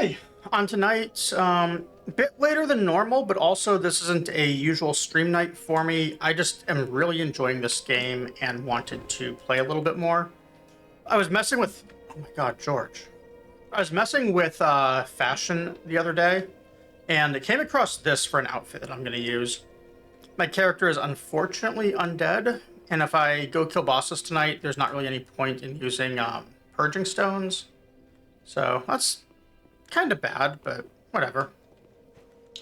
Okay, on tonight, a bit later than normal, but also this isn't a usual stream night for me. I just am really enjoying this game and wanted to play a little bit more. I was messing with, oh my god, George. I was messing with fashion the other day, and I came across this for an outfit that I'm going to use. My character is unfortunately undead, and if I go kill bosses tonight, there's not really any point in using purging stones. So that's kind of bad, but whatever.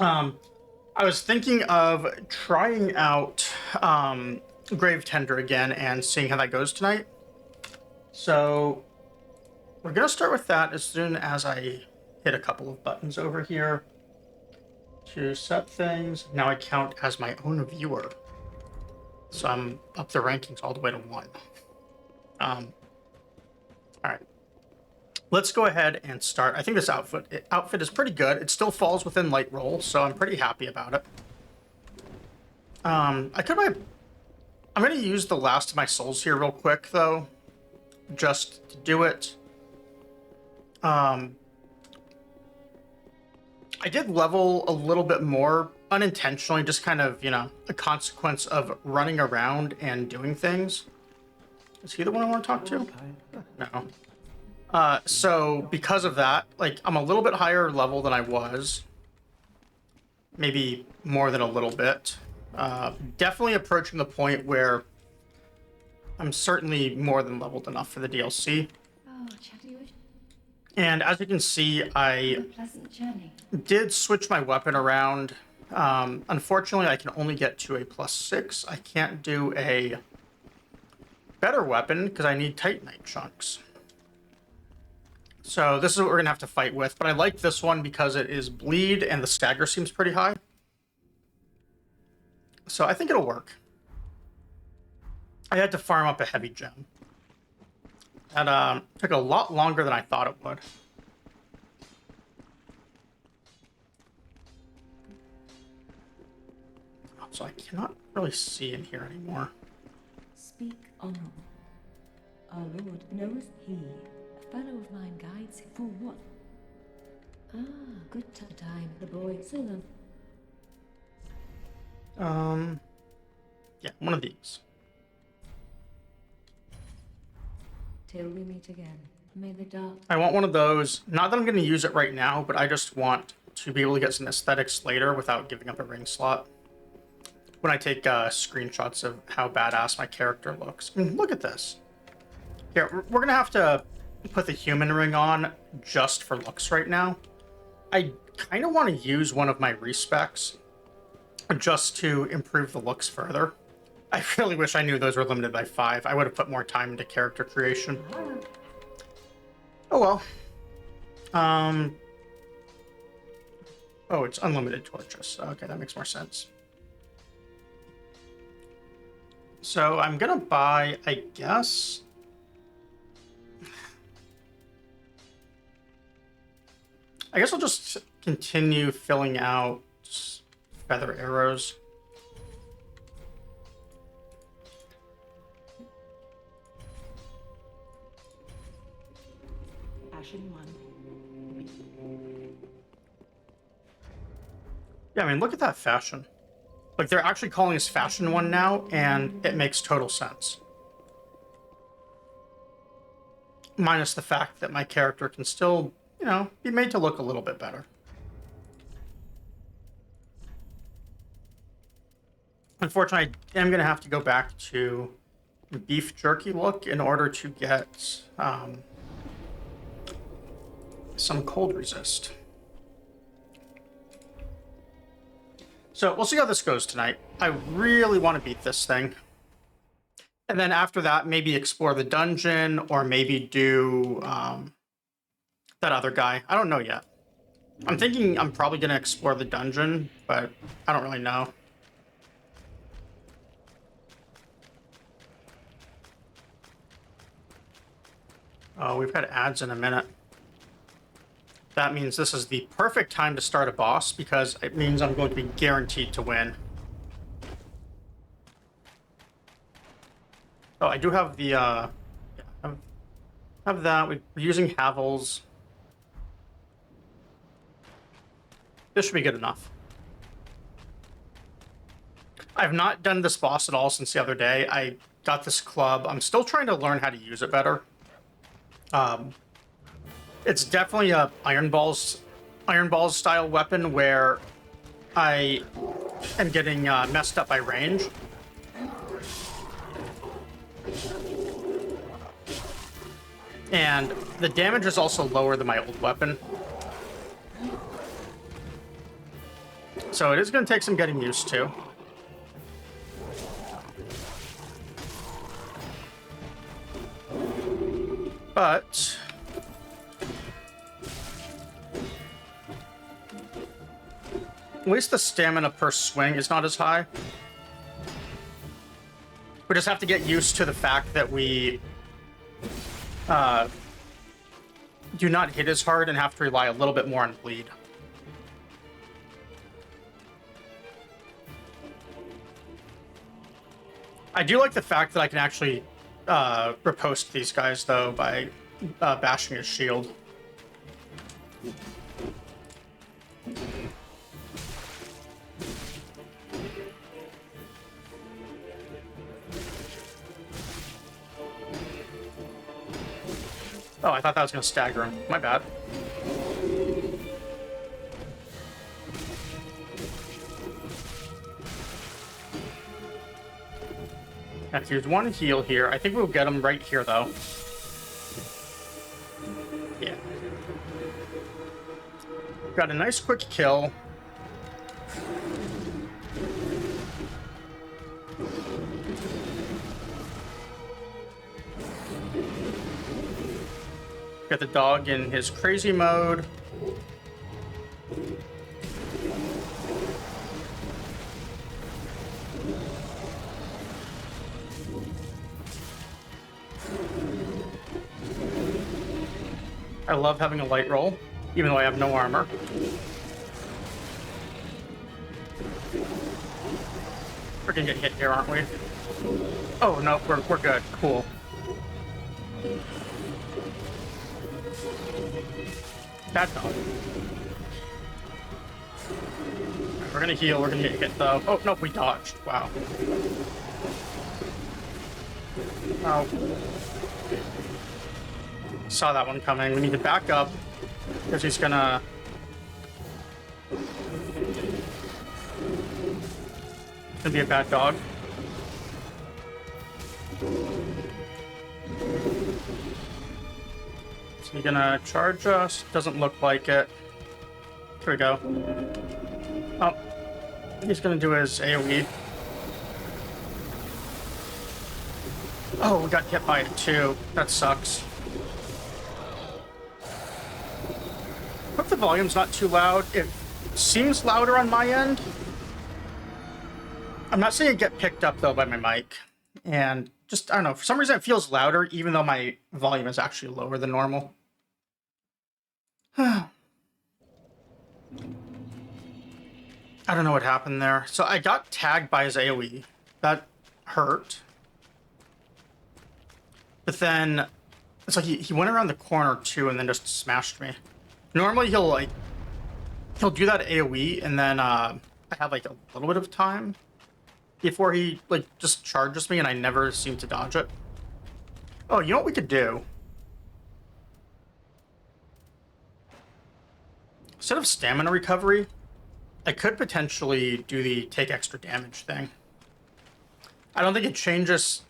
Um, I was thinking of trying out Grave Tender again and seeing how that goes tonight. So we're gonna start with that as soon as I hit a couple of buttons over here to set things. Now I count as my own viewer, so I'm up the rankings all the way to 1. All right. Let's go ahead and start. I think this outfit is pretty good. It still falls within light roll, so I'm pretty happy about it. I'm going to use the last of my souls here real quick, though, just to do it. I did level a little bit more unintentionally, just kind of, a consequence of running around and doing things. Is he the one I want to talk to? No. So because of that, like, I'm a little bit higher level than I was. Maybe more than a little bit. Definitely approaching the point where I'm certainly more than leveled enough for the DLC. And as you can see, I did switch my weapon around. Unfortunately, I can only get to a +6. I can't do a better weapon because I need Titanite chunks. So this is what we're going to have to fight with. But I like this one because it is bleed and the stagger seems pretty high. So I think it'll work. I had to farm up a heavy gem. That took a lot longer than I thought it would. So I cannot really see in here anymore. Speak honorable. Our lord knoweth he. A fellow of mine guides him for what? Good time, the boy Scylla. Yeah, one of these. Till we meet again. May the dark... I want one of those. Not that I'm going to use it right now, but I just want to be able to get some aesthetics later without giving up a ring slot. When I take screenshots of how badass my character looks. I mean, look at this. Here, we're going to have to put the human ring on just for looks right now. I kind of want to use one of my respecs just to improve the looks further. I really wish I knew those were limited by 5. I would have put more time into character creation. Oh well. Oh, it's unlimited torches. Okay, that makes more sense. So I'm gonna buy, I guess... I'll just continue filling out feather arrows. Ashen one. Yeah, I mean, look at that fashion. Like, they're actually calling us Fashion 1 now, and it makes total sense. Minus the fact that my character can still, be made to look a little bit better. Unfortunately, I am going to have to go back to beef jerky look in order to get some cold resist. So we'll see how this goes tonight. I really want to beat this thing. And then after that, maybe explore the dungeon or maybe do that other guy. I don't know yet. I'm thinking I'm probably going to explore the dungeon, but I don't really know. Oh, we've got ads in a minute. That means this is the perfect time to start a boss because it means I'm going to be guaranteed to win. Oh, I do have the, have that. We're using Havel's. This should be good enough. I've not done this boss at all since the other day. I got this club. I'm still trying to learn how to use it better. It's definitely a Iron Balls style weapon where I am getting messed up by range. And the damage is also lower than my old weapon. So it is going to take some getting used to. But at least the stamina per swing is not as high. We just have to get used to the fact that we do not hit as hard and have to rely a little bit more on bleed. I do like the fact that I can actually riposte these guys, though, by bashing his shield. Oh, I thought that was going to stagger him. My bad. Have to use one heal here. I think we'll get him right here, though. Yeah. Got a nice quick kill. Got the dog in his crazy mode. I love having a light roll, even though I have no armor. We're gonna get hit here, aren't we? Oh, no, we're good. Cool. Bad dog. We're gonna heal, we're gonna get hit, though. Oh, nope, we dodged. Wow. Oh. Saw that one coming. We need to back up because he's gonna be a bad dog. Is he gonna charge us? Doesn't look like it. Here we go. Oh, he's gonna do his AoE. Oh, we got hit by it too. That sucks. Hope the volume's not too loud. It seems louder on my end. I'm not seeing it get picked up, though, by my mic. And just, I don't know, for some reason it feels louder, even though my volume is actually lower than normal. I don't know what happened there. So I got tagged by his AoE. That hurt. But then, it's like he went around the corner, too, and then just smashed me. Normally he'll do that AoE, and then I have like a little bit of time before he like just charges me, and I never seem to dodge it. Oh, you know what we could do? Instead of stamina recovery, I could potentially do the take extra damage thing. I don't think it changes.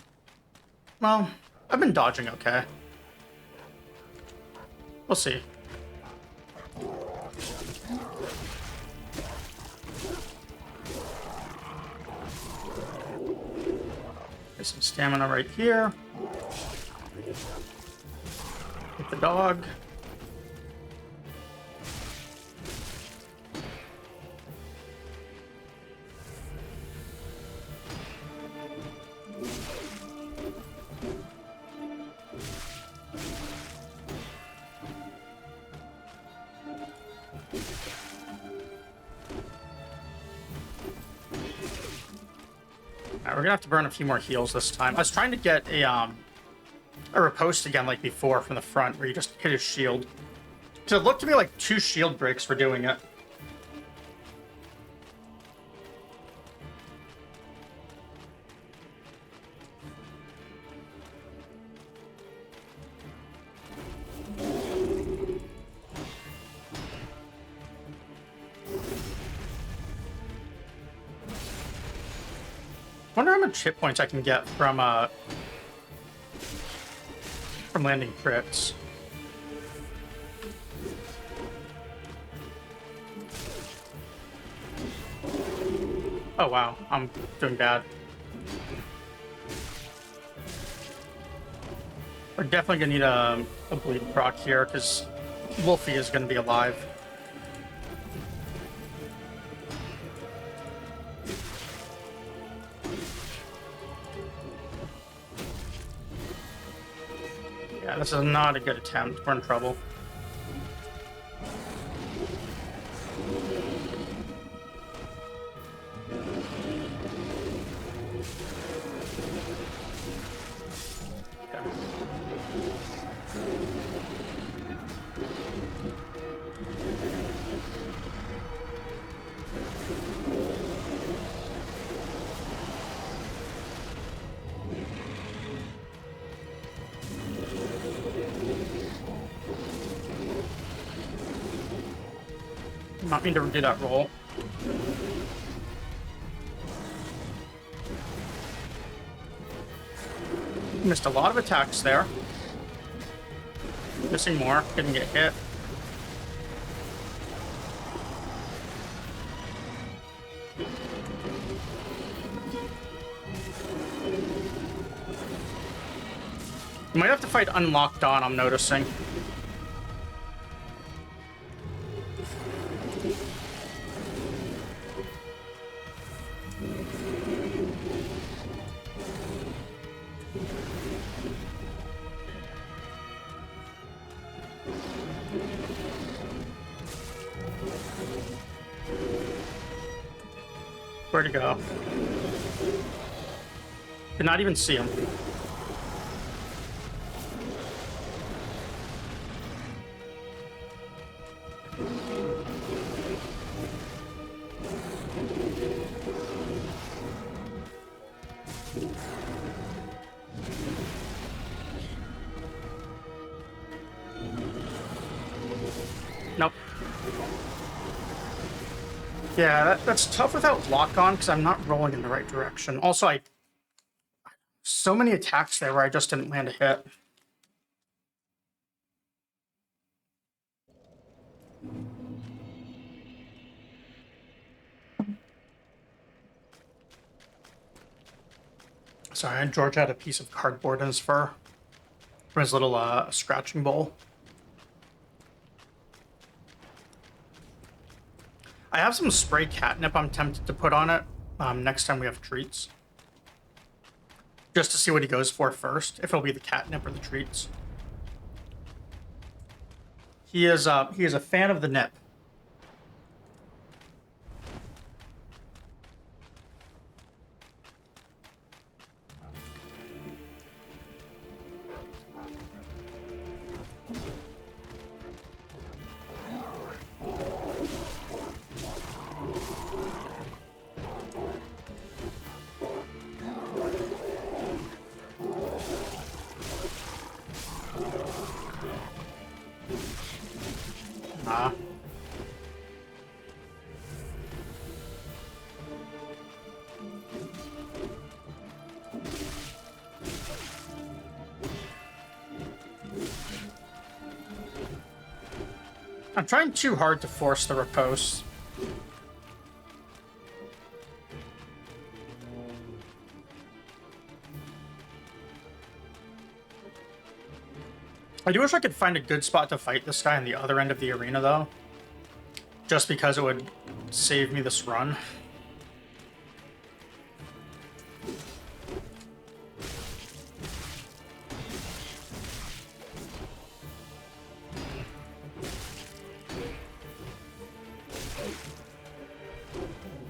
Well, I've been dodging okay. We'll see. Get some stamina right here. Hit the dog. Alright, we're gonna have to burn a few more heals this time. I was trying to get a riposte again like before from the front where you just hit his shield. So it looked to me like 2 shield breaks for doing it. wonder how much hit points I can get from landing crits. Oh wow, I'm doing bad. We're definitely gonna need a bleed proc here because Wolfie is gonna be alive. Yeah, this is not a good attempt. We're in trouble. Not mean to do that roll. Missed a lot of attacks there. Missing more. Didn't get hit. You might have to fight Unlocked On, I'm noticing. Where'd he go? Did not even see him. Nope. Yeah, that's tough without lock on because I'm not rolling in the right direction. Also, so many attacks there where I just didn't land a hit. Sorry, George had a piece of cardboard in his fur from his little scratching bowl. I have some spray catnip I'm tempted to put on it next time we have treats. Just to see what he goes for first, if it'll be the catnip or the treats. He is a fan of the nip. I'm trying too hard to force the riposte. I do wish I could find a good spot to fight this guy on the other end of the arena, though. Just because it would save me this run.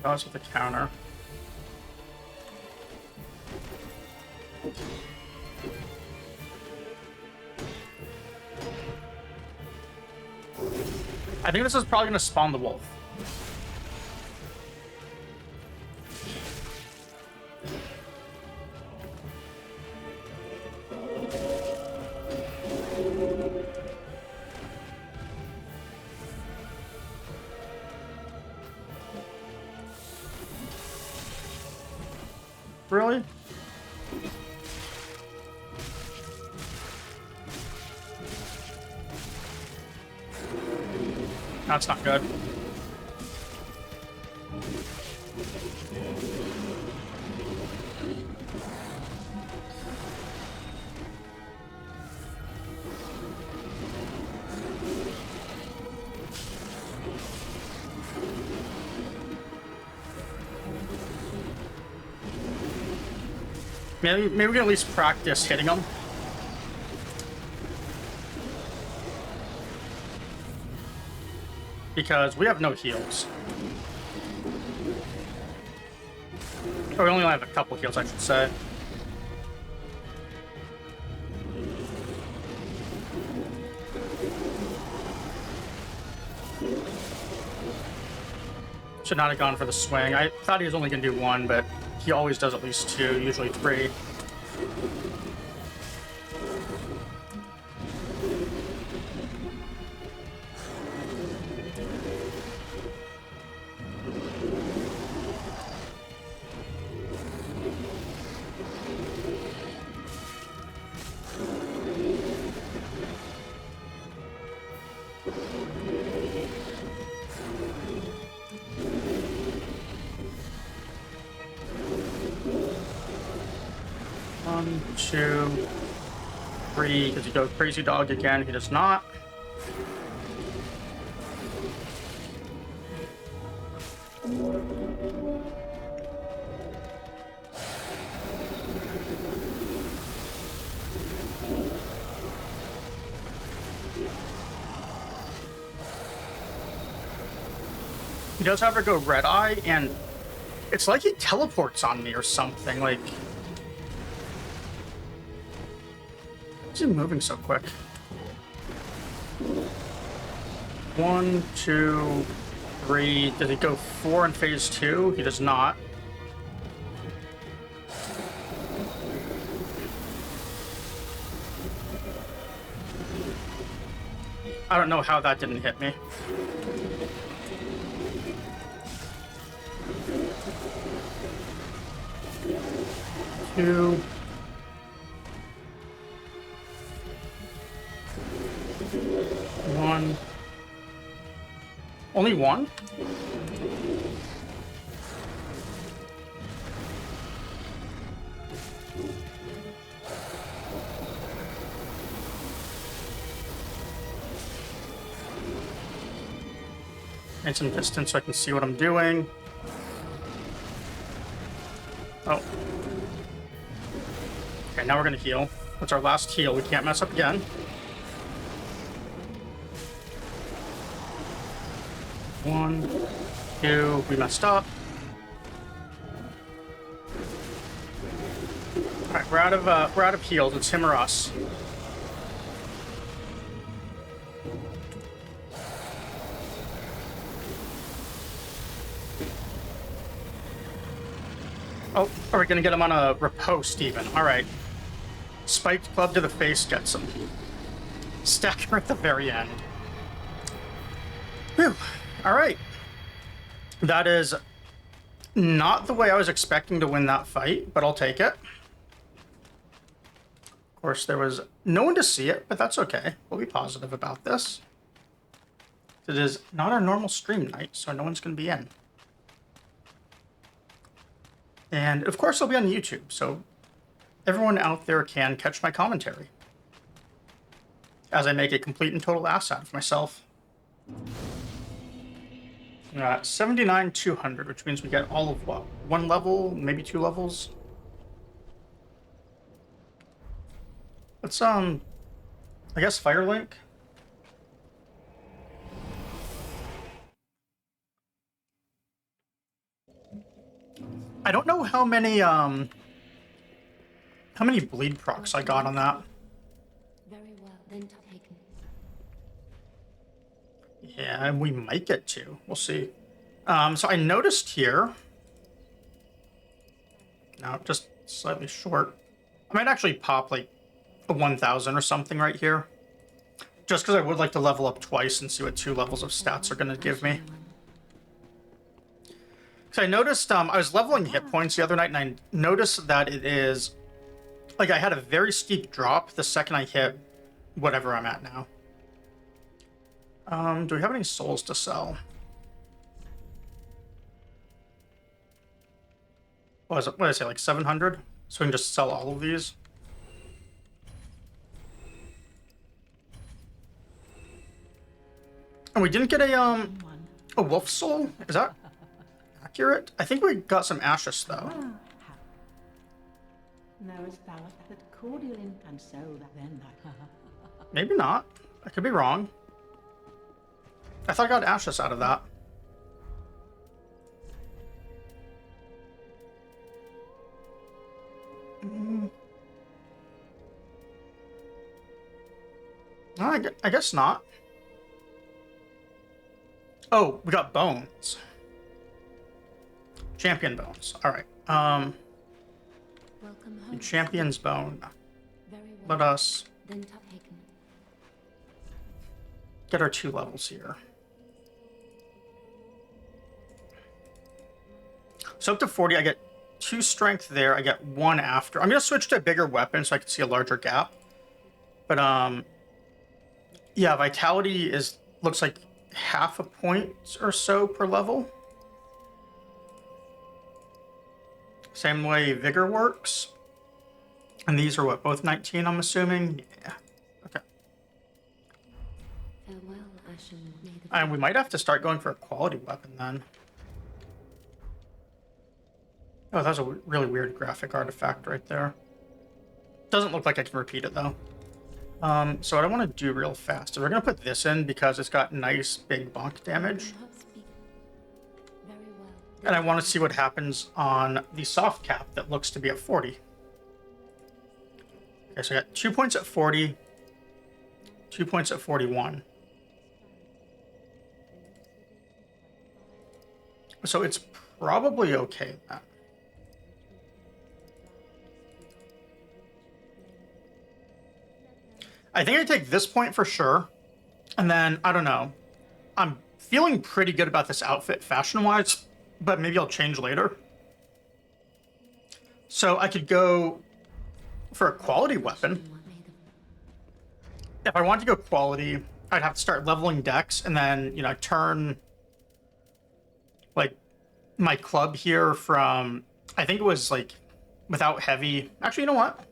Goes with the counter. I think this is probably going to spawn the wolf. Really? That's not good. Maybe we can at least practice hitting them. Because we have no heals. Or we only have a couple heals, I should say. Should not have gone for the swing. I thought he was only going to do one, but he always does at least two, usually three. One, two, three. Does he go crazy dog again? He does not. He does have her go red eye, and it's like he teleports on me or something. Like, why is he moving so quick? One, two, three. Does he go four in phase two? He does not. I don't know how that didn't hit me. Two. One. Only one? Need some distance so I can see what I'm doing. Oh. Okay, now we're gonna heal. That's our last heal. We can't mess up again. One, two, we messed up. Alright, we're out of heals. It's him or us. Oh, are we gonna get him on a riposte even? Alright. Spiked club to the face gets him. Stacker at the very end. Whew. Alright. That is not the way I was expecting to win that fight, but I'll take it. Of course, there was no one to see it, but that's okay. We'll be positive about this. It is not our normal stream night, so no one's going to be in. And of course, I'll be on YouTube, so everyone out there can catch my commentary as I make a complete and total ass out of myself. 79,200, which means we get all of what? One level, maybe two levels? Let's, I guess Firelink? I don't know how many bleed procs I got on that. Very well, then taken. Yeah, and we might get two. We'll see. So I noticed here. No, just slightly short. I might actually pop like a 1,000 or something right here. Just because I would like to level up twice and see what two levels of stats are going to give me. Because I noticed I was leveling hit points the other night, and I noticed that it is like I had a very steep drop the second I hit whatever I'm at now. Do we have any souls to sell? What did I say, like 700? So we can just sell all of these. And we didn't get a wolf soul? Is that accurate? I think we got some ashes though. Maybe not. I could be wrong. I thought I got ashes out of that. No, I guess not. Oh, we got bones. Champion bones. All right. Welcome home. Champion's bone. Very well. Let us Then taken. get our 2 levels here. So up to 40, I get 2 strength there. I get 1 after. I'm gonna switch to a bigger weapon so I can see a larger gap. But yeah, vitality looks like half a point or so per level. Same way vigor works. And these are what, both 19, I'm assuming? Yeah. Okay. Farewell, Ashen Maid of And we might have to start going for a quality weapon then. Oh, that was a really weird graphic artifact right there. Doesn't look like I can repeat it though. So what I want to do real fast is we're going to put this in because it's got nice big bonk damage. Very well. And I want to see what happens on the soft cap that looks to be at 40. Okay, so I got 2 points at 40, 2 points at 41. So it's probably okay then. I think I take this point for sure. And then, I don't know. I'm feeling pretty good about this outfit fashion-wise, but maybe I'll change later. So I could go for a quality weapon. If I wanted to go quality, I'd have to start leveling dex and then, you know, turn like my club here from, I think it was like without heavy. Actually, you know what?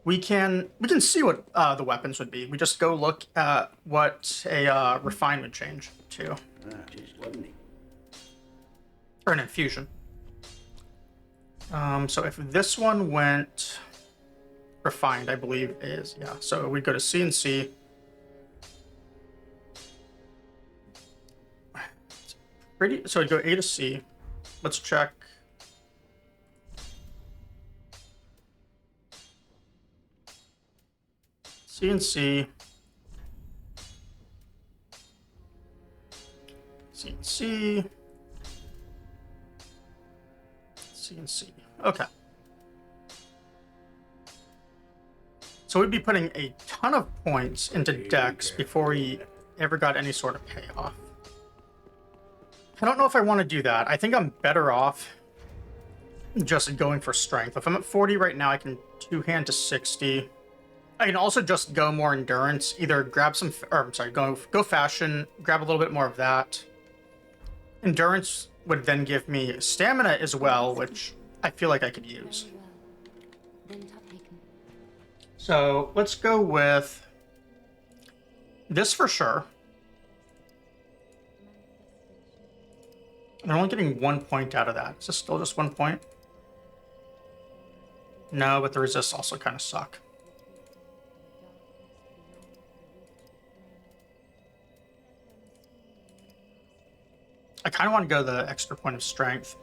We can see what the weapons would be. We just go look at what a refine would change to. Just wasn't he? Or an infusion. So if this one went refined, I believe is, yeah. So we'd go to C and C. So we'd go A to C. Let's check. C and C. C and C. C and C. Okay. So we'd be putting a ton of points into Dex before we ever got any sort of payoff. I don't know if I want to do that. I think I'm better off just going for strength. If I'm at 40 right now, I can two-hand to 60. I can also just go more endurance. Either grab some, or I'm sorry, go fashion, grab a little bit more of that. Endurance would then give me stamina as well, which I feel like I could use. Very well. Then taken. So let's go with this for sure. And I'm only getting 1 point out of that. Is this still just 1 point? No, but the resists also kind of suck. I kind of want to go the extra point of strength.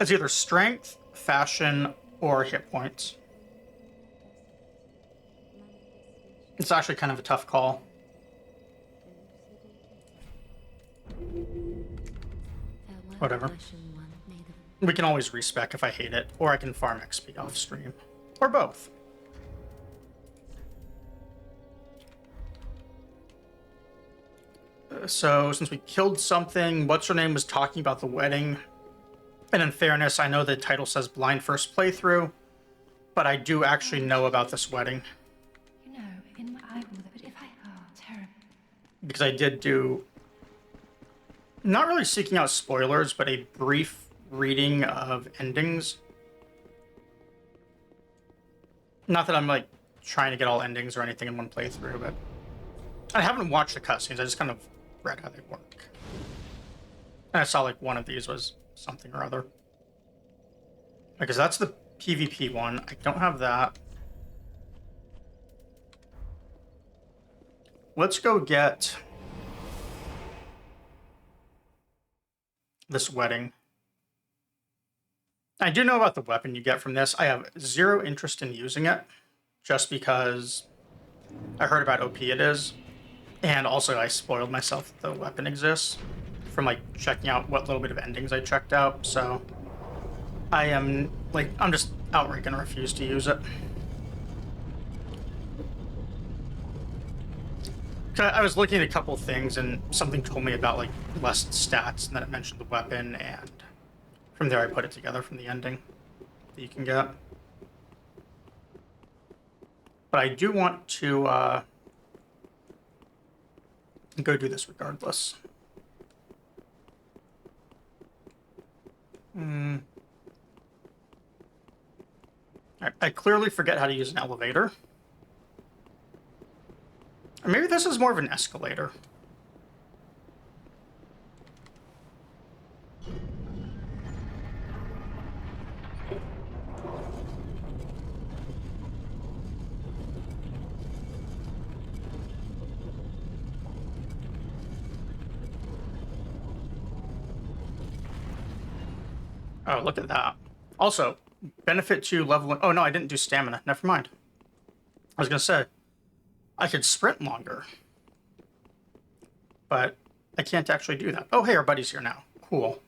It's either strength, fashion, or hit points. It's actually kind of a tough call. Farewell, Whatever. Ashen One, Maid of We can always respec if I hate it, or I can farm XP off stream. Or both. So since we killed something, what's her name was talking about the wedding. And in fairness, I know the title says blind first playthrough, but I do actually know about this wedding. You know, in my eyeball, but if I... Oh, terrible. Because I did do, not really seeking out spoilers, but a brief reading of endings. Not that I'm like trying to get all endings or anything in one playthrough, but I haven't watched the cutscenes. I just kind of read how they work. And I saw like one of these was something or other. Because that's the PvP one. I don't have that. Let's go get this wedding. I do know about the weapon you get from this. I have zero interest in using it, just because I heard about OP it is. And also I spoiled myself that the weapon exists from like checking out what little bit of endings I checked out. So I am like, I'm just outright gonna refuse to use it. I was looking at a couple of things and something told me about like less stats, and then it mentioned the weapon, and from there I put it together from the ending that you can get. But I do want to go do this regardless. I clearly forget how to use an elevator. Or maybe this is more of an escalator. Oh, look at that. Also, benefit to leveling... Oh, no, I didn't do stamina. Never mind. I was going to say, I could sprint longer. But I can't actually do that. Oh, hey, our buddy's here now. Cool.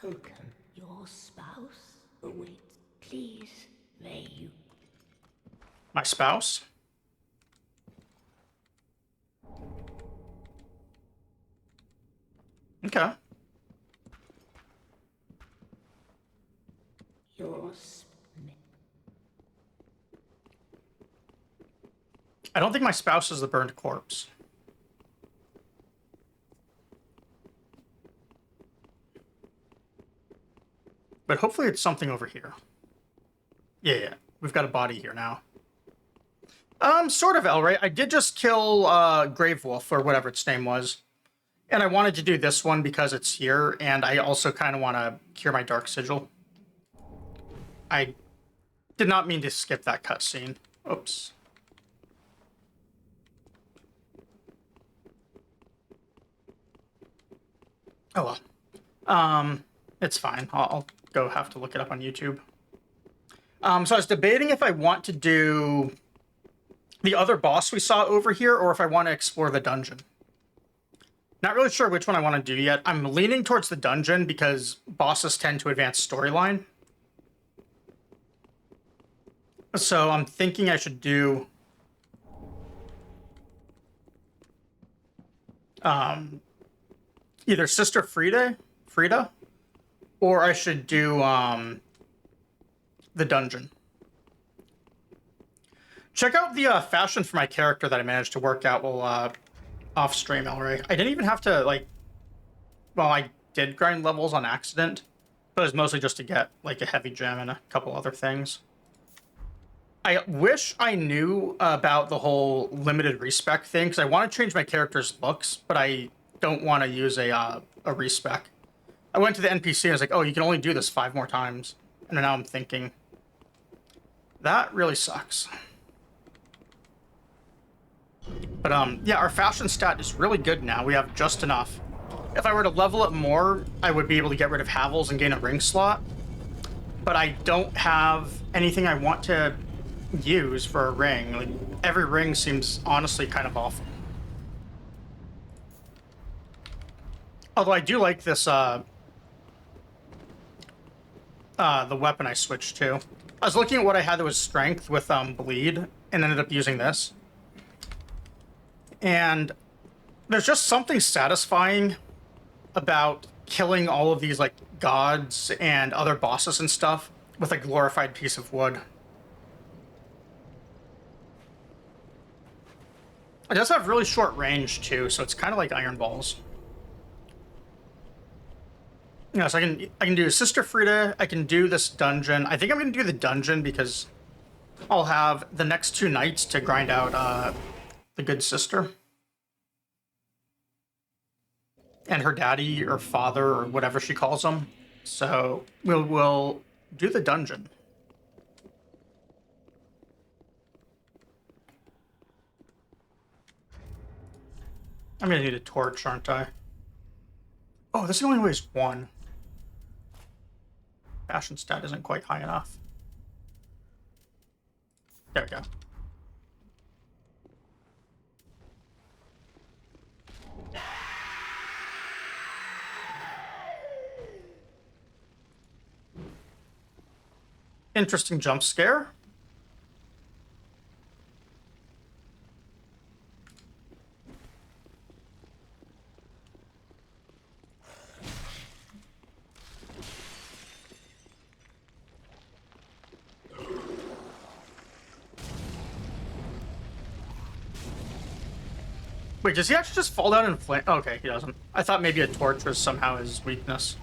Welcome. Your spouse awaits. Please, may you... My spouse? Okay. I don't think my spouse is the burned corpse. But hopefully it's something over here. Yeah. We've got a body here now. Sort of, Elray. I did just kill Gravewolf, or whatever its name was. And I wanted to do this one because it's here, and I also kind of want to cure my Dark Sigil. I did not mean to skip that cutscene. Oops. Oh well. It's fine. I'll go have to look it up on YouTube. So I was debating if I want to do the other boss we saw over here, or if I want to explore the dungeon. Not really sure which one I want to do yet. I'm leaning towards the dungeon because bosses tend to advance storyline. So I'm thinking I should do either Sister Frida, or I should do the dungeon. Check out the fashion for my character that I managed to work out while off stream, Elray. I didn't even have to, like... Well, I did grind levels on accident, but it was mostly just to get, like, a heavy gem and a couple other things. I wish I knew about the whole limited respec thing, because I want to change my character's looks, but I don't want to use a respec. I went to the NPC and I was like, oh, you can only do this 5 more times. And now I'm thinking, that really sucks. But yeah, our fashion stat is really good now. We have just enough. If I were to level it more, I would be able to get rid of Havels and gain a ring slot. But I don't have anything I want to use for a ring. Like, every ring seems honestly kind of awful. Although I do like this, the weapon I switched to. I was looking at what I had that was strength with bleed, and ended up using this. And There's just something satisfying about killing all of these like gods and other bosses and stuff with a glorified piece of wood. It does have really short range too, so it's kind of like iron balls. Yeah, so I can do Sister Frida. I can do this dungeon. I think I'm gonna do the dungeon because I'll have the next 2 nights to grind out the good sister and her daddy or father or whatever she calls them. So we'll do the dungeon. I'm gonna need a torch, aren't I? Oh, this only weighs 1. Fashion stat isn't quite high enough. There we go. Interesting jump scare. Wait, does he actually just fall down in flame? Okay, he doesn't. I thought maybe a torch was somehow his weakness.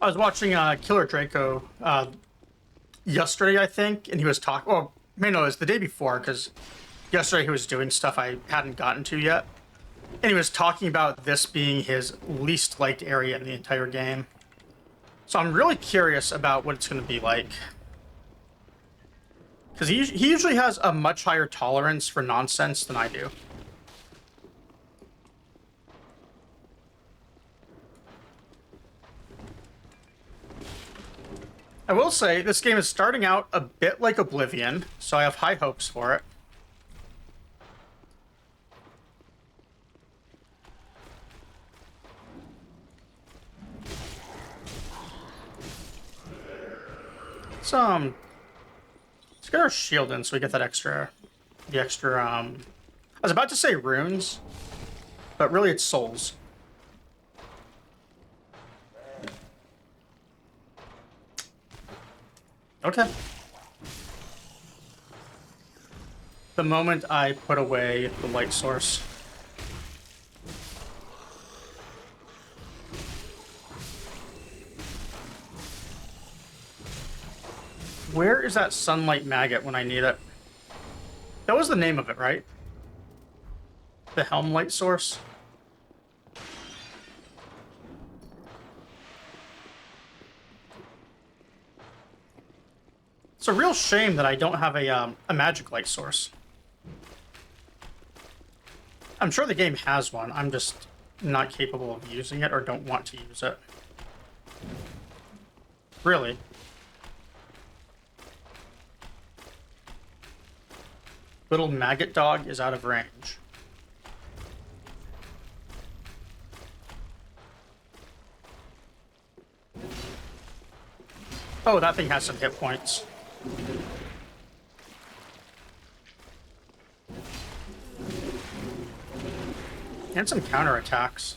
I was watching Killer Draco yesterday, I think, and he was talking. Well, maybe no, it was the day before because yesterday he was doing stuff I hadn't gotten to yet, and he was talking about this being his least liked area in the entire game. So I'm really curious about what it's going to be like because he usually has a much higher tolerance for nonsense than I do. I will say, this game is starting out a bit like Oblivion, so I have high hopes for it. Let's get our shield in so we get that the extra, I was about to say runes, but really it's souls. Okay. The moment I put away the light source. Where is that sunlight maggot when I need it? That was the name of it, right? The helm light source. It's a real shame that I don't have a magic light source. I'm sure the game has one. I'm just not capable of using it or don't want to use it. Really? Little maggot dog is out of range. Oh, that thing has some hit points. And some counterattacks.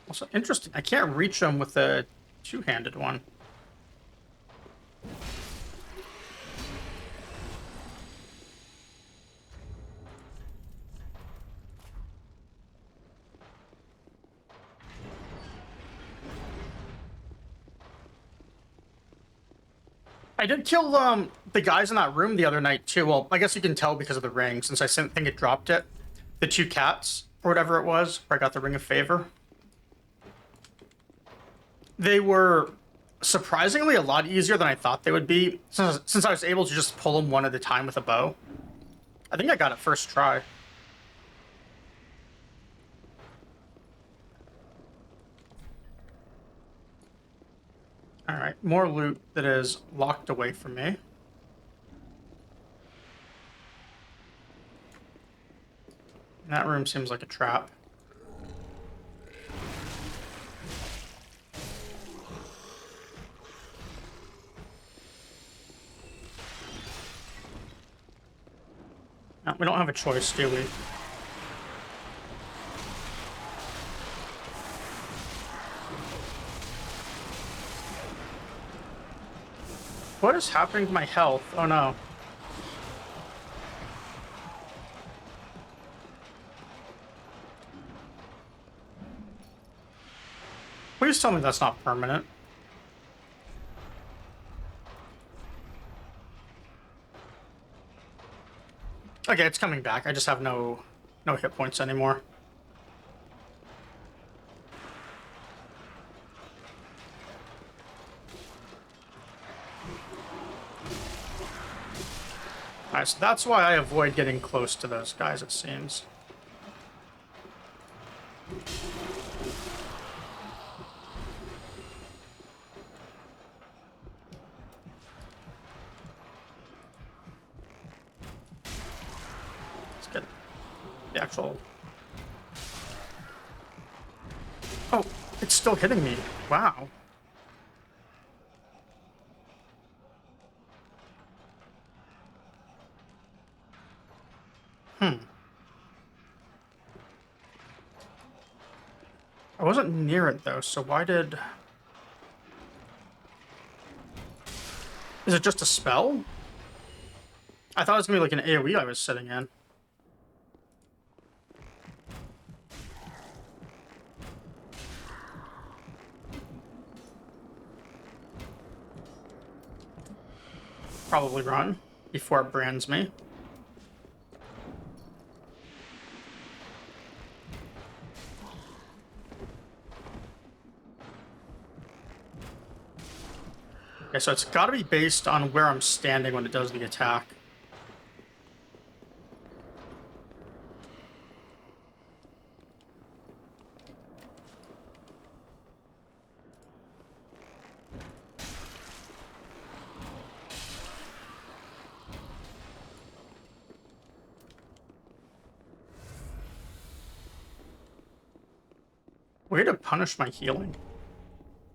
Also interesting, I can't reach them with the two-handed one. I did kill the guys in that room the other night too. Well, I guess you can tell because of the ring, since I think it dropped it. The 2 cats, or whatever it was, where I got the Ring of Favor. They were surprisingly a lot easier than I thought they would be, since I was able to just pull them one at a time with a bow. I think I got it first try. Alright, more loot that is locked away from me. That room seems like a trap. No, we don't have a choice, do we? What is happening to my health? Oh no. Please tell me that's not permanent. Okay, it's coming back. I just have no hit points anymore. Alright, so that's why I avoid getting close to those guys, it seems. Let's get the actual... Oh, it's still hitting me. Wow. I wasn't near it though, so why did... Is it just a spell? I thought it was gonna be like an AoE I was sitting in. Probably run before it brands me. Okay, so it's got to be based on where I'm standing when it does the attack. Way to punish my healing.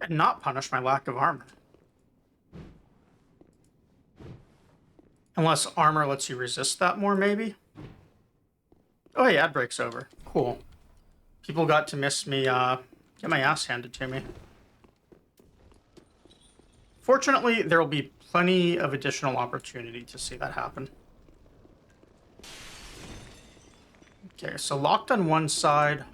And not punish my lack of armor. Unless armor lets you resist that more, maybe? Oh, yeah, ad break's over. Cool. People got to miss me, get my ass handed to me. Fortunately, there will be plenty of additional opportunity to see that happen. Okay, so locked on one side.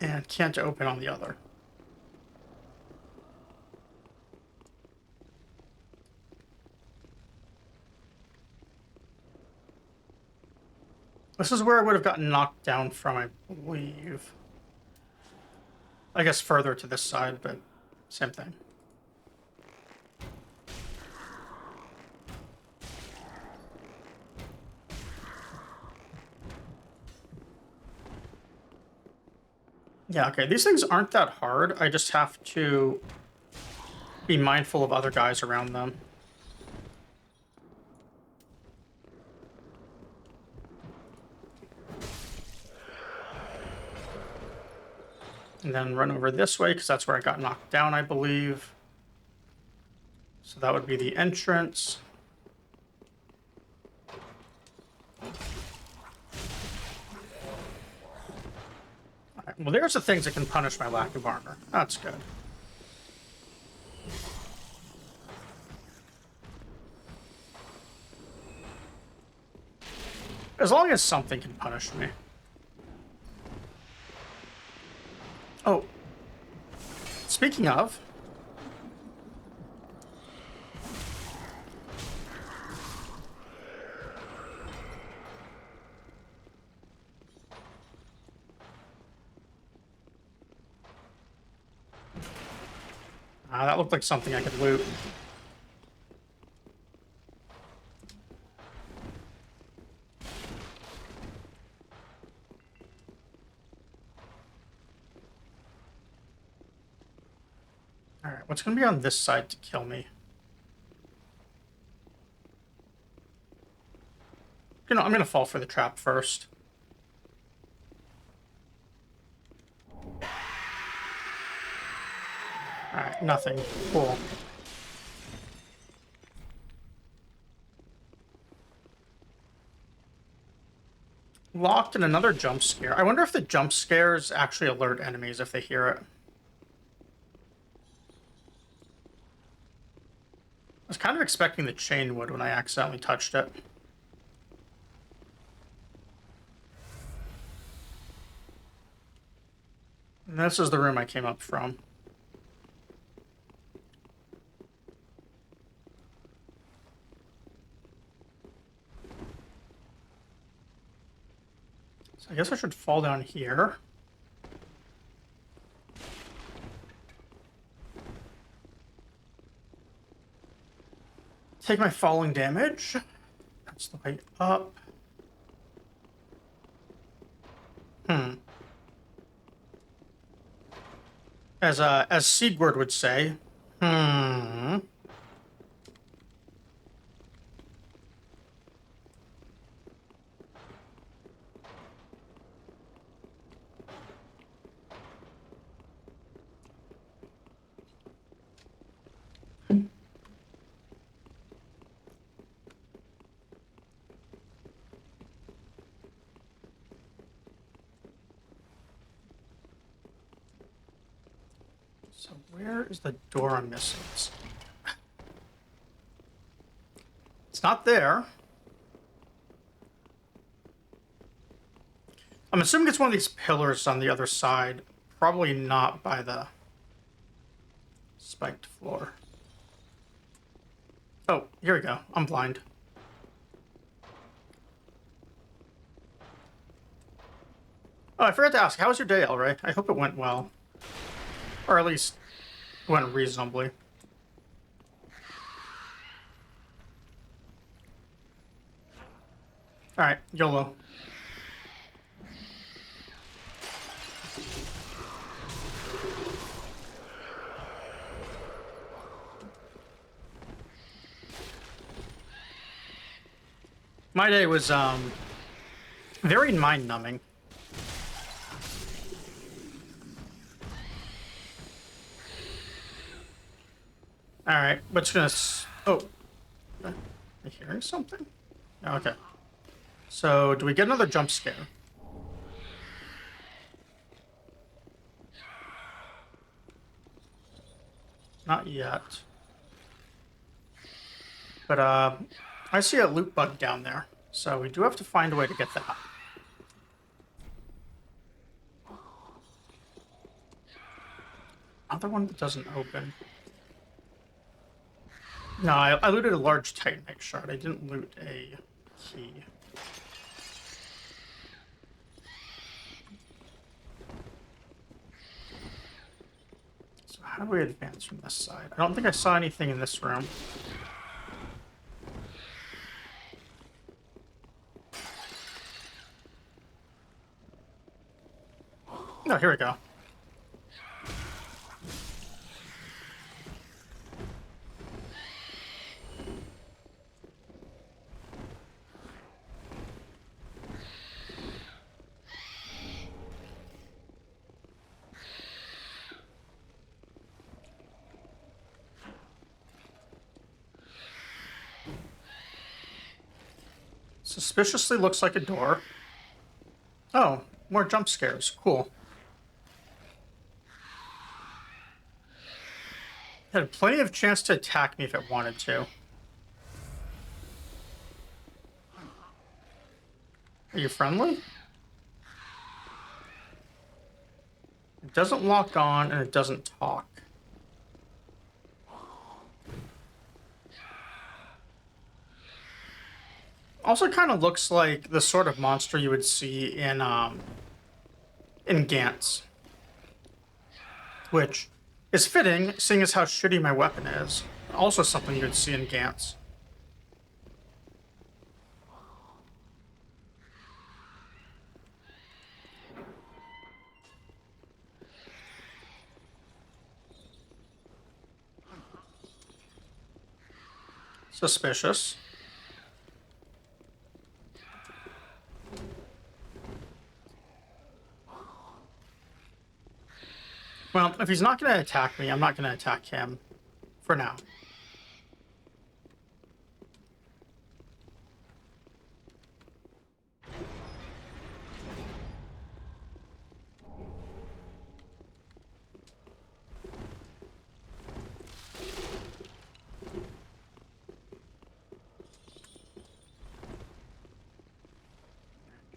And can't open on the other. This is where I would have gotten knocked down from, I believe. I guess further to this side, but same thing. Yeah, okay, these things aren't that hard. I just have to be mindful of other guys around them. And then run over this way, because that's where I got knocked down, I believe. So that would be the entrance. Alright, well, there's the things that can punish my lack of armor. That's good. As long as something can punish me. Oh. Speaking of... that looked like something I could loot. Alright, what's going to be on this side to kill me? You know, I'm going to fall for the trap first. Alright, nothing. Cool. Locked in another jump scare. I wonder if the jump scares actually alert enemies if they hear it. I was kind of expecting the chain would when I accidentally touched it. And this is the room I came up from. So I guess I should fall down here. Take my falling damage. That's the way up. As Sigurd would say, So where is the door I'm missing? It's not there. I'm assuming it's one of these pillars on the other side. Probably not by the spiked floor. Oh, here we go. I'm blind. Oh, I forgot to ask, how was your day, Elray? I hope it went well. Or at least went reasonably. Alright, YOLO. My day was, very mind-numbing. Alright, but it's gonna... Oh. Am I hearing something? Oh, okay. So, do we get another jump scare? Not yet. But, I see a loot bug down there. So, we do have to find a way to get that. Another one that doesn't open. No, I looted a large Titanite shard. I didn't loot a key. So how do we advance from this side? I don't think I saw anything in this room. No, here we go. Suspiciously looks like a door. Oh, more jump scares. Cool. Had plenty of chance to attack me if it wanted to. Are you friendly? It doesn't lock on and it doesn't talk. Also kind of looks like the sort of monster you would see in Gantz. Which is fitting, seeing as how shitty my weapon is. Also something you would see in Gantz. Suspicious. Well, if he's not going to attack me, I'm not going to attack him. For now.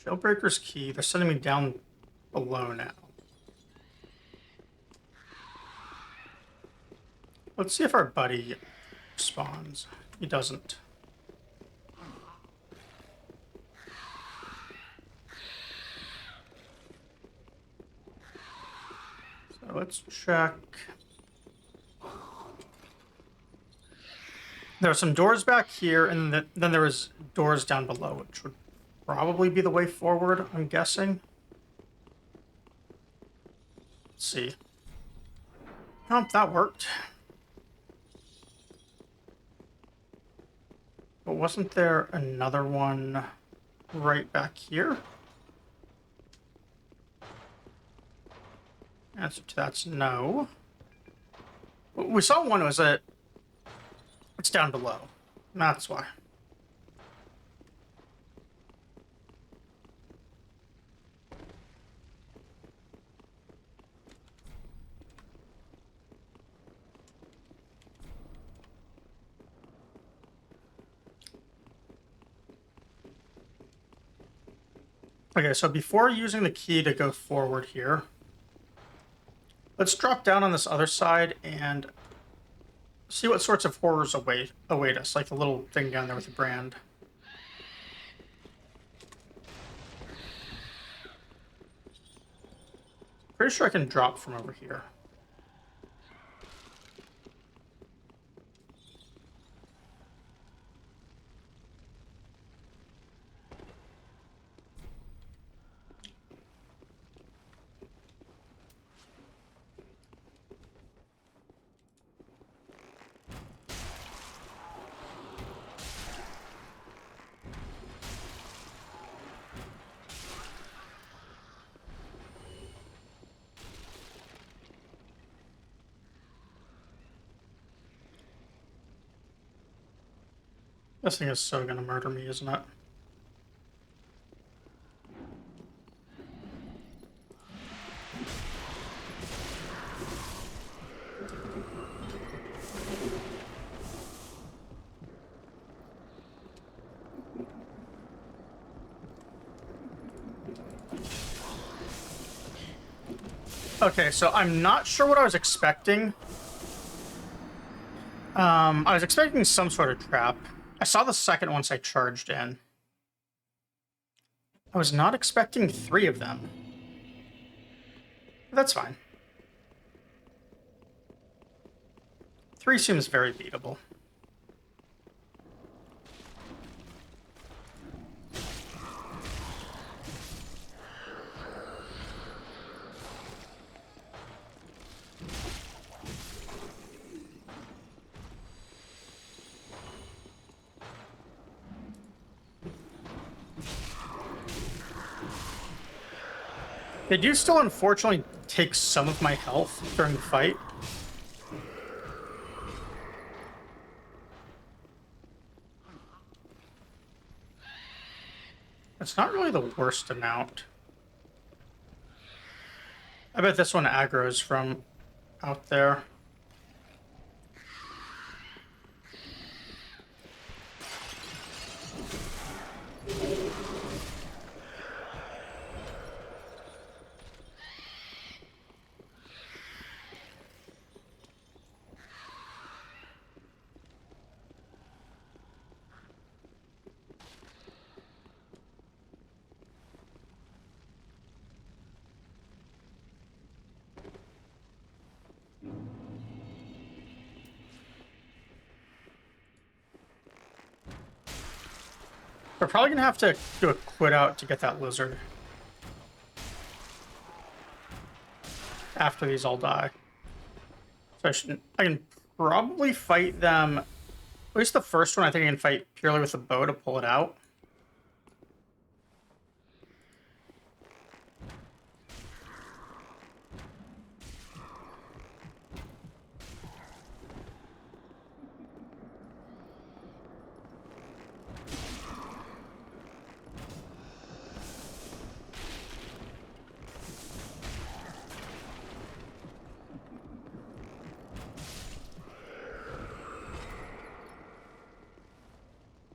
Jailbreaker's key. They're sending me down below now. Let's see if our buddy spawns. He doesn't. So let's check. There are some doors back here, and then there was doors down below, which would probably be the way forward, I'm guessing. Let's see. Oh, that worked. But wasn't there another one right back here? Answer to that's no. We saw one, was it? It's down below. That's why. Okay, so before using the key to go forward here, let's drop down on this other side and see what sorts of horrors await us, like the little thing down there with the brand. Pretty sure I can drop from over here. This thing is so gonna murder me, isn't it? Okay, so I'm not sure what I was expecting. I was expecting some sort of trap. I saw the second once I charged in. I was not expecting 3 of them. That's fine. 3 seems very beatable. They do still, unfortunately, take some of my health during the fight. It's not really the worst amount. I bet this one aggro's from out there. We're probably gonna have to do a quit out to get that lizard. After these all die. So I can probably fight them At least the first one, I think I can fight purely with a bow to pull it out.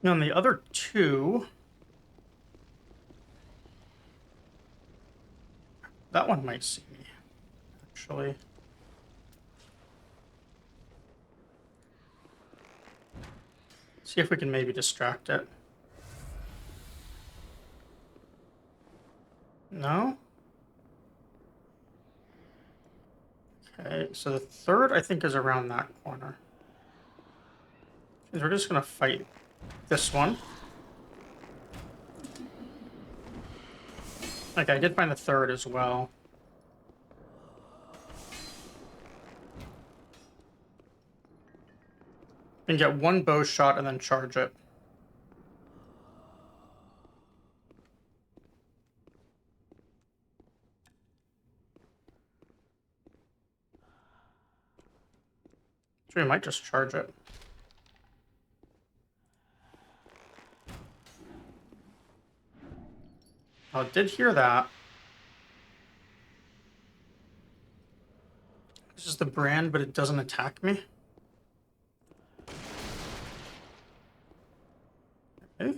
And on the other two, that one might see me, actually. See if we can maybe distract it. No? Okay, so the third, I think, is around that corner. We're just gonna fight this one. Okay, I did find the third as well. And get one bow shot and then charge it. So we might just charge it. Oh, I did hear that. This is the brand, but it doesn't attack me. Okay.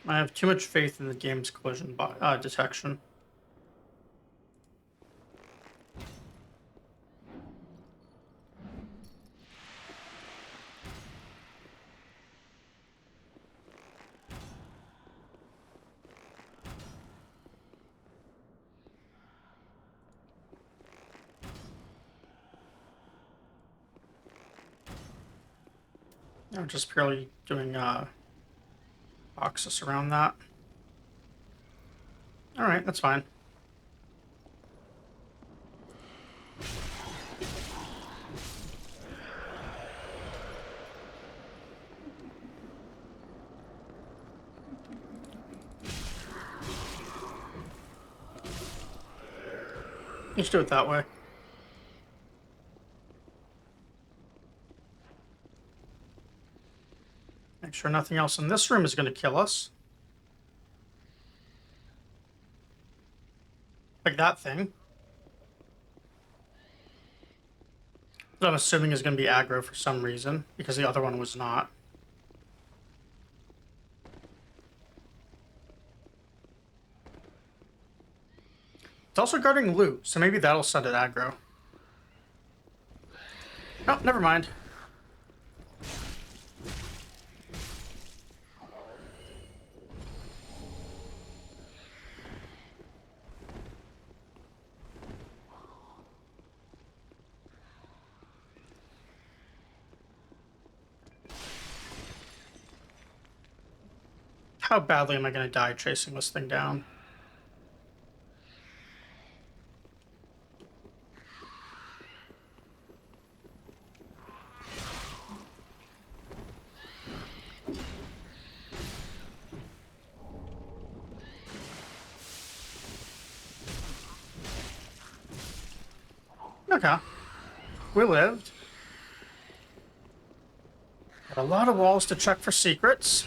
I have too much faith in the game's collision detection. I'm just purely doing boxes around that. Alright, that's fine. Let's do it that way. Make sure nothing else in this room is going to kill us. Like that thing. That I'm assuming is going to be aggro for some reason, because the other one was not. It's also guarding loot, so maybe that'll send it aggro. Oh, never mind. How badly am I going to die chasing this thing down? Okay. We lived. Got a lot of walls to check for secrets.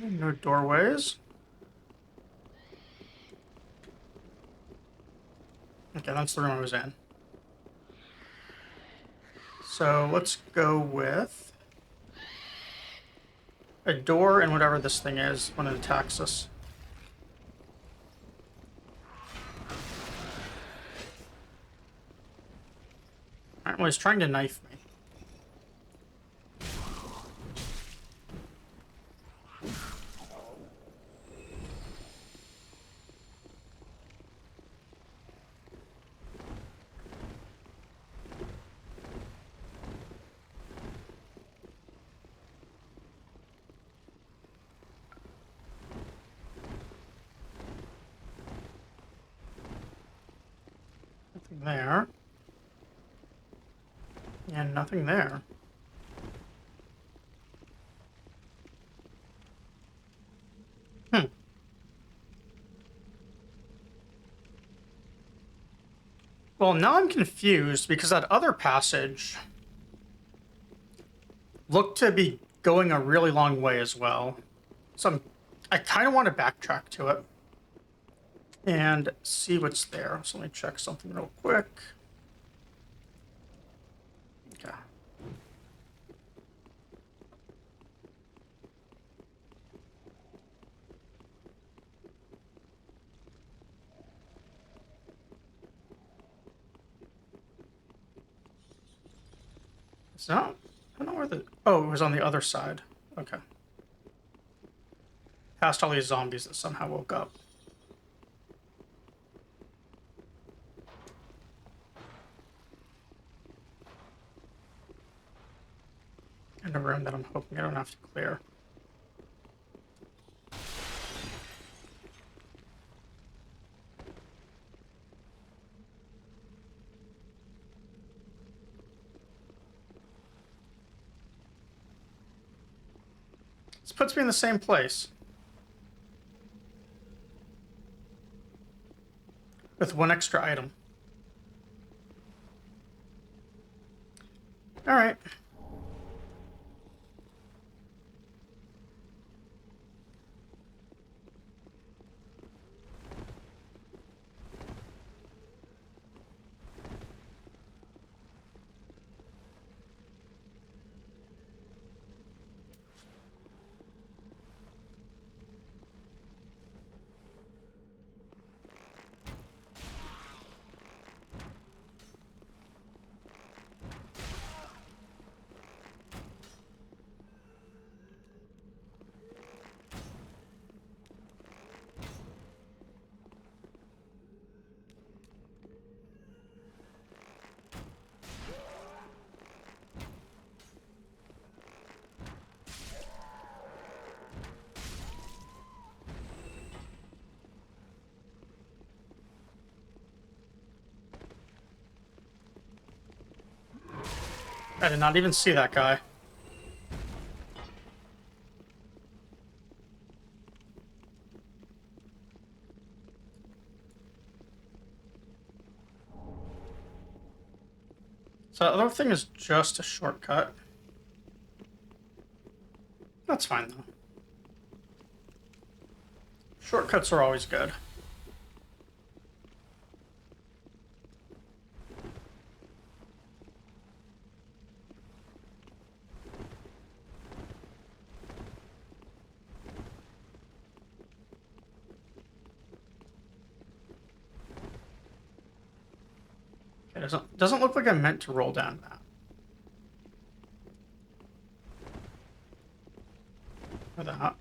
No doorways. Okay, that's the room I was in. So let's go with a door and whatever this thing is when it attacks us. Alright, well, he's trying to knife me. there. And nothing there. Hmm. Well, now I'm confused because that other passage looked to be going a really long way as well. So I kind of want to backtrack to it and see what's there. So let me check something real quick. Okay. It's not. I don't know where the. Oh, it was on the other side. Okay. Past all these zombies that somehow woke up. In a room that I'm hoping I don't have to clear. This puts me in the same place. With one extra item. Alright. I did not even see that guy. So the other thing is just a shortcut. That's fine, though. Shortcuts are always good. It doesn't look like I meant to roll down that. Or that.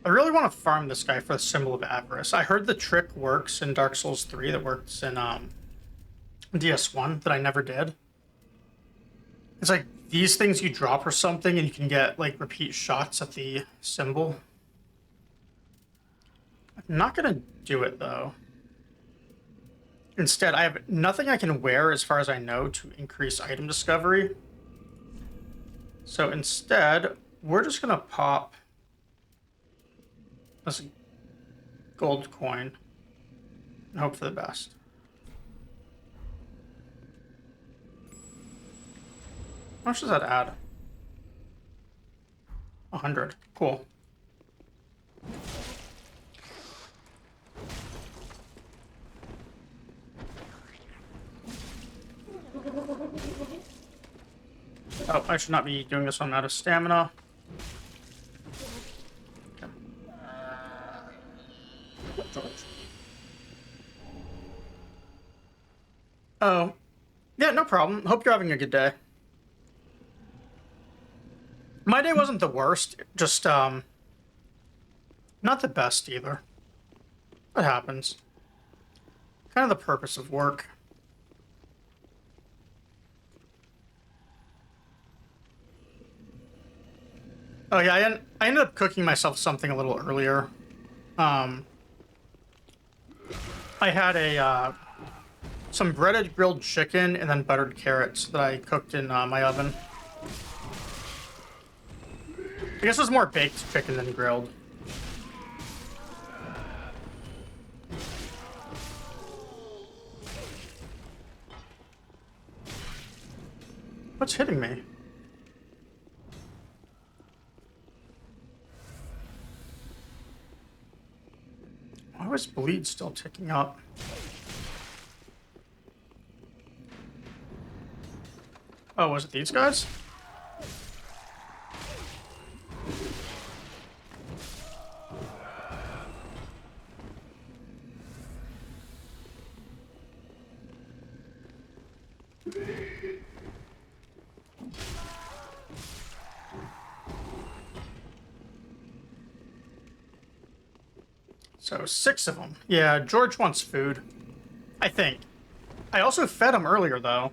I really want to farm this guy for the Symbol of Avarice. I heard the trick works in Dark Souls 3 that works in DS1 that I never did. It's like these things you drop or something and you can get like repeat shots at the symbol. I'm not gonna do it though. Instead, I have nothing I can wear as far as I know to increase item discovery. So instead, we're just gonna pop this gold coin and hope for the best. How much does that add? 100. Cool. Oh, I should not be doing this when I'm out of stamina. Okay. George. Oh. Yeah, no problem. Hope you're having a good day. My day wasn't the worst, just, not the best either. That happens. Kind of the purpose of work. Oh yeah, I ended up cooking myself something a little earlier. Um, I had some breaded grilled chicken and then buttered carrots that I cooked in my oven. I guess it was more baked chicken than grilled. What's hitting me? Why was bleed still ticking up? Oh, was it these guys? So 6 of them. Yeah, George wants food. I think. I also fed him earlier, though.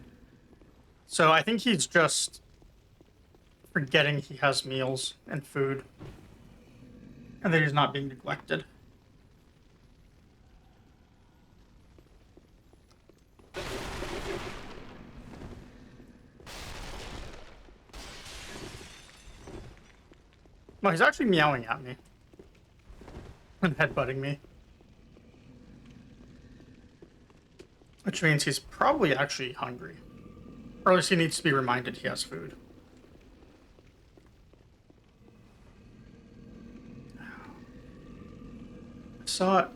So I think he's just forgetting he has meals and food. And that he's not being neglected. Well, he's actually meowing at me. And headbutting me. Which means he's probably actually hungry. Or at least he needs to be reminded he has food. I saw it.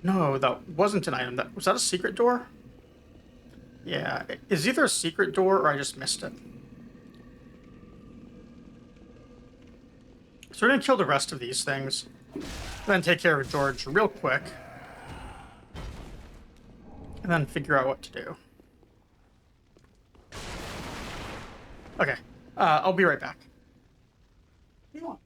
No, that wasn't an item. Was that a secret door? Yeah, it's either a secret door or I just missed it. So we're gonna kill the rest of these things. Then take care of George real quick. And then figure out what to do. Okay, I'll be right back. What do you want?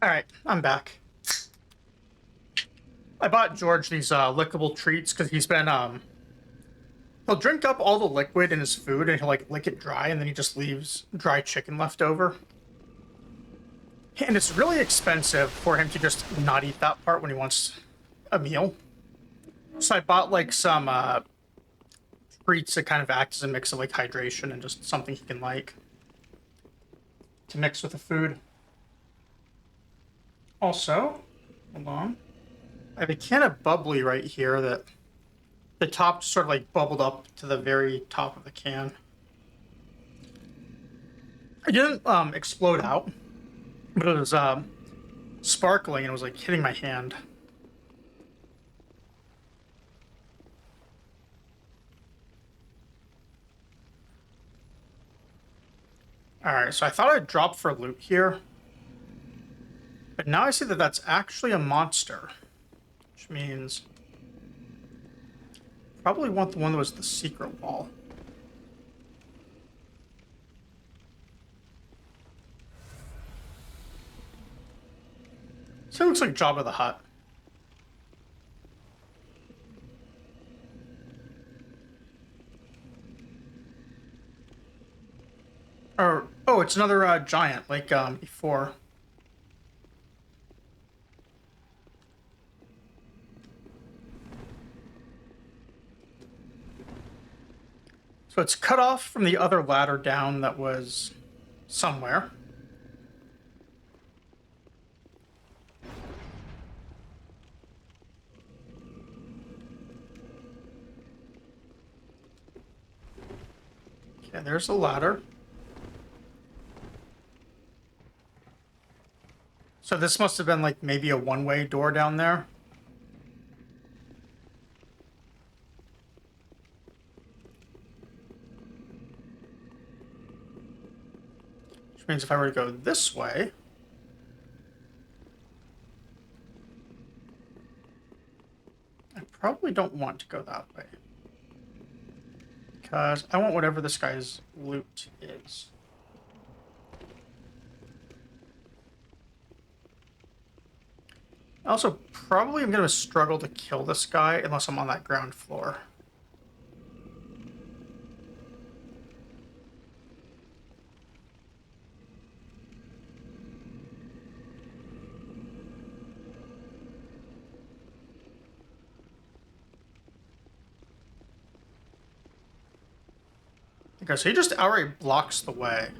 Alright, I'm back. I bought George these lickable treats because he's been he'll drink up all the liquid in his food and he'll like lick it dry and then he just leaves dry chicken left over. And it's really expensive for him to just not eat that part when he wants a meal. So I bought like some treats that kind of act as a mix of like hydration and just something he can like to mix with the food. Also, hold on. I have a can of bubbly right here that the top just sort of like bubbled up to the very top of the can. It didn't explode out, but it was sparkling and it was like hitting my hand. Alright, so I thought I'd drop for loot here. But now I see that that's actually a monster. Which means... probably want the one that was the secret wall. So it looks like Jabba the Hutt. Or, oh, it's another giant, like before. So it's cut off from the other ladder down that was somewhere. Okay, there's the ladder. So this must have been like maybe a one-way door down there. Which means if I were to go this way... I probably don't want to go that way. Because I want whatever this guy's loot is. Also, probably I'm going to struggle to kill this guy unless I'm on that ground floor. Okay, so he just outright blocks the way.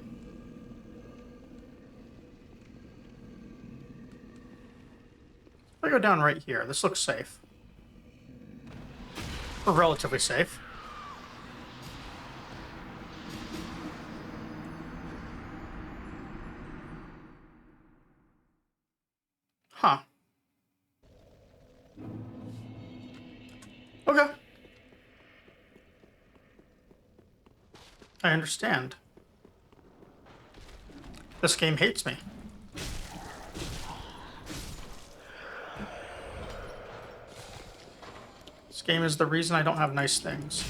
I go down right here. This looks safe. Or relatively safe. Huh. Okay. I understand. This game hates me. This game is the reason I don't have nice things.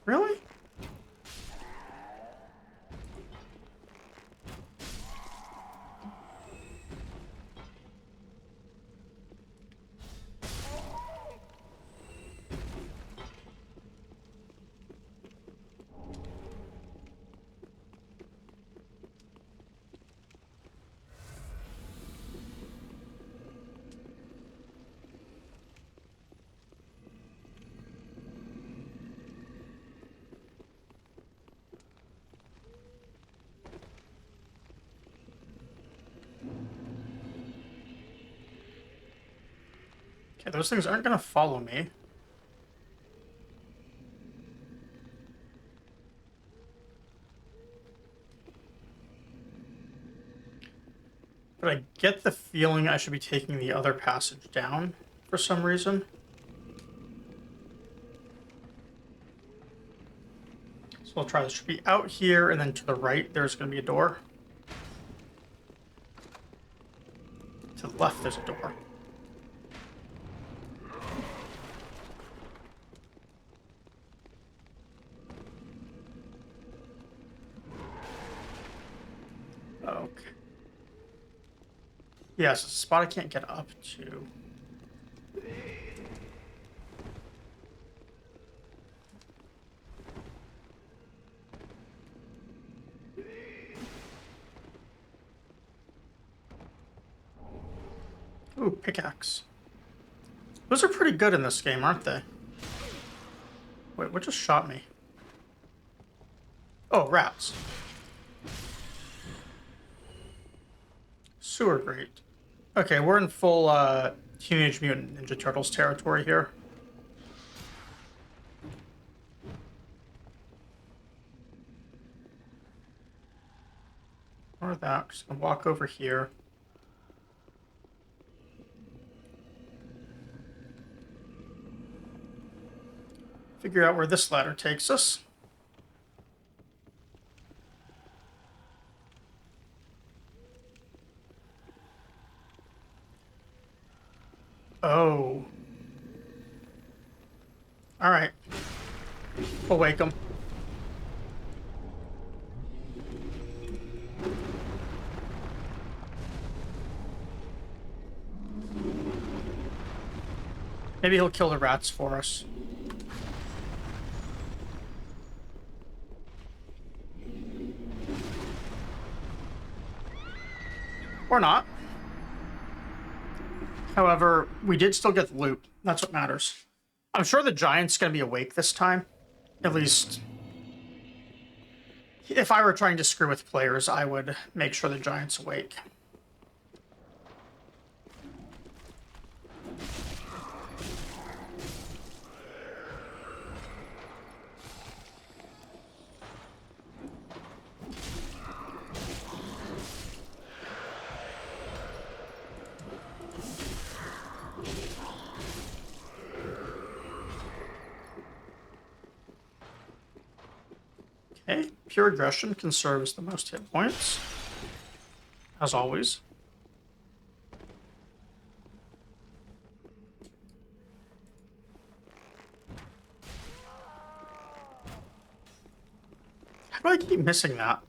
Really? Okay, those things aren't going to follow me. But I get the feeling I should be taking the other passage down for some reason. So I'll try this. Should be out here, and then to the right there's going to be a door. To the left there's a door. Okay. Yes, it's a spot I can't get up to. Ooh, pickaxe. Those are pretty good in this game, aren't they? Wait, what just shot me? Oh, rats. Sewer grate. Okay, we're in full Teenage Mutant Ninja Turtles territory here. Or that. Just gonna walk over here. Figure out where this ladder takes us. Oh. Alright. We'll wake him. Maybe he'll kill the rats for us. Or not. However, we did still get the loot. That's what matters. I'm sure the giant's going to be awake this time. At least, if I were trying to screw with players, I would make sure the giant's awake. Okay, pure aggression conserves the most hit points, as always. How do I keep missing that?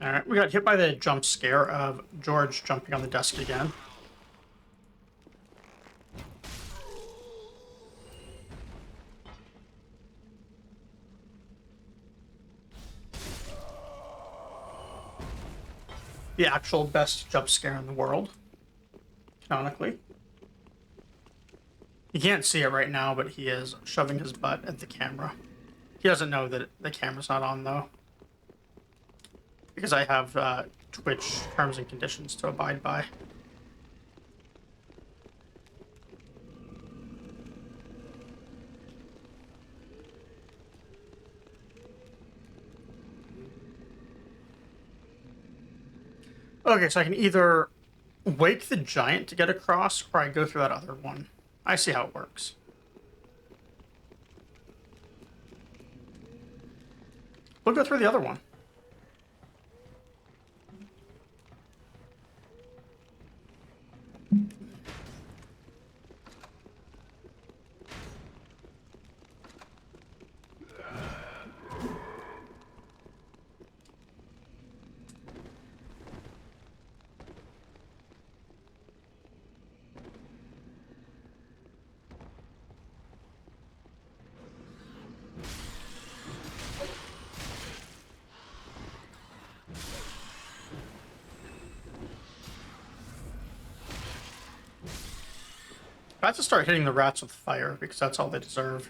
Alright, we got hit by the jump scare of George jumping on the desk again. The actual best jump scare in the world, canonically. You can't see it right now, but he is shoving his butt at the camera. He doesn't know that the camera's not on, though. Because I have Twitch terms and conditions to abide by. Okay, so I can either wake the giant to get across, or I go through that other one. I see how it works. We'll go through the other one. I have to start hitting the rats with fire, because that's all they deserve.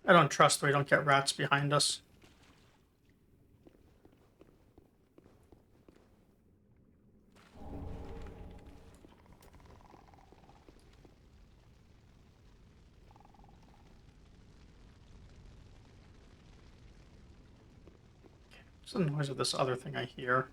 I don't trust that we don't get rats behind us. What's the noise of this other thing I hear?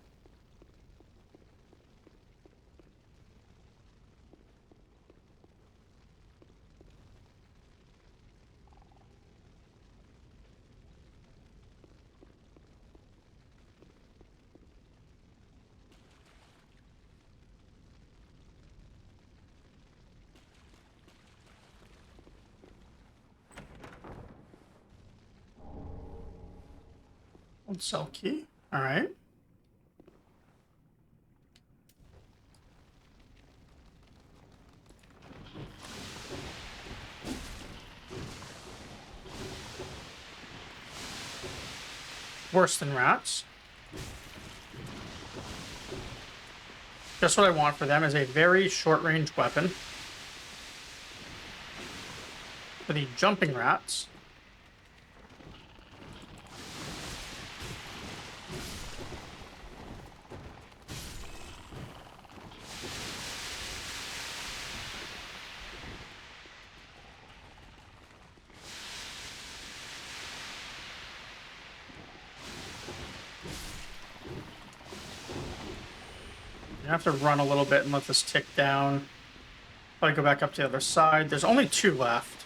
Old cell key. All right. Worse than rats. Just what I want for them is a very short-range weapon. For the jumping rats. I have to run a little bit and let this tick down. Probably go back up to the other side. There's only 2 left.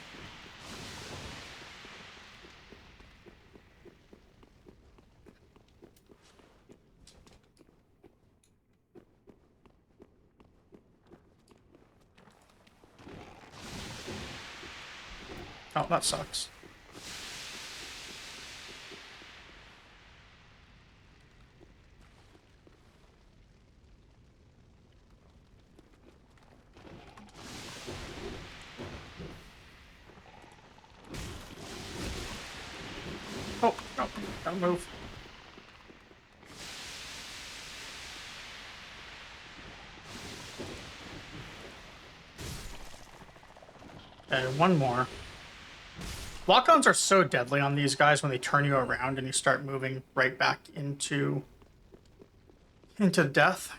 Oh, that sucks. Oh, no, don't move. Okay, one more. Lock-ons are so deadly on these guys when they turn you around and you start moving right back into death.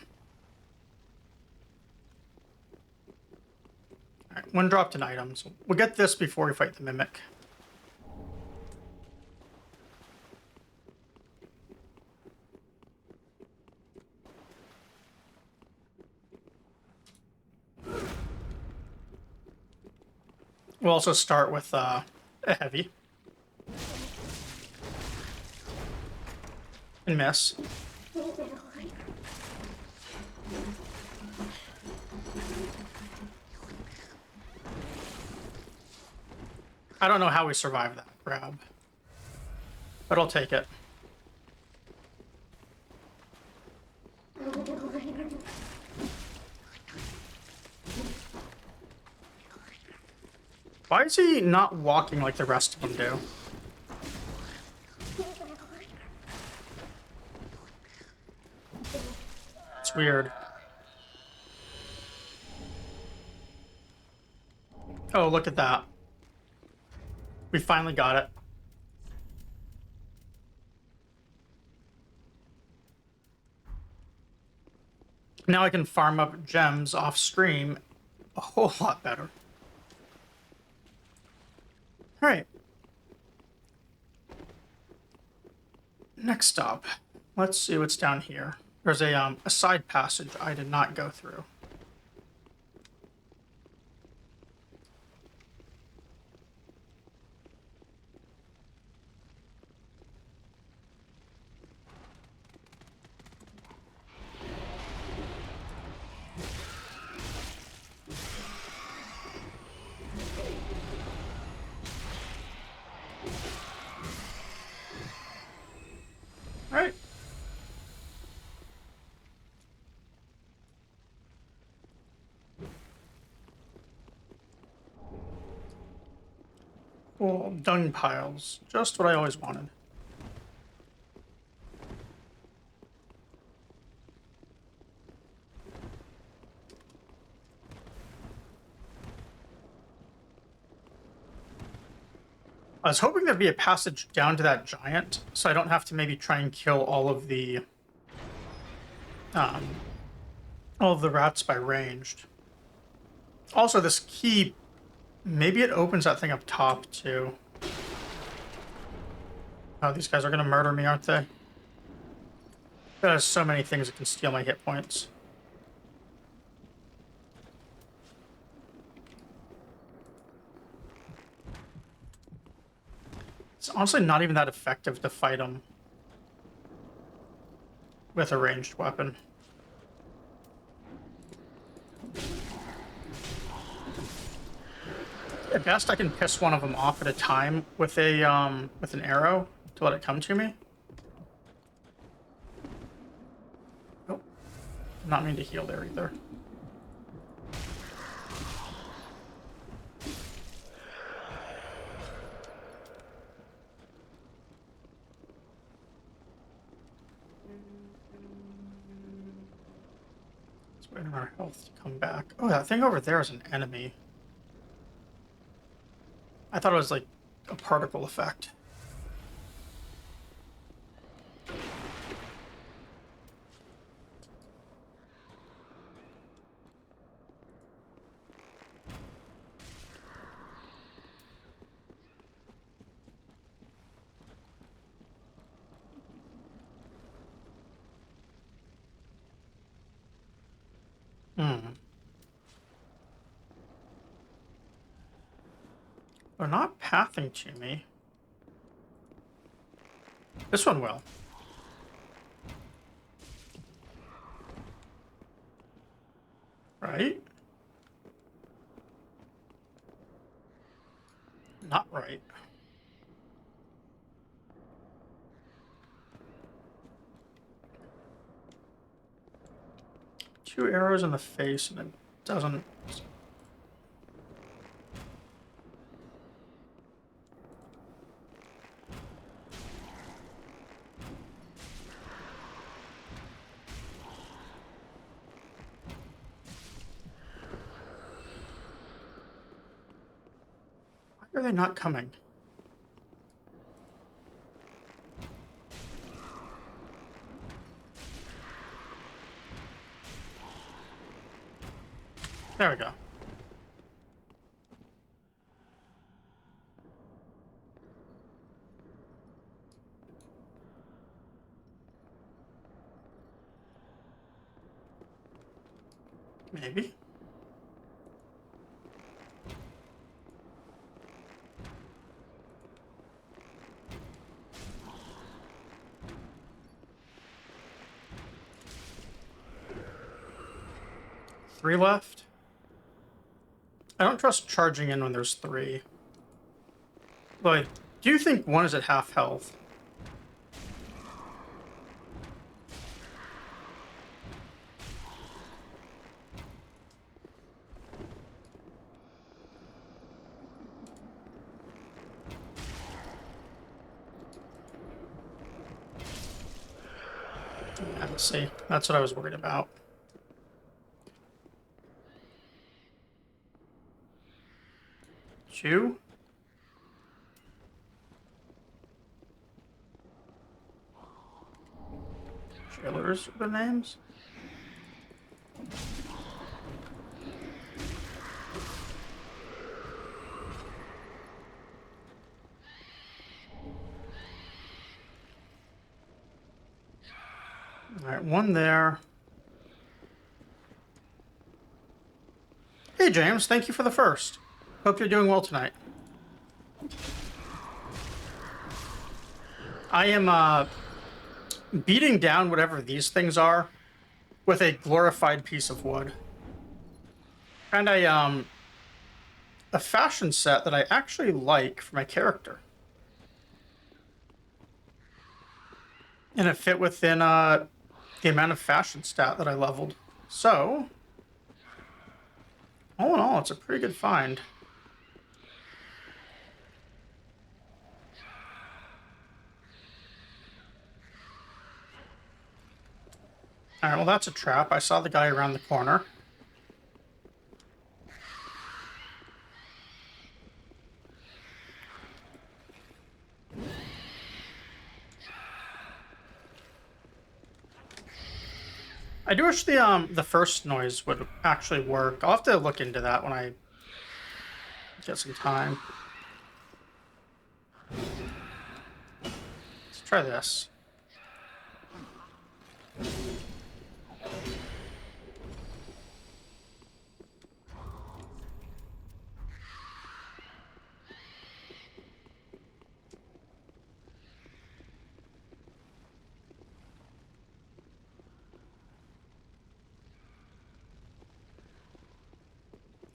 All right, 1 dropped in items. We'll get this before we fight the Mimic. We'll also start with a heavy. And miss. I don't know how we survived that grab, but I'll take it. Why is he not walking like the rest of them do? It's weird. Oh, look at that. We finally got it. Now I can farm up gems off stream a whole lot better. All right. Next stop. Let's see what's down here. There's a side passage I did not go through. All right. Cool, dung piles. Just what I always wanted. I was hoping there'd be a passage down to that giant, so I don't have to maybe try and kill all of the rats by ranged. Also, this key, maybe it opens that thing up top too. Oh, these guys are gonna murder me, aren't they? There's so many things that can steal my hit points. It's honestly not even that effective to fight them with a ranged weapon. At best, I can piss one of them off at a time with a with an arrow to let it come to me. Nope. Not mean to heal there either. Let's wait on our health to come back. Oh, that thing over there is an enemy. I thought it was like a particle effect. They're not pathing to me. This one will. Right? Not right. Two arrows in the face and it doesn't... Why are they not coming? There we go. Maybe. Three left. I don't trust charging in when there's three. But I do think one is at half health. Yeah, let's see. That's what I was worried about. Two. Jailers are the names. All right, one there. Hey, James, thank you for the first. Hope you're doing well tonight. I am beating down whatever these things are with a glorified piece of wood. And a fashion set that I actually like for my character. And it fit within the amount of fashion stat that I leveled. So, all in all, it's a pretty good find. Alright, well that's a trap. I saw the guy around the corner. I do wish the first noise would actually work. I'll have to look into that when I get some time. Let's try this.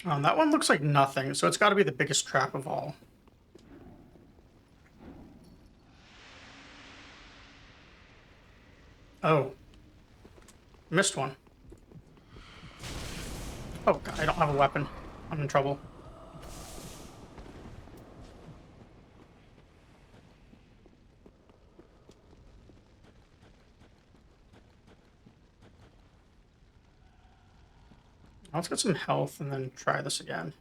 That one looks like nothing, so it's got to be the biggest trap of all. Oh. Missed one. Oh, God, I don't have a weapon. I'm in trouble. Let's get some health and then try this again.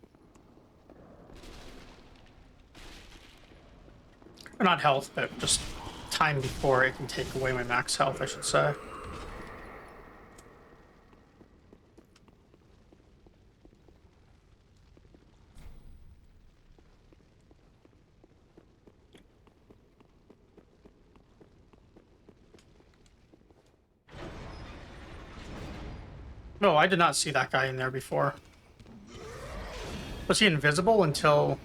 Or not health, but just time before it can take away my max health, I should say. No, I did not see that guy in there before. Was he invisible until...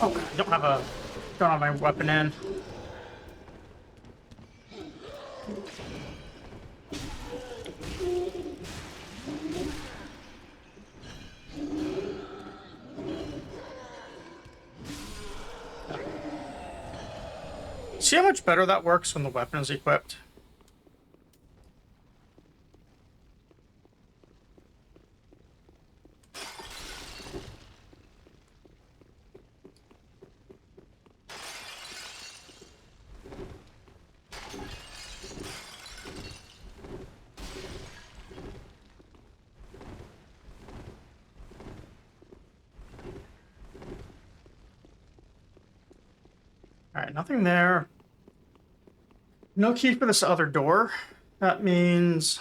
Oh, God, don't have my weapon in. See how much better that works when the weapon is equipped? Alright, nothing there. No key for this other door. That means...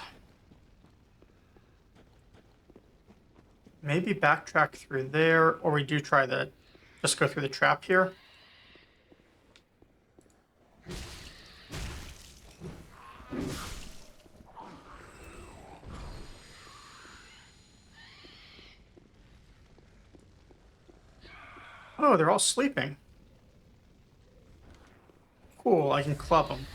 maybe backtrack through there, or we do try the... just go through the trap here. Oh, they're all sleeping. Cool, I can club them.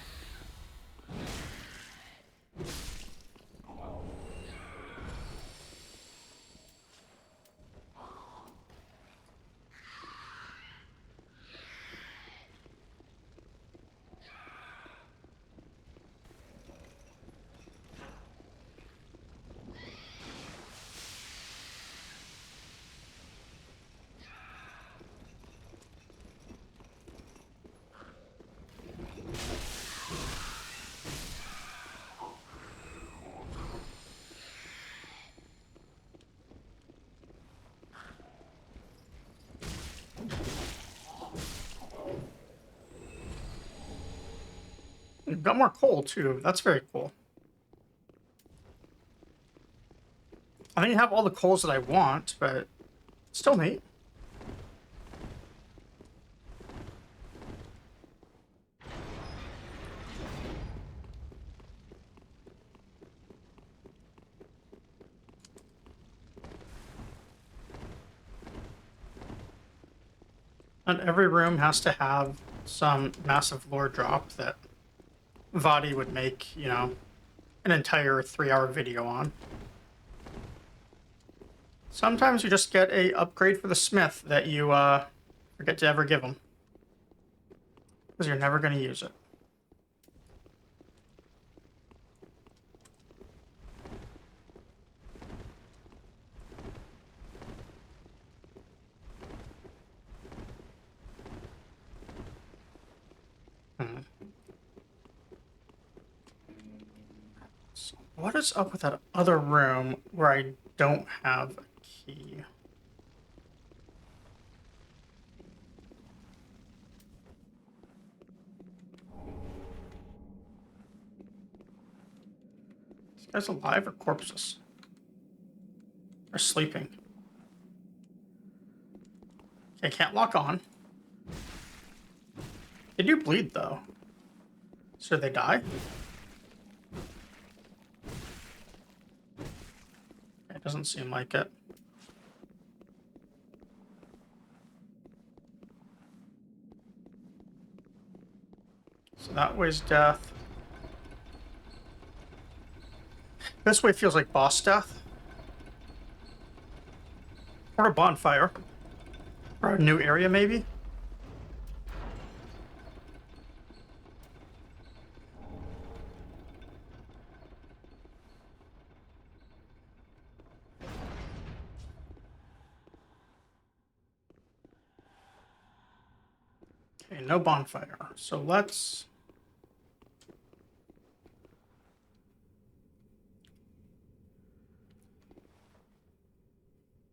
We've got more coal, too. That's very cool. I don't have all the coals that I want, but still neat. And every room has to have some massive lore drop that Vadi would make, you know, an entire 3-hour video on. Sometimes you just get a upgrade for the smith that you forget to ever give them. Because you're never going to use it. So what is up with that other room where I don't have a key? These guys alive or corpses? Or sleeping? Okay, can't lock on. They do bleed, though. So they die? It doesn't seem like it. So that way's death. This way feels like boss death. Or a bonfire. Or a new area, maybe? Okay, no bonfire. So let's...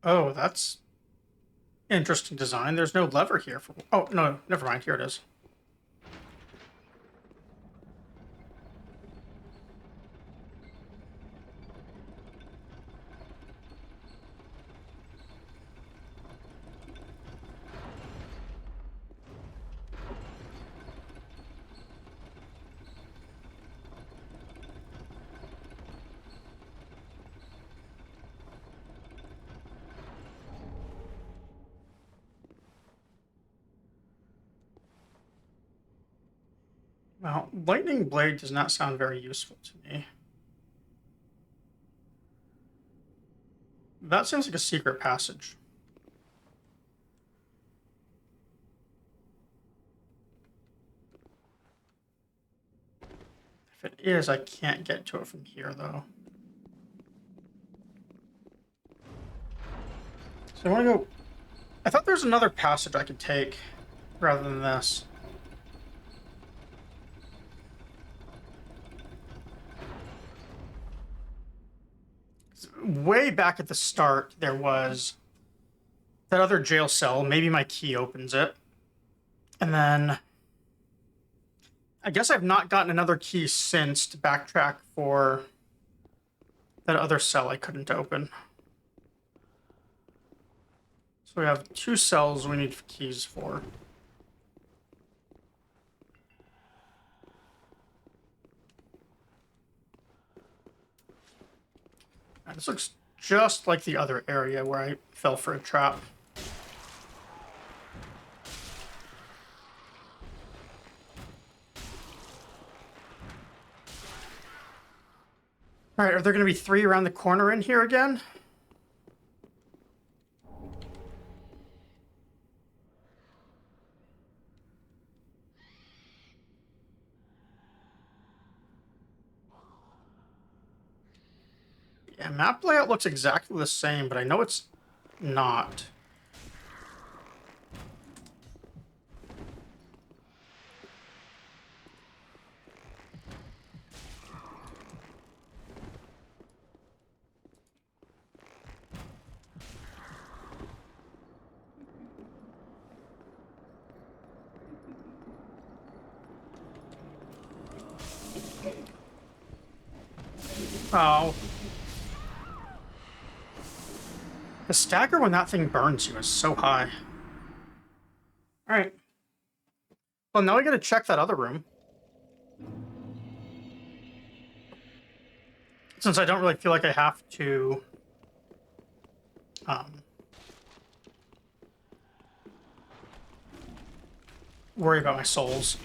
Oh, that's interesting design. There's no lever here for... Oh, no, never mind. Here it is. Well, lightning blade does not sound very useful to me. That seems like a secret passage. If it is, I can't get to it from here, though. So I want to go... I thought there was another passage I could take rather than this. Way back at the start, there was that other jail cell. Maybe my key opens it. And then I guess I've not gotten another key since to backtrack for that other cell I couldn't open. So we have 2 cells we need keys for. And this looks just like the other area where I fell for a trap. All right, are there going to be 3 around the corner in here again? Yeah, map layout looks exactly the same, but I know it's not. Oh. The stagger when that thing burns you is so high. Alright. Well, now I gotta check that other room. Since I don't really feel like I have to... worry about my souls.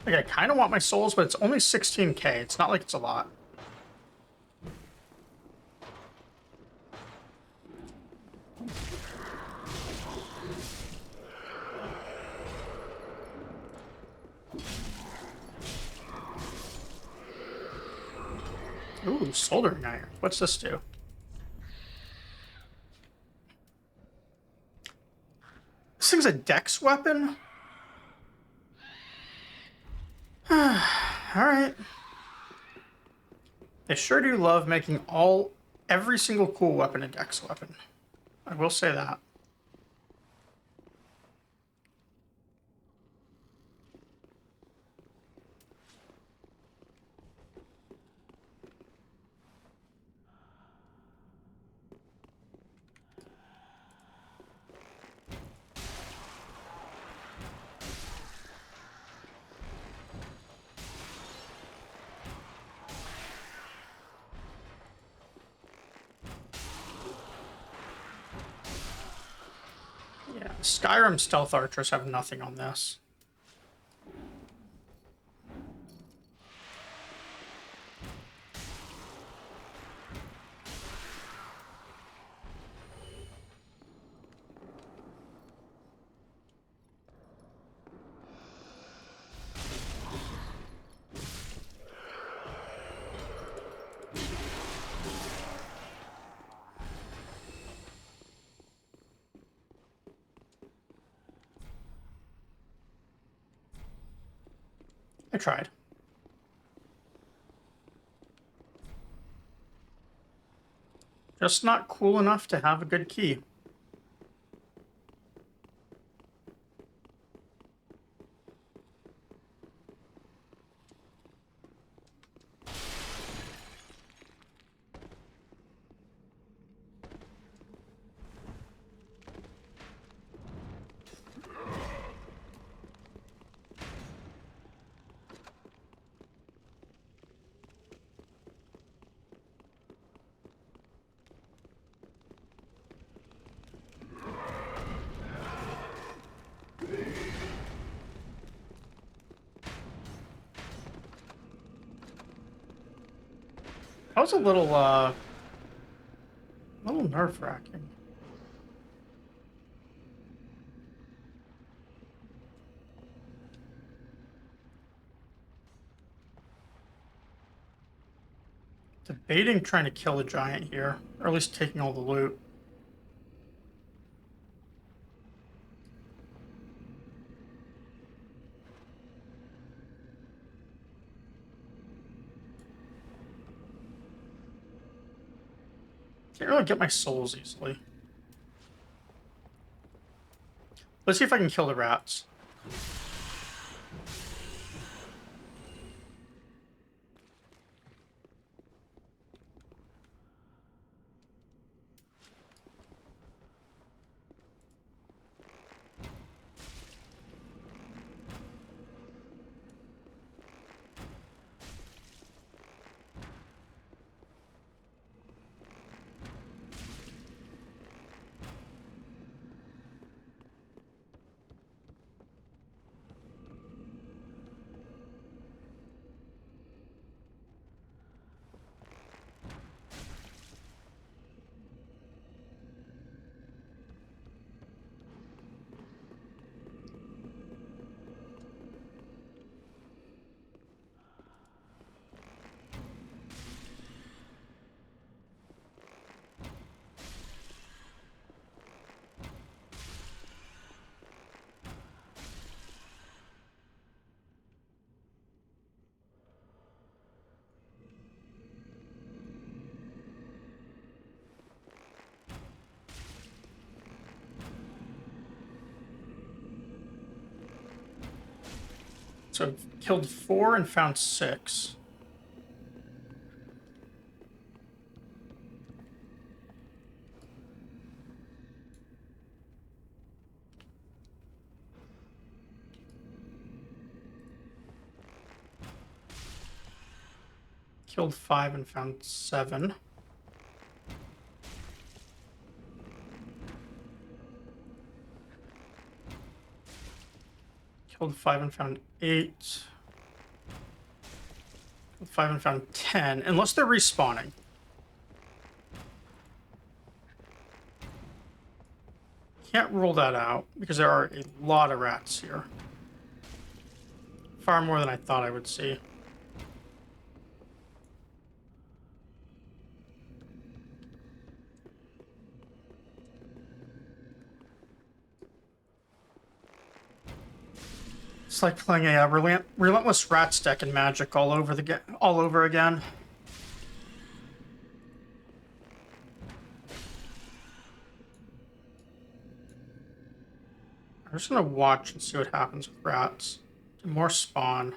Like, I kind of want my souls, but it's only 16k. It's not like it's a lot. Ooh, soldering iron. What's this do? This thing's a dex weapon? Alright. They sure do love making every single cool weapon a dex weapon. I will say that. Skyrim stealth archers have nothing on this. I tried. Just not cool enough to have a good key. That was a little nerve-wracking. Debating trying to kill a giant here, or at least taking all the loot. Can't really get my souls easily. Let's see if I can kill the rats. So I've killed 4 and found 6. Killed 5 and found 7. Killed 5 and found 8. Killed 5 and found 10. Unless they're respawning. Can't rule that out, because there are a lot of rats here. Far more than I thought I would see. It's like playing a relentless rats deck in Magic all over again. I'm just gonna watch and see what happens with rats. Do more spawn.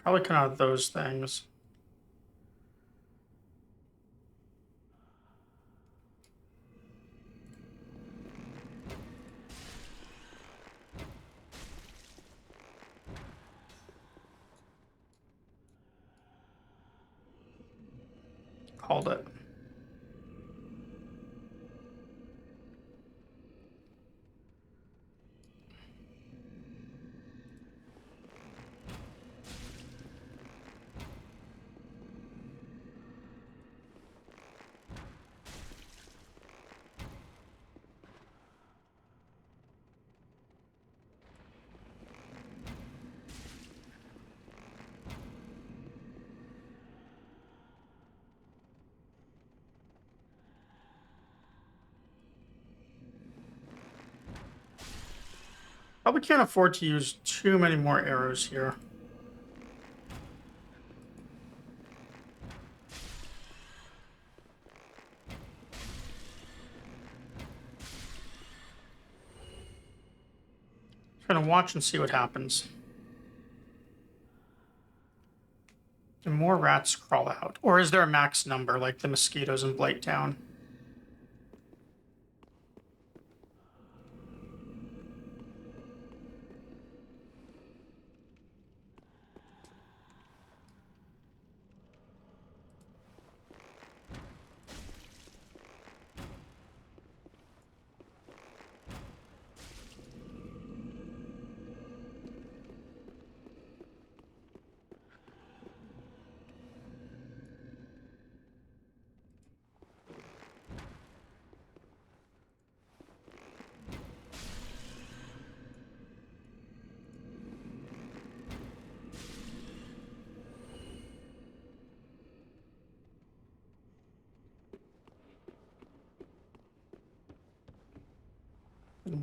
Probably come out of those things. Called it. Probably can't afford to use too many more arrows here. Gonna watch and see what happens. Do more rats crawl out? Or is there a max number like the mosquitoes in Blighttown?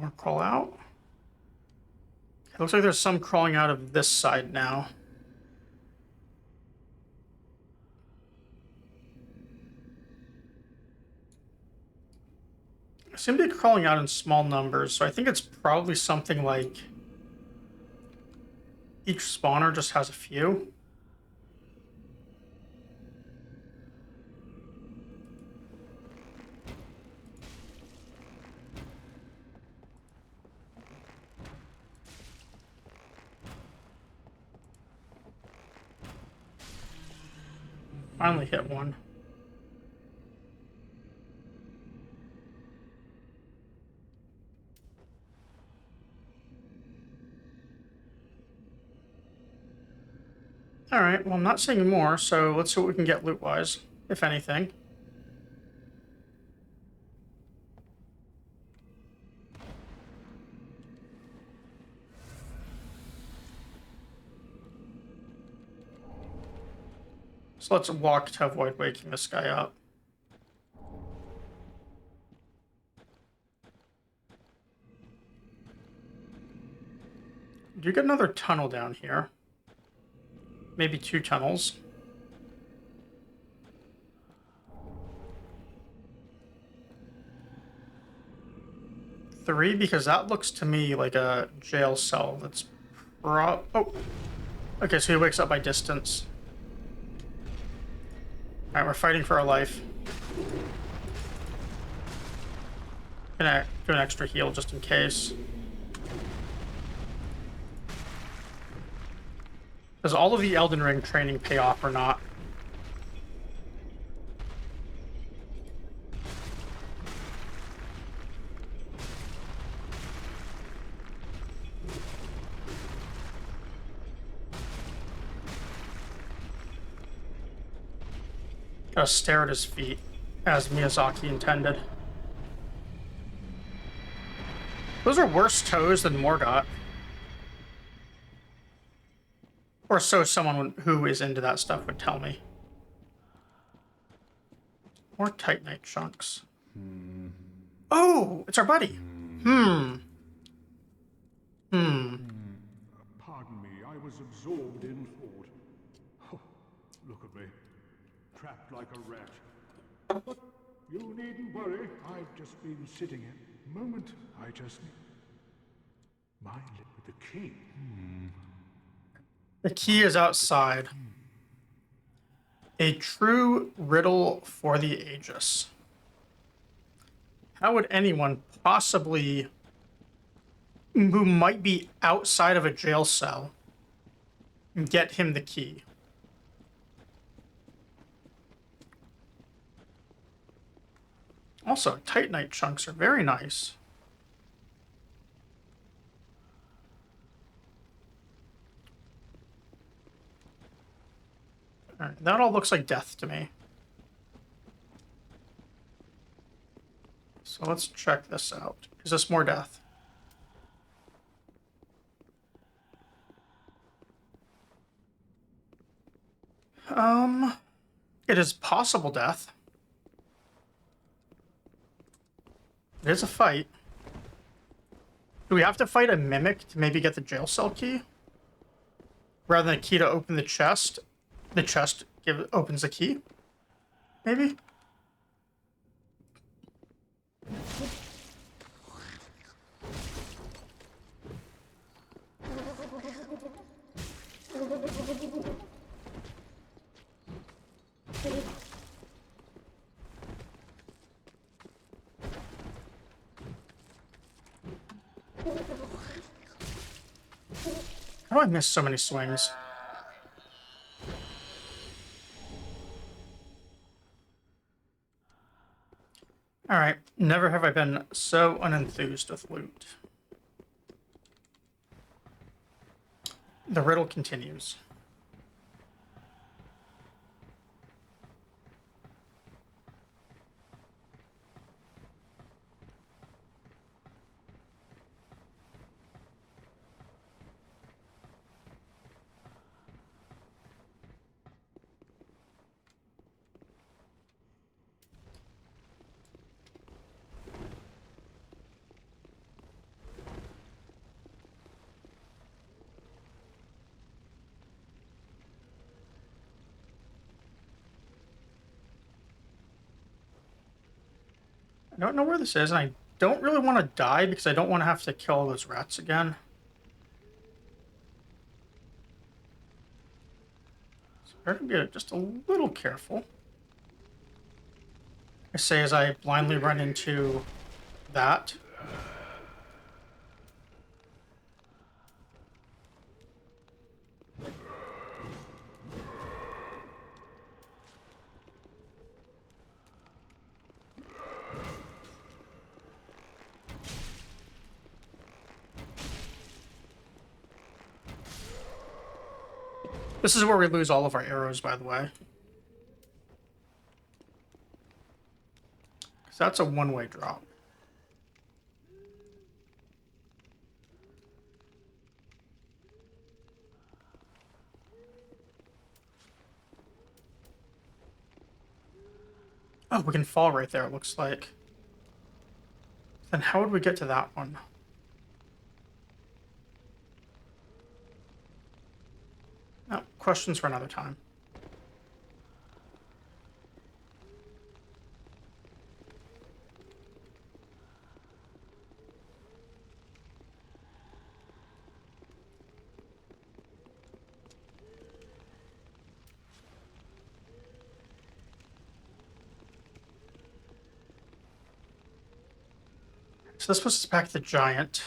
More crawl out. It looks like there's some crawling out of this side now. They seem to be crawling out in small numbers, so I think it's probably something like each spawner just has a few. Finally hit one. Alright, well, I'm not seeing more, so let's see what we can get loot-wise, if anything. So let's walk to avoid waking this guy up. Do you get another tunnel down here? Maybe 2 tunnels. Three, because that looks to me like a jail cell that's oh, okay, so he wakes up by distance. Alright, we're fighting for our life. Gonna do an extra heal just in case. Does all of the Elden Ring training pay off or not? Gotta stare at his feet, as Miyazaki intended. Those are worse toes than Morgott. Or so someone who is into that stuff would tell me. More Titanite chunks. Oh, it's our buddy. Pardon me, I was absorbed in thought. Oh, look at me. Trapped like a rat. But you needn't worry. I've just been sitting here. Moment, I just... My lip with the key. The key is outside. A true riddle for the ages. How would anyone possibly, who might be outside of a jail cell, get him the key? Also, Titanite chunks are very nice. All right, that all looks like death to me. So let's check this out. Is this more death? It is possible death. It is a fight. Do we have to fight a mimic to maybe get the jail cell key? Rather than a key to open the chest opens the key? Maybe? How do I miss so many swings? Alright, never have I been so unenthused with loot. The riddle continues. I don't know where this is, and I don't really want to die because I don't want to have to kill all those rats again. So I better be just a little careful. I say as I blindly run into that. This is where we lose all of our arrows, by the way. So that's a one-way drop. Oh, we can fall right there, it looks like. Then how would we get to that one? No, questions for another time. So this puts us back to the giant.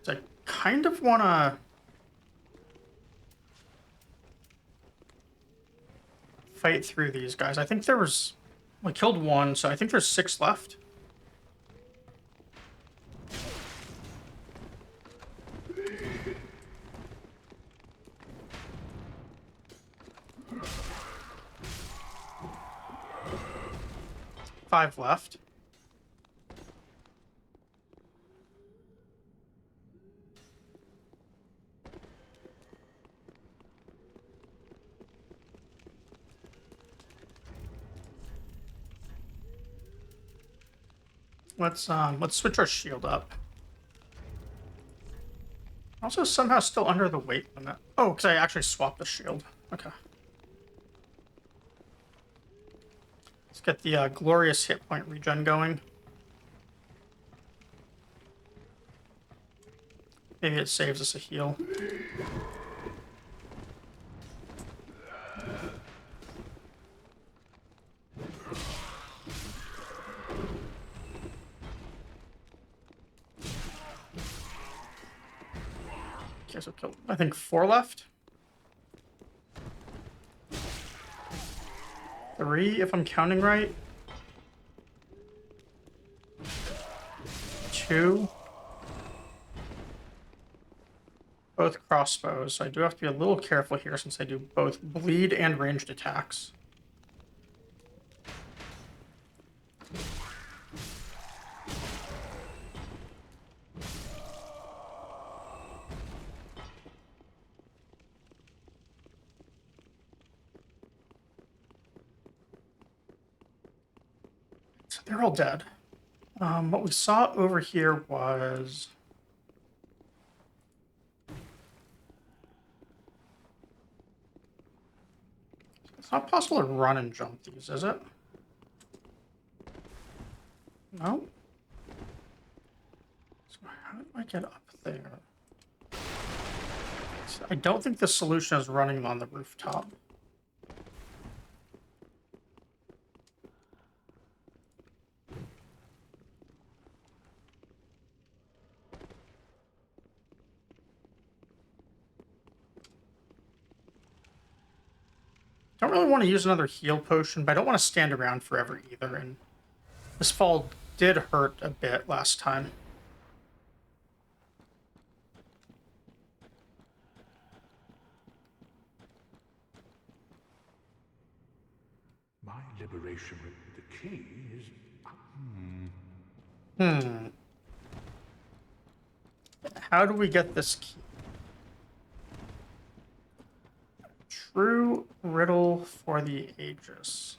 I kind of want to fight through these guys. I think there was... We killed one, so I think there's 6 left. Five left. Let's switch our shield up. Also somehow still under the weight limit. Oh, because I actually swapped the shield. Okay. Let's get the glorious hit point regen going. Maybe it saves us a heal. Okay, so kill, I think 4 left. 3, if I'm counting right. 2. Both crossbows, so I do have to be a little careful here since I do both bleed and ranged attacks. they're all dead. What we saw over here was... It's not possible to run and jump these, is it? No? So how do I get up there? So I don't think the solution is running on the rooftop. Don't really want to use another heal potion, but I don't want to stand around forever either, and this fall did hurt a bit last time. My liberation with the key is... How do we get this key? True riddle for the ages.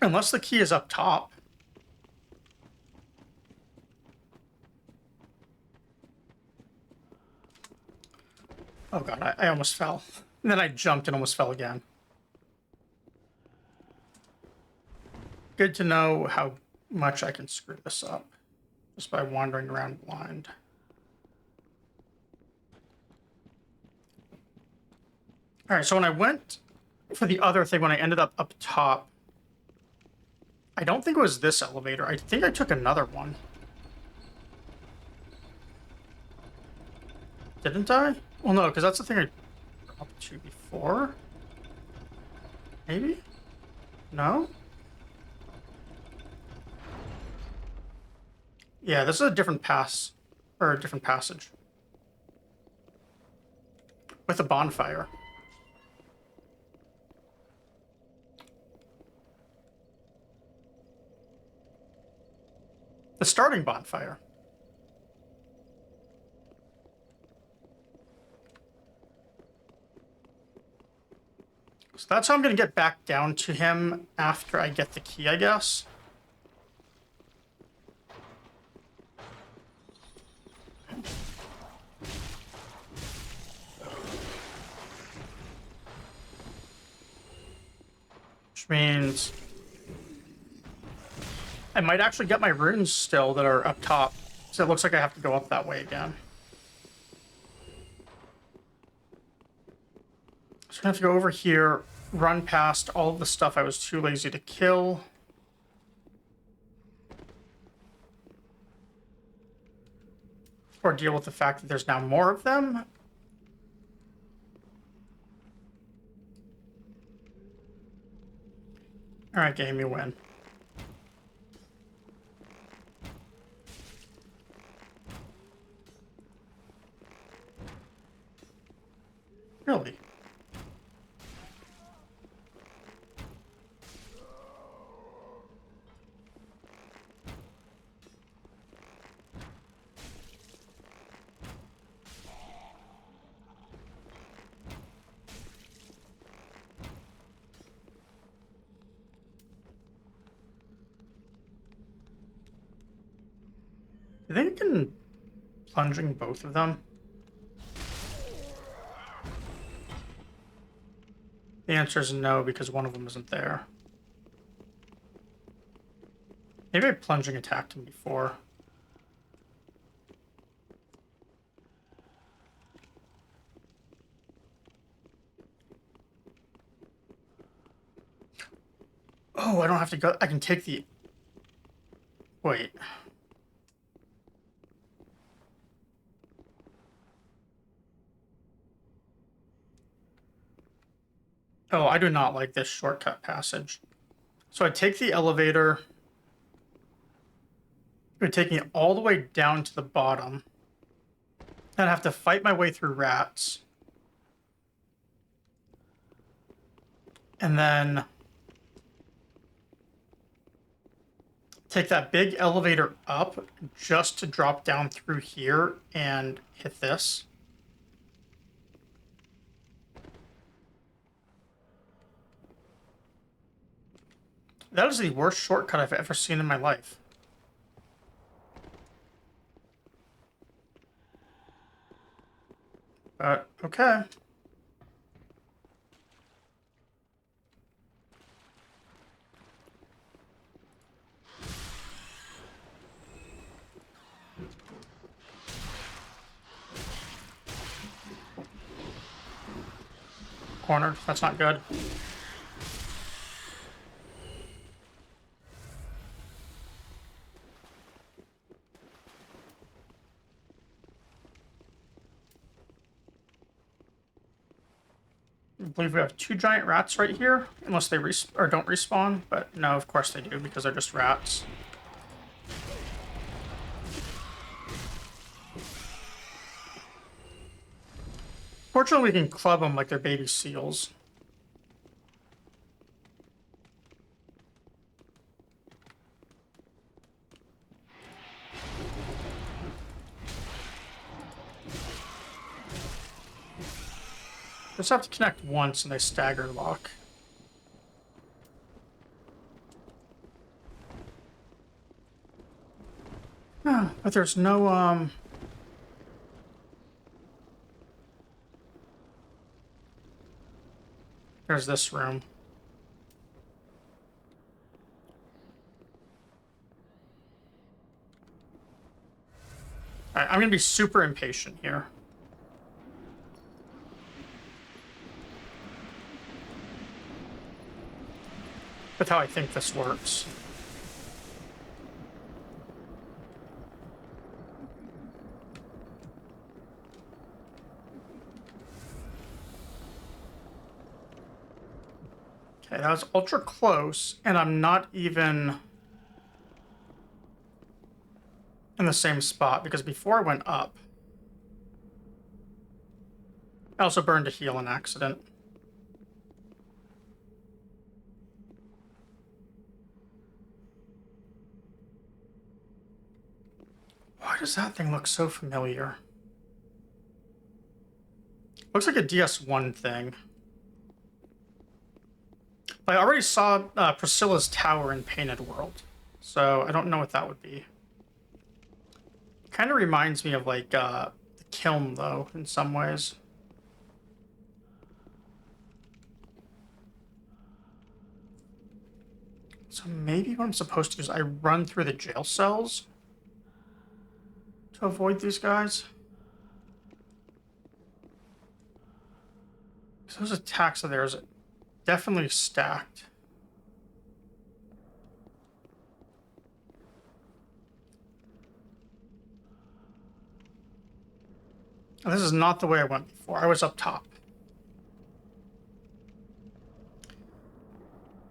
Unless the key is up top. Oh god, I almost fell. And then I jumped and almost fell again. Good to know how much I can screw this up just by wandering around blind. Alright, so when I went for the other thing, when I ended up top, I don't think it was this elevator. I think I took another one. Didn't I? Well, no, because that's the thing I dropped to before. Maybe? No? Yeah, this is a different pass, or a different passage. With a bonfire. The starting bonfire. So that's how I'm going to get back down to him after I get the key, I guess. Which means I might actually get my runes still that are up top. So it looks like I have to go up that way again. So I have to go over here, run past all of the stuff I was too lazy to kill. Or deal with the fact that there's now more of them. Alright, game, you win. Really? You think I can plunging both of them? The answer is no, because one of them isn't there. Maybe I plunging attacked him before. Oh, I don't have to go. I can take the... Wait. Oh, I do not like this shortcut passage. So I take the elevator. It would take me all the way down to the bottom. Then I have to fight my way through rats. And then take that big elevator up just to drop down through here and hit this. That is the worst shortcut I've ever seen in my life. But, okay. Cornered. That's not good. I believe we have 2 giant rats right here, unless they don't respawn. But no, of course they do, because they're just rats. Fortunately, we can club them like they're baby seals. Just have to connect once and they stagger lock. But there's no, there's this room. Alright, I'm gonna be super impatient here. With how I think this works. Okay, that was ultra close, and I'm not even in the same spot, because before I went up, I also burned a heal in accident. Why does that thing look so familiar? Looks like a DS1 thing. But I already saw Priscilla's tower in Painted World, so I don't know what that would be. Kind of reminds me of like the Kiln, though, in some ways. So maybe what I'm supposed to do is I run through the jail cells to avoid these guys. So those attacks of theirs are definitely stacked. And this is not the way I went before. I was up top.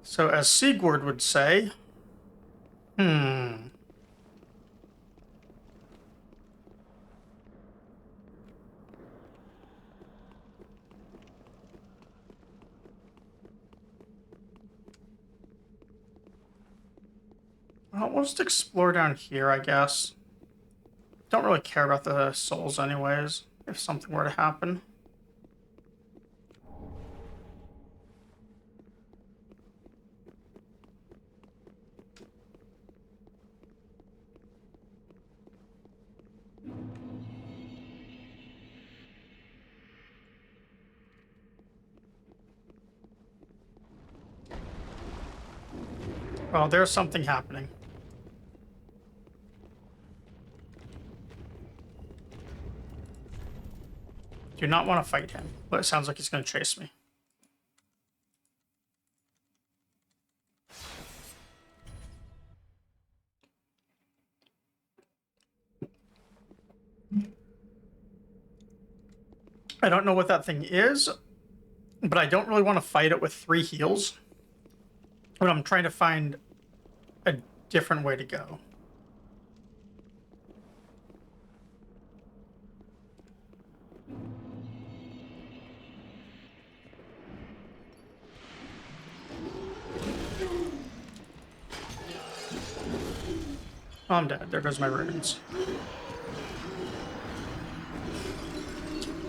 So as Sigurd would say, Well, we'll just explore down here, I guess. Don't really care about the souls anyways, if something were to happen. Well, there's something happening. Do not want to fight him, but it sounds like he's going to chase me. I don't know what that thing is, but I don't really want to fight it with 3 heals. But I'm trying to find a different way to go. Oh, I'm dead. There goes my runes.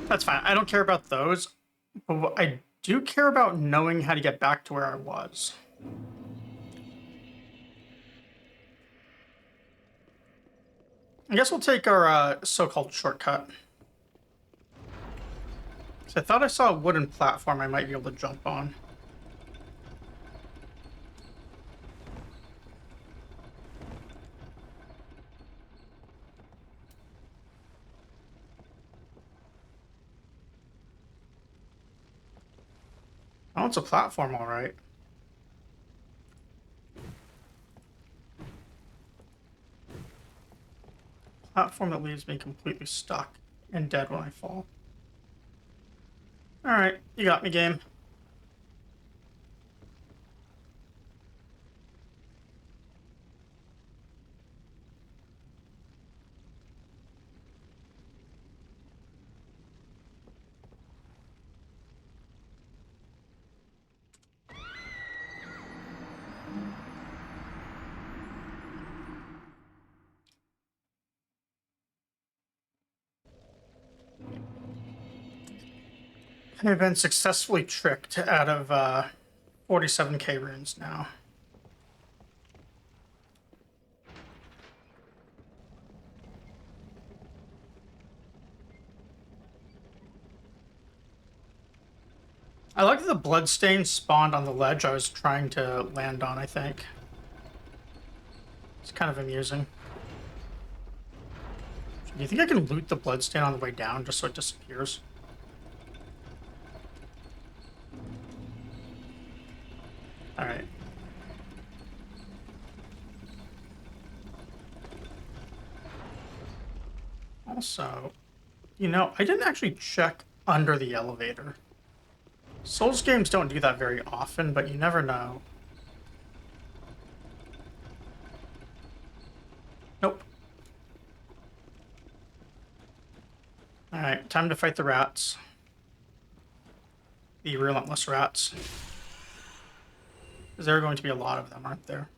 That's fine. I don't care about those. But I do care about knowing how to get back to where I was. I guess we'll take our so-called shortcut. So I thought I saw a wooden platform I might be able to jump on. Oh, it's a platform, all right. Platform that leaves me completely stuck and dead when I fall. All right, you got me, game. I've been successfully tricked out of 47k runes now. I like that the bloodstain spawned on the ledge I was trying to land on, I think. It's kind of amusing. Do you think I can loot the bloodstain on the way down just so it disappears? Alright. Also, you know, I didn't actually check under the elevator. Souls games don't do that very often, but you never know. Nope. Alright, time to fight the rats. The relentless rats. Because there are going to be a lot of them, aren't there?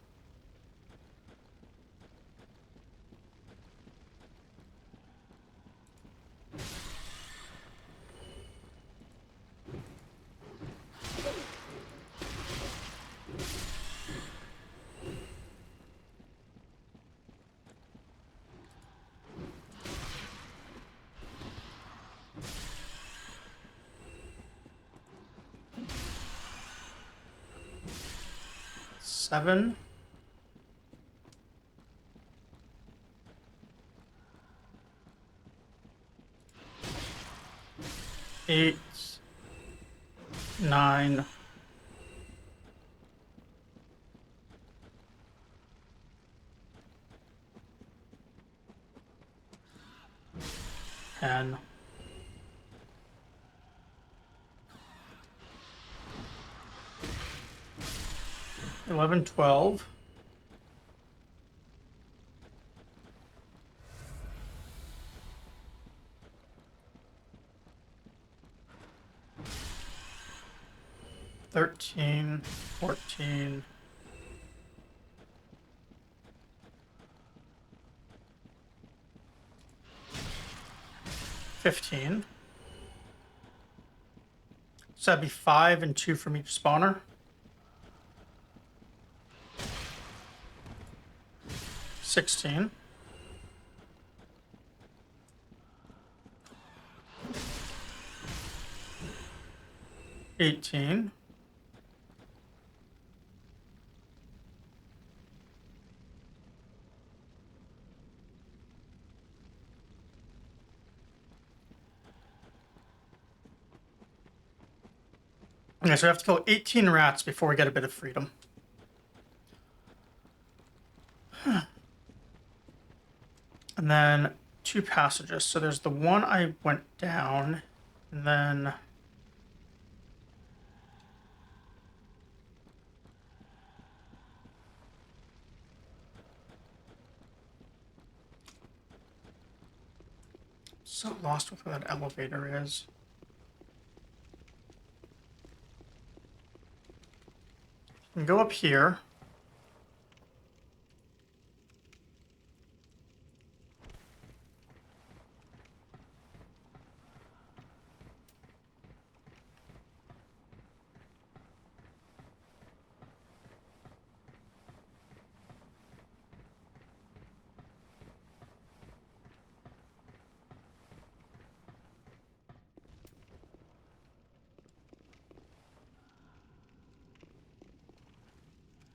Seven. Eight. 9. 10. 11, 12. 13, 14. 15. So that'd be 5 and 2 from each spawner. 16. 18. 'Okay, so we have to kill 18 rats before we get a bit of freedom. And then 2 passages. So there's the one I went down, and then... So lost with where that elevator is. You can go up here.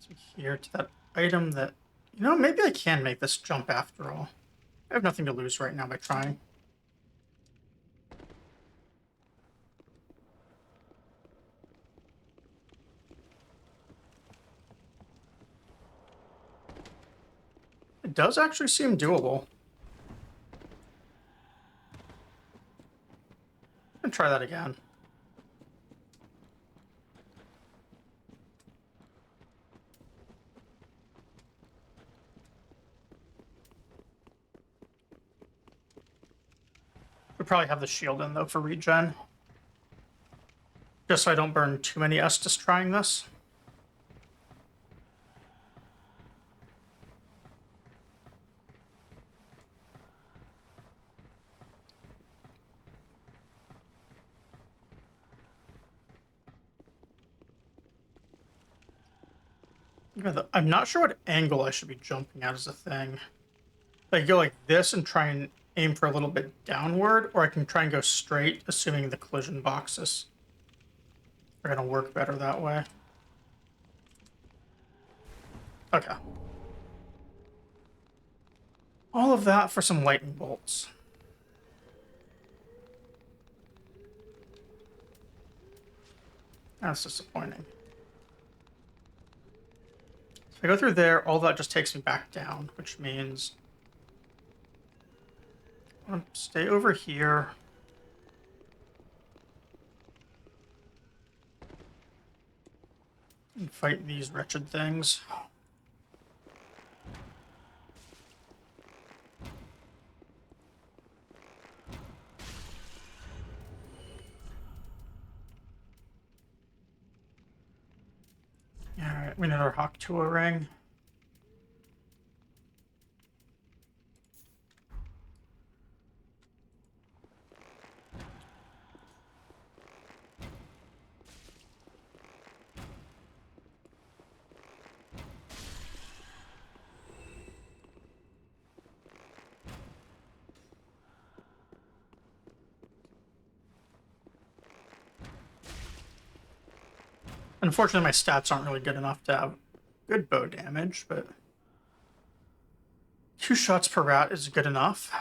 So here to that item that, maybe I can make this jump after all. I have nothing to lose right now by trying. It does actually seem doable. I'm gonna try that again. Would probably have the shield in though for regen. Just so I don't burn too many Estus trying this. I'm not sure what angle I should be jumping at as a thing. I go like this and try and aim for a little bit downward, or I can try and go straight, assuming the collision boxes are going to work better that way. Okay. All of that for some lightning bolts. That's disappointing. If I go through there, all that just takes me back down, which means I'm gonna stay over here. And fight these wretched things. Alright, we need our Haktua ring. Unfortunately, my stats aren't really good enough to have good bow damage, but 2 shots per rat is good enough.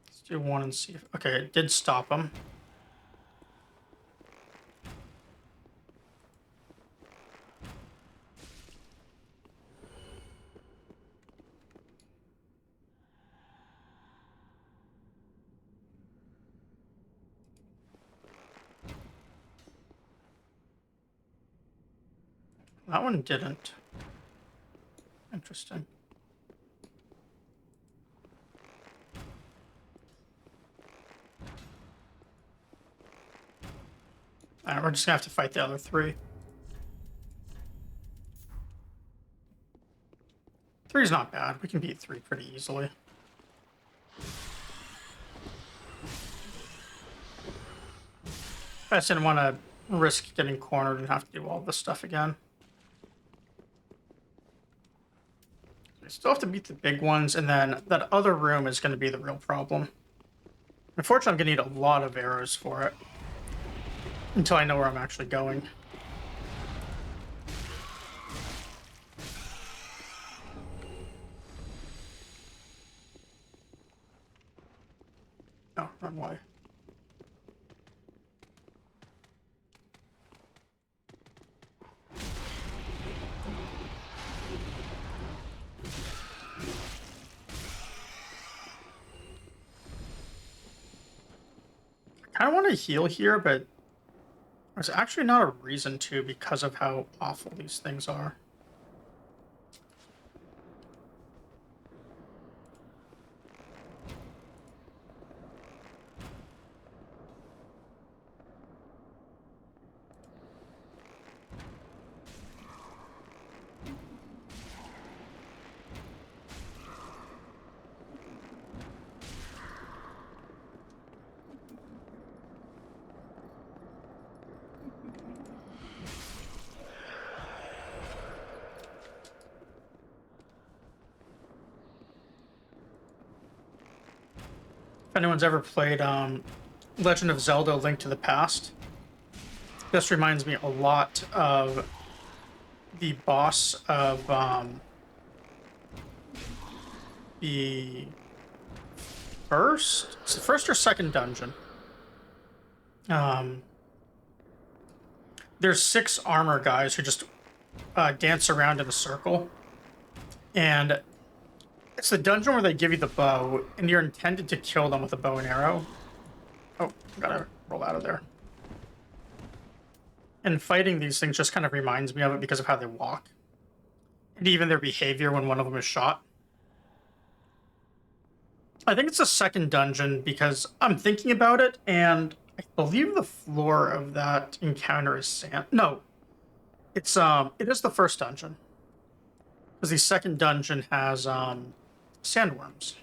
Let's do one and see if... Okay, it did stop him. That one didn't. Interesting. Alright, we're just gonna have to fight the other 3. 3's not bad. We can beat 3 pretty easily. I just didn't want to risk getting cornered and have to do all this stuff again. I still have to beat the big ones, and then that other room is going to be the real problem. Unfortunately, I'm going to need a lot of arrows for it until I know where I'm actually going. Oh, wrong way. I kind of want to heal here, but there's actually not a reason to because of how awful these things are. If anyone's ever played Legend of Zelda: Link to the Past. This reminds me a lot of the boss of the first, it's the first or second dungeon. There's 6 armor guys who just dance around in a circle, and it's the dungeon where they give you the bow, and you're intended to kill them with a bow and arrow. Oh, gotta roll out of there. And fighting these things just kind of reminds me of it because of how they walk, and even their behavior when one of them is shot. I think it's the second dungeon because I'm thinking about it, and I believe the floor of that encounter is sand. No, it is the first dungeon because the second dungeon has sandworms.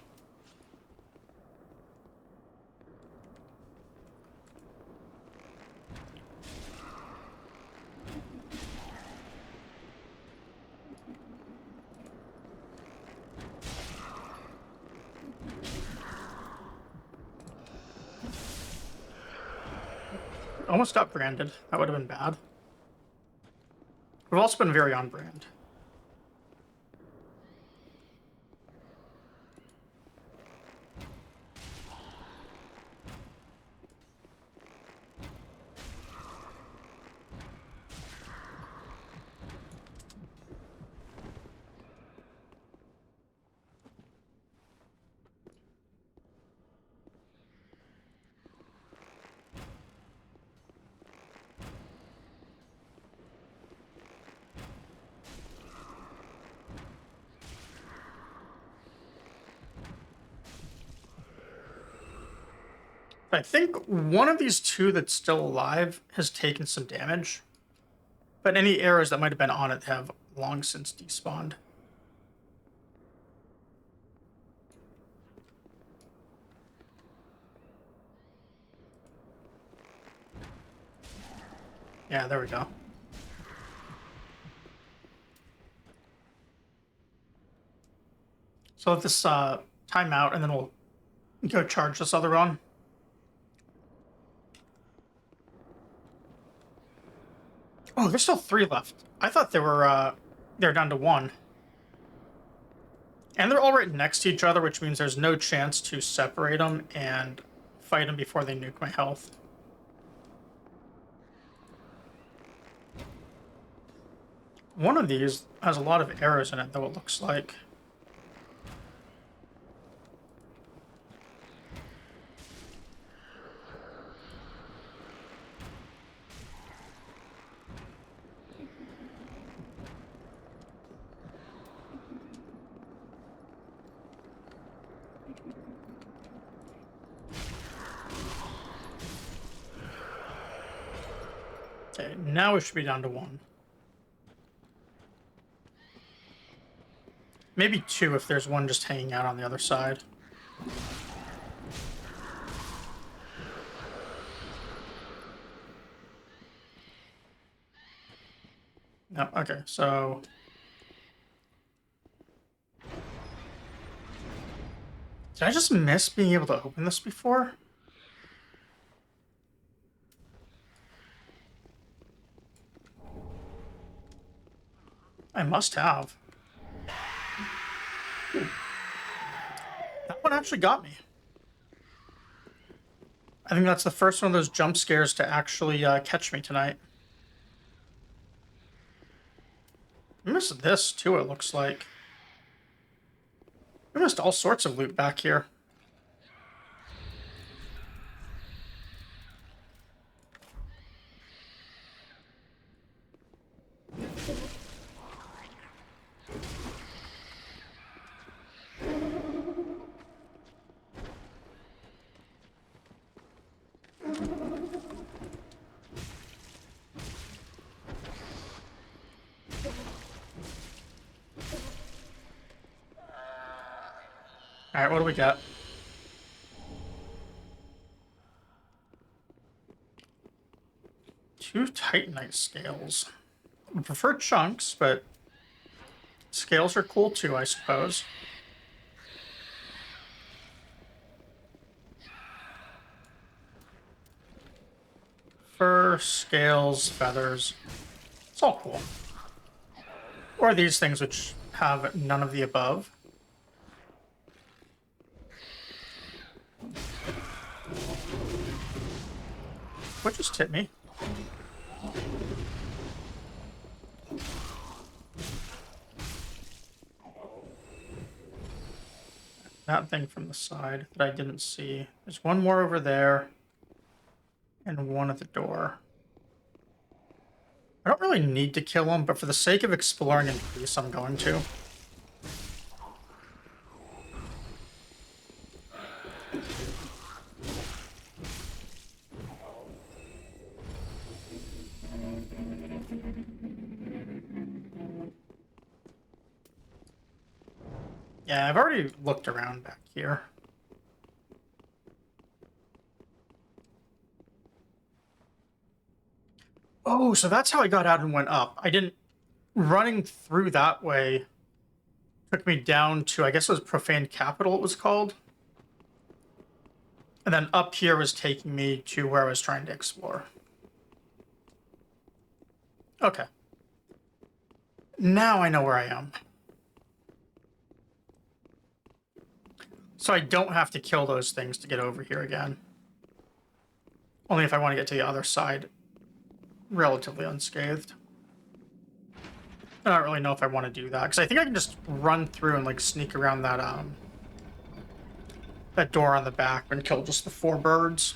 Almost got branded. That would have been bad. We've also been very on brand. I think one of these two that's still alive has taken some damage, but any arrows that might have been on it have long since despawned. Yeah, there we go. So let this time out, and then we'll go charge this other one. Oh, there's still 3 left. I thought they're down to 1. And they're all right next to each other, which means there's no chance to separate them and fight them before they nuke my health. One of these has a lot of arrows in it, though, it looks like. Okay, now we should be down to 1. Maybe 2 if there's one just hanging out on the other side. No, okay, so... Did I just miss being able to open this before? I must have. That one actually got me. I think that's the first one of those jump scares to actually catch me tonight. I missed this too, it looks like. We missed all sorts of loot back here. Alright, what do we got? Two Titanite scales. I prefer chunks, but scales are cool too, I suppose. fur, scales, feathers. It's all cool. Or these things which have none of the above. What just hit me? That thing from the side that I didn't see. There's one more over there. And one at the door. I don't really need to kill him, but for the sake of exploring in peace, I'm going to. Yeah, I've already looked around back here. Oh, so that's how I got out and went up. I didn't... Running through that way took me down to, I guess it was Profane Capital it was called. And then up here was taking me to where I was trying to explore. Okay. Now I know where I am. So I don't have to kill those things to get over here again. Only if I want to get to the other side relatively unscathed. I don't really know if I want to do that, because I think I can just run through and like sneak around that door on the back and kill just the 4 birds.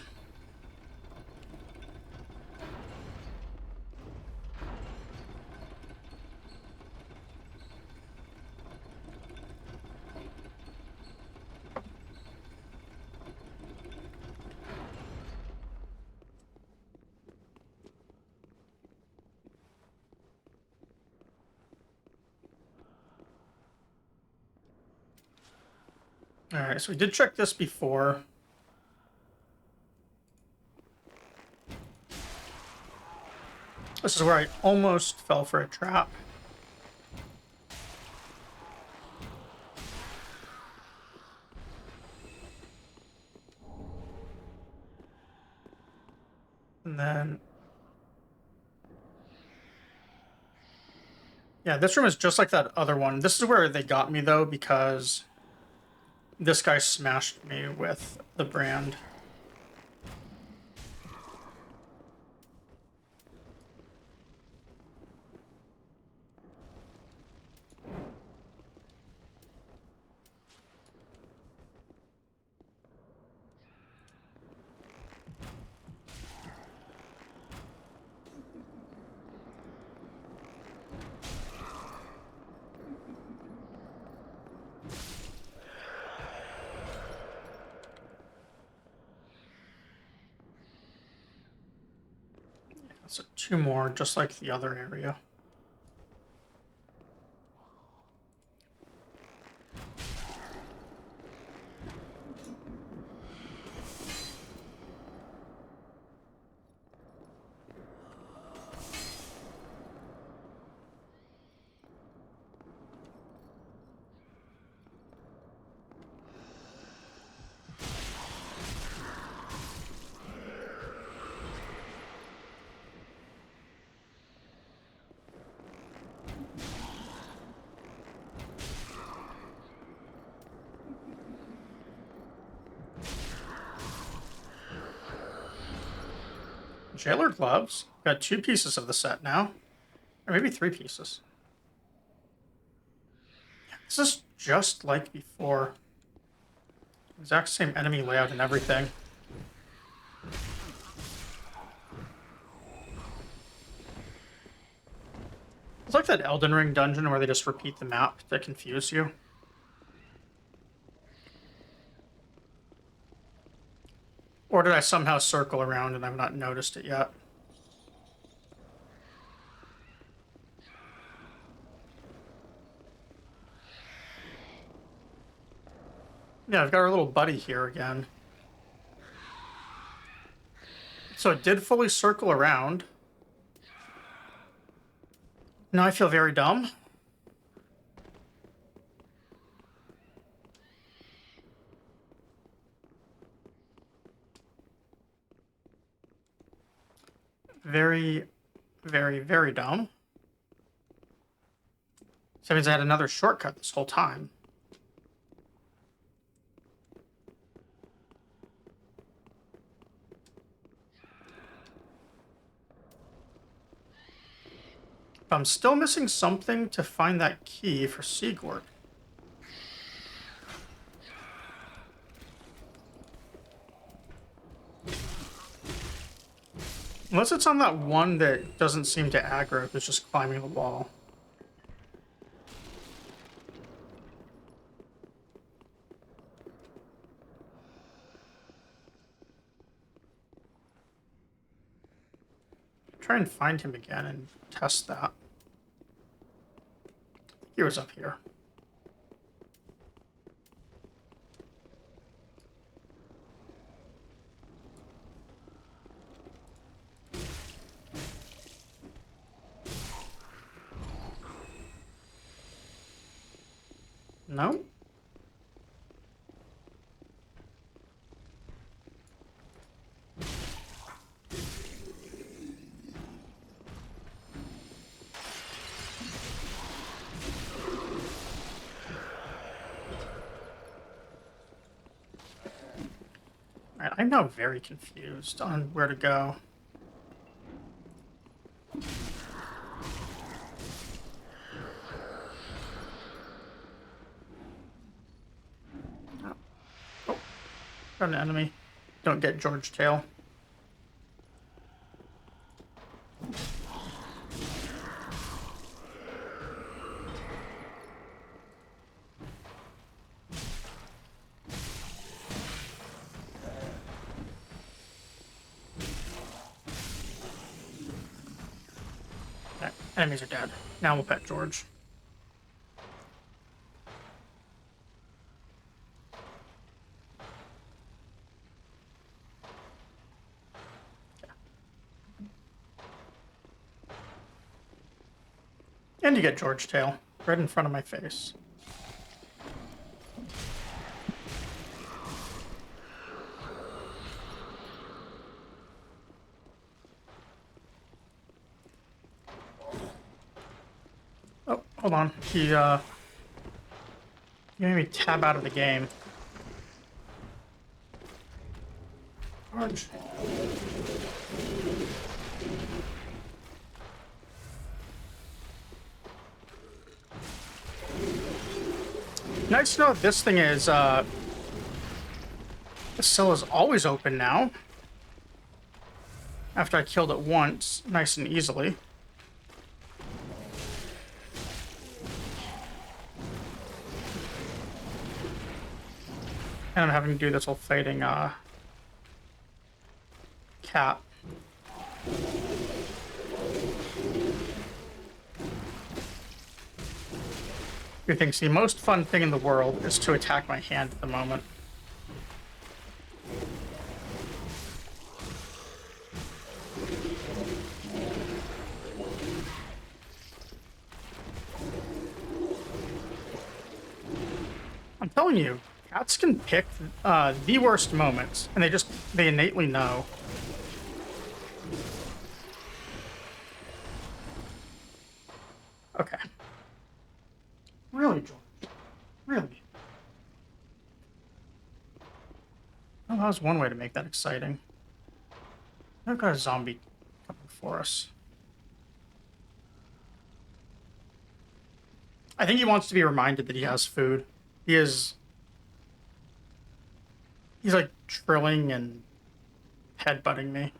Alright, so we did check this before. This is where I almost fell for a trap. And then... Yeah, this room is just like that other one. This is where they got me, though, because this guy smashed me with the brand. So 2 more, just like the other area. Jailer gloves. Got 2 pieces of the set now. Or maybe 3 pieces. This is just like before. Exact same enemy layout and everything. It's like that Elden Ring dungeon where they just repeat the map to confuse you. Or did I somehow circle around and I've not noticed it yet? Yeah, I've got our little buddy here again. So it did fully circle around. Now I feel very dumb. very, very, very dumb. So that means I had another shortcut this whole time. But I'm still missing something to find that key for Sigurd. Unless it's on that one that doesn't seem to aggro, who's just climbing the wall. Try and find him again and test that. He was up here. No? Alright, I'm now very confused on where to go. Oh, got an enemy. Don't get George Tail. Okay, enemies are dead. Now we'll pet George. And you get George Tail, right in front of my face. Oh, hold on. He made me tab out of the game. George. Nice to know what this thing is. The cell is always open now. After I killed it once, nice and easily. And I'm having to do this while fighting cat. Who thinks the most fun thing in the world is to attack my hand at the moment. I'm telling you, cats can pick the worst moments, and they innately know. Okay. Really, George? Really? Well, that was one way to make that exciting. I've got a zombie coming for us. I think he wants to be reminded that he has food. He's like trilling and headbutting me.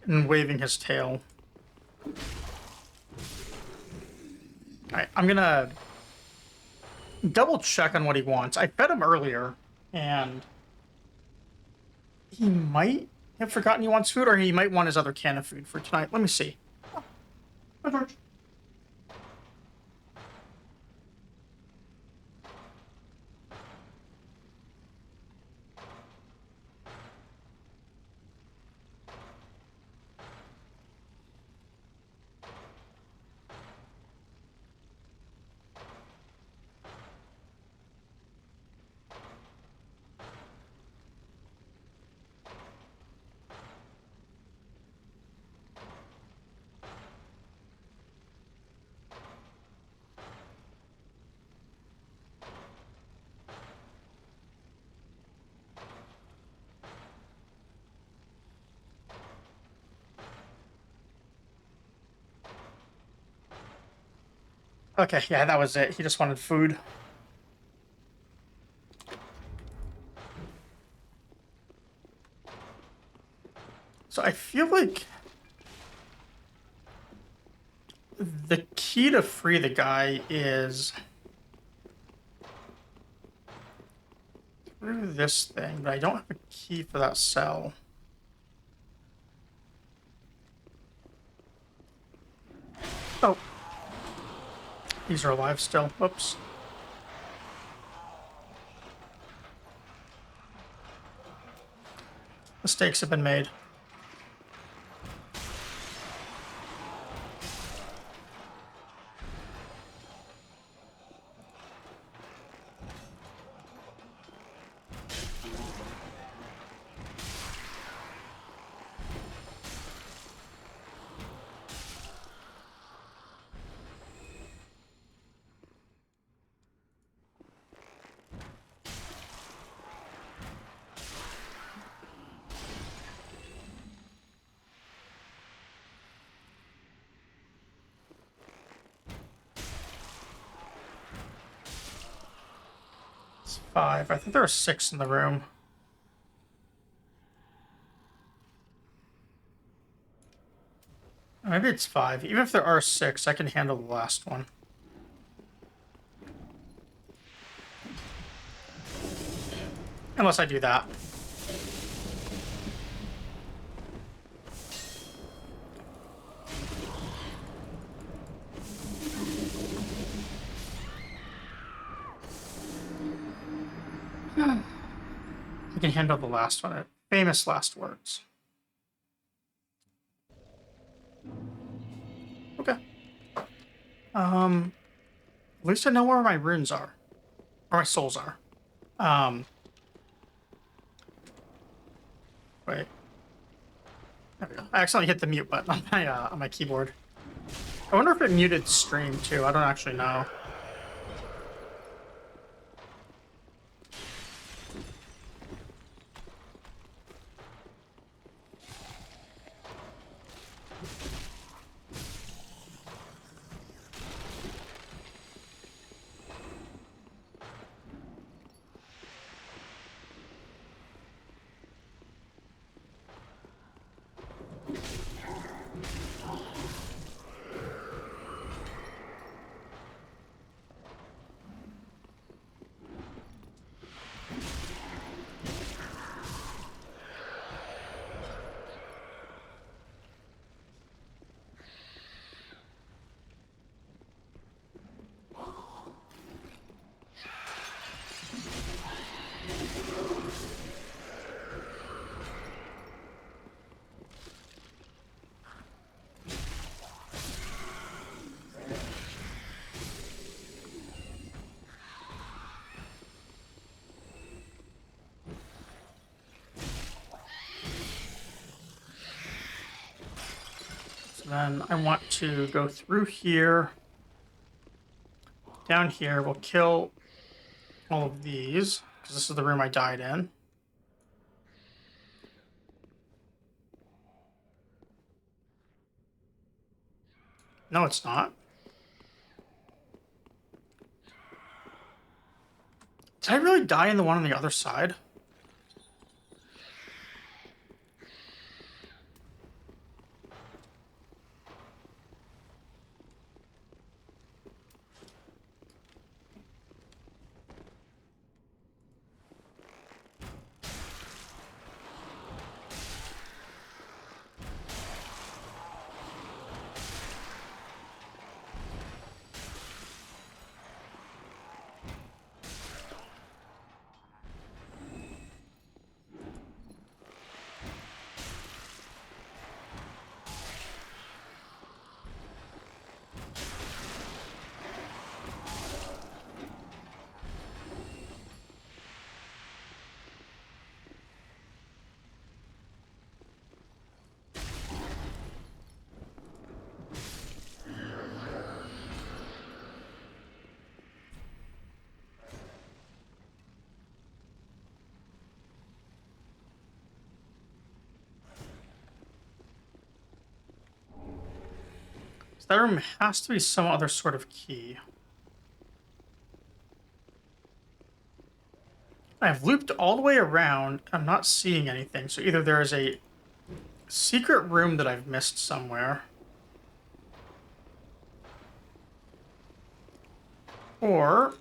And waving his tail. Alright, I'm gonna double check on what he wants. I fed him earlier, and he might have forgotten he wants food, or he might want his other can of food for tonight. Let me see. Oh, George. Okay, yeah, that was it. He just wanted food. So I feel like the key to free the guy is through this thing, but I don't have a key for that cell. Oh. These are alive still. Whoops. Mistakes have been made. It's 5. I think there are 6 in the room. Maybe it's 5. Even if there are 6, I can handle the last one. Unless I do that. I can handle the last one. Famous last words. Okay. At least I know where my runes are. Or my souls are. Wait. There we go. I accidentally hit the mute button on my keyboard. I wonder if it muted stream too. I don't actually know. Then I want to go through here. Down here, we'll kill all of these, because this is the room I died in. No, it's not. Did I really die in the one on the other side? So that room has to be some other sort of key. I've looped all the way around. I'm not seeing anything. So either there is a secret room that I've missed somewhere, or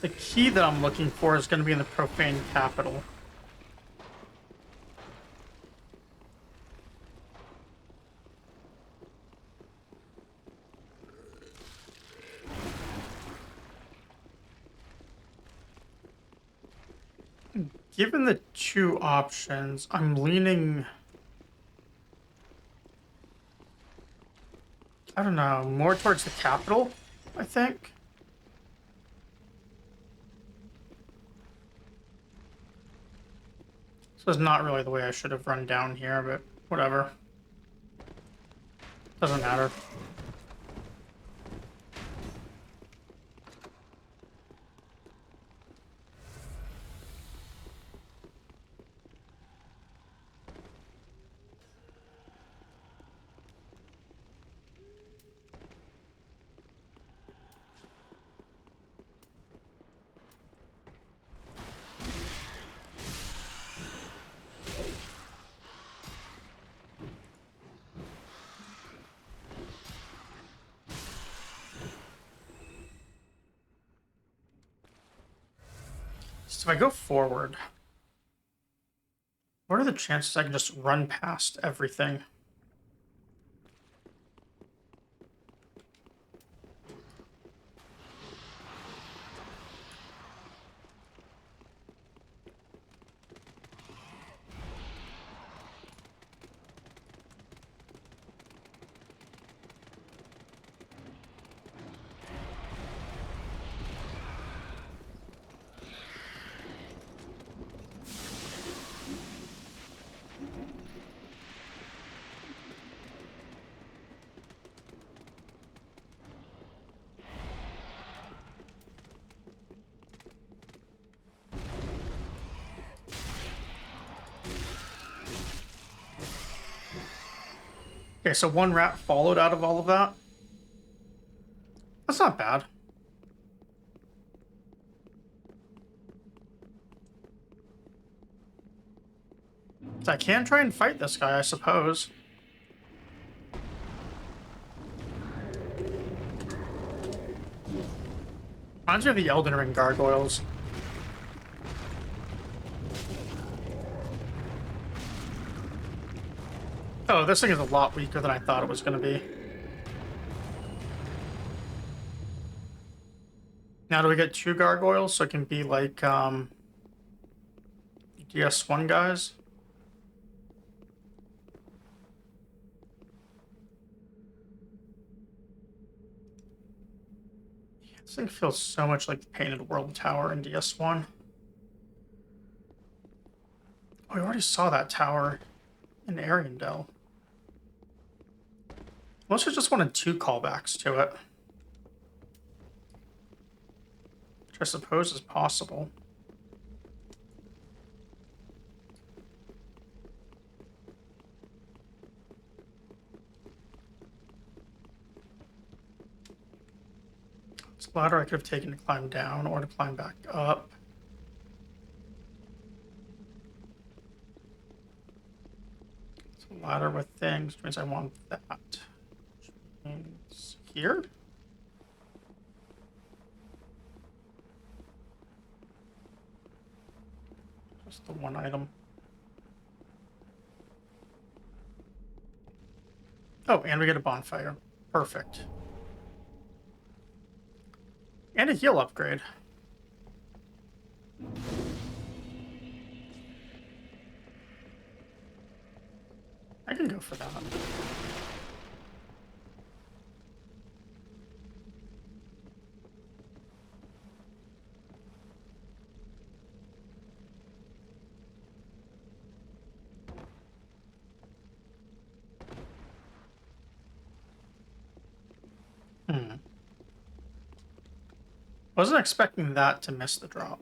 the key that I'm looking for is going to be in the Profane Capital. Given the two options, I'm leaning, I don't know, more towards the capital, I think. So it's not really the way I should have run down here, but whatever. Doesn't matter. So if I go forward, what are the chances I can just run past everything? Okay, so one rat followed out of all of that. That's not bad. So I can try and fight this guy, I suppose. Reminds me of the Elden Ring gargoyles. Oh, this thing is a lot weaker than I thought it was going to be. Now do we get two gargoyles so it can be like DS1 guys? This thing feels so much like the Painted World Tower in DS1. Oh, we already saw that tower in Ariandel. Unless I just wanted two callbacks to it. Which I suppose is possible. It's a ladder I could have taken to climb down or to climb back up. It's a ladder with things, which means I want that. Which means here? Just the one item. Oh, and we get a bonfire. Perfect. And a heal upgrade. I can go for that. Wasn't expecting that to miss the drop.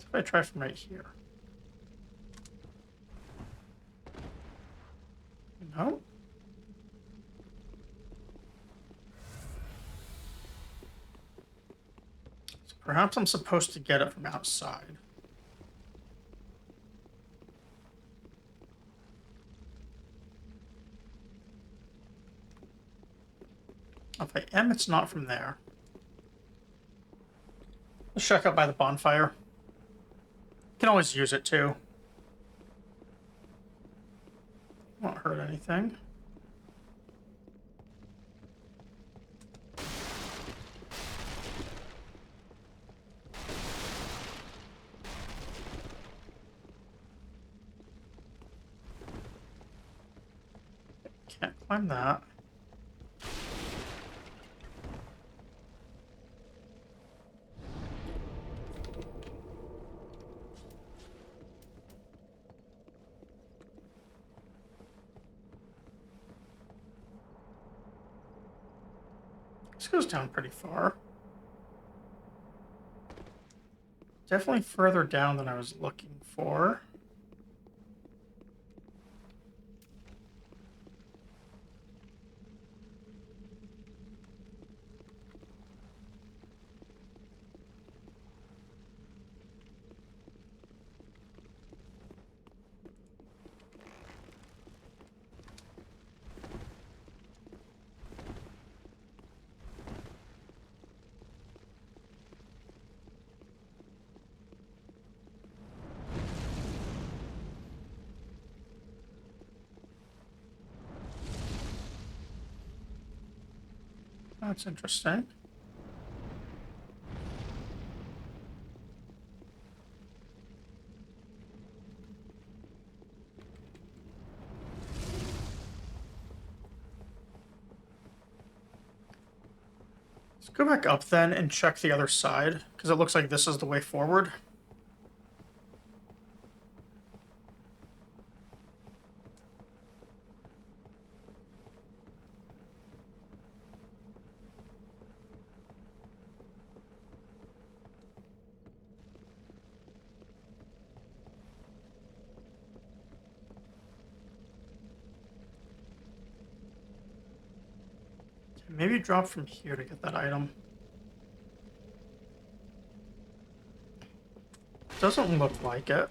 If I try from right here. No. So perhaps I'm supposed to get it from outside. If I am, it's not from there. Let's check out by the bonfire. Can always use it too. Won't hurt anything. Can't climb that. This goes down pretty far. Definitely further down than I was looking for. That's interesting. Let's go back up then and check the other side, because it looks like this is the way forward. Maybe drop from here to get that item. Doesn't look like it.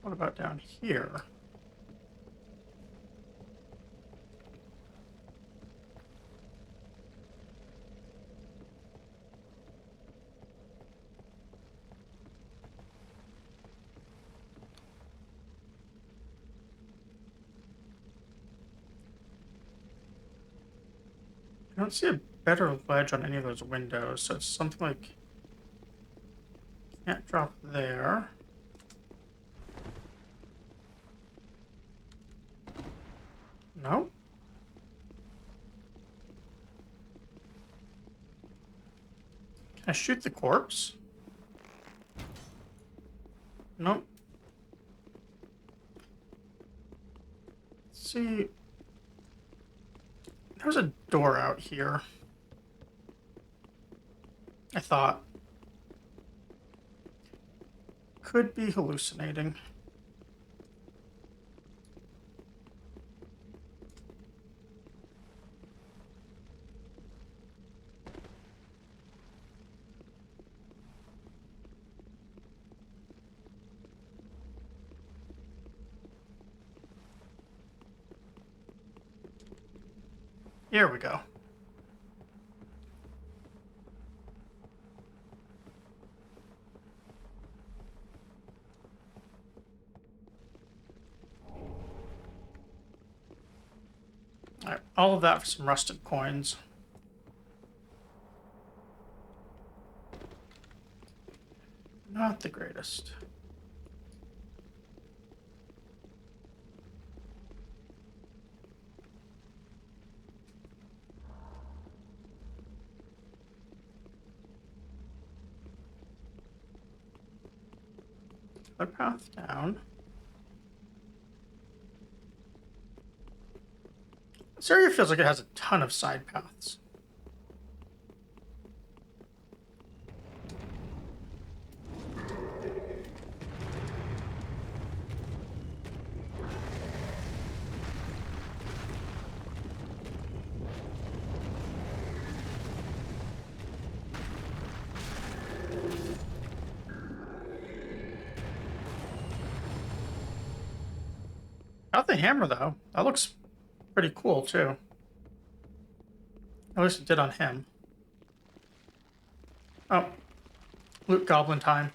What about down here? I don't see a better ledge on any of those windows, so it's something like... Can't drop there. No. Can I shoot the corpse? Nope. Let's see. There's a door out here. I thought. Could be hallucinating. Here we go. Alright, all of that for some rusted coins. Not the greatest. Another path down. This area feels like it has a ton of side paths. Got the hammer, though. That looks pretty cool, too. At least it did on him. Oh. Loot goblin time.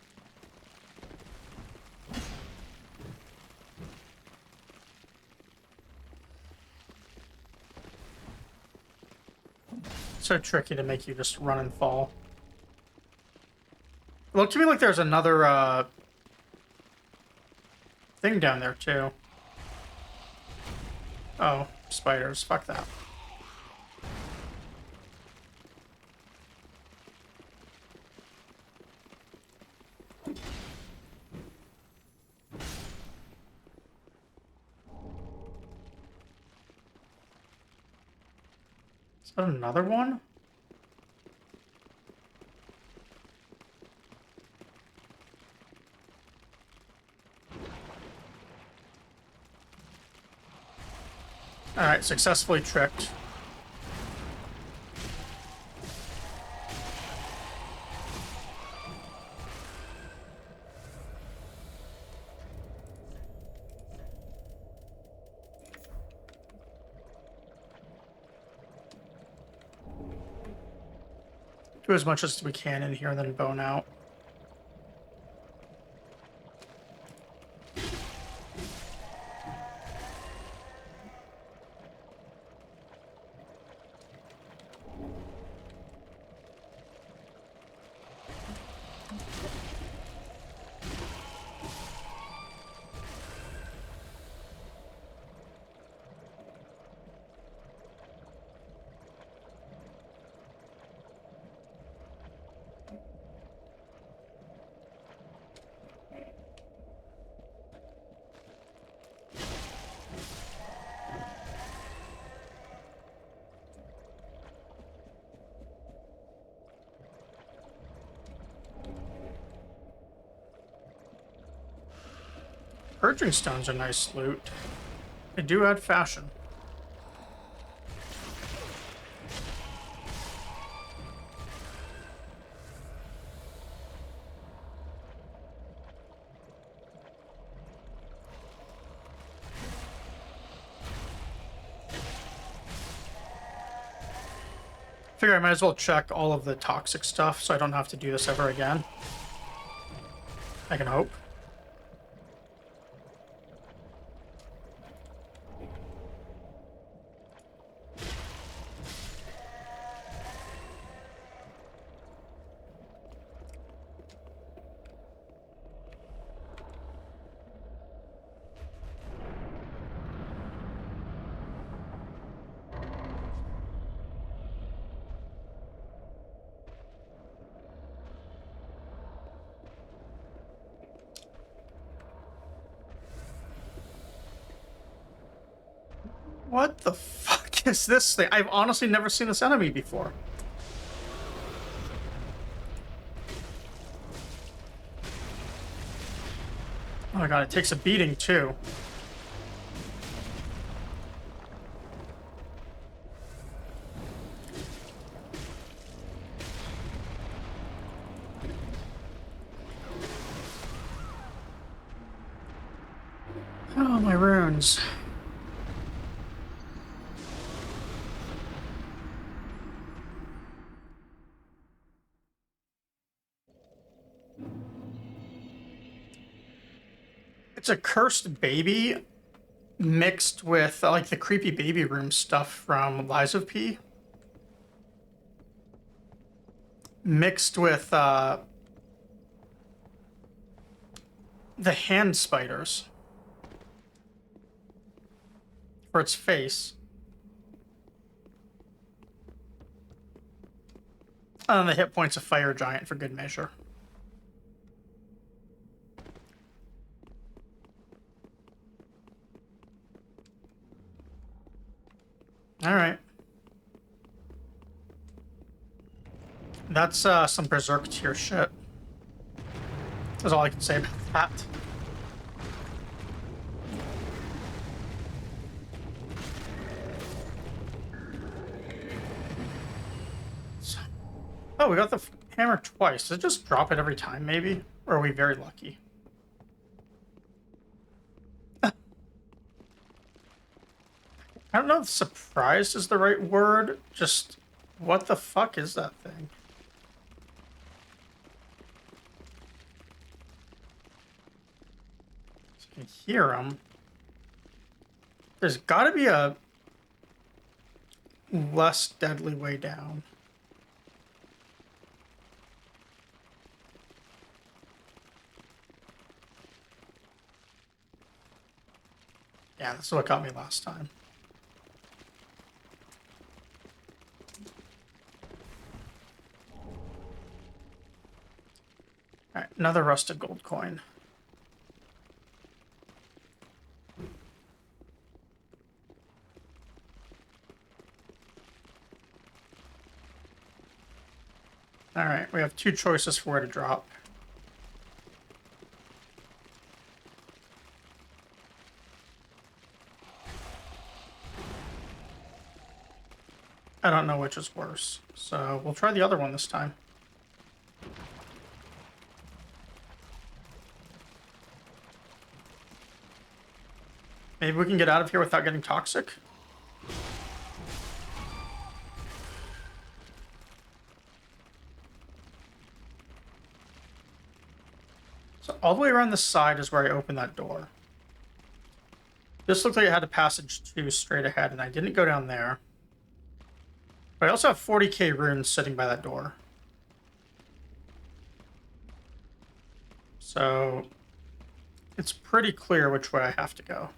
So tricky to make you just run and fall. It looked to me like there's another, thing down there, too. Oh, spiders. Fuck that. Is that another one? Alright, successfully tricked. Do as much as we can in here and then bone out. Purging stones are nice loot. They do add fashion. Figure I might as well check all of the toxic stuff so I don't have to do this ever again. I can hope. What the fuck is this thing? I've honestly never seen this enemy before. Oh my god, it takes a beating too. Oh, my runes. It's a cursed baby mixed with like the creepy baby room stuff from Lies of P. Mixed with the hand spiders for its face. And then the hit points of Fire Giant for good measure. All right. That's some Berserk tier shit. That's all I can say about that. Oh, we got the hammer twice. Does it just drop it every time, maybe? Or are we very lucky? I don't know if surprised is the right word. Just, what the fuck is that thing? So you can hear them. There's gotta be a less deadly way down. Yeah, that's what got me last time. Alright, another rusted gold coin. Alright, we have two choices for where to drop. I don't know which is worse, so we'll try the other one this time. Maybe we can get out of here without getting toxic? So all the way around the side is where I opened that door. This looked like it had a passage to straight ahead, and I didn't go down there. But I also have 40k runes sitting by that door. So it's pretty clear which way I have to go.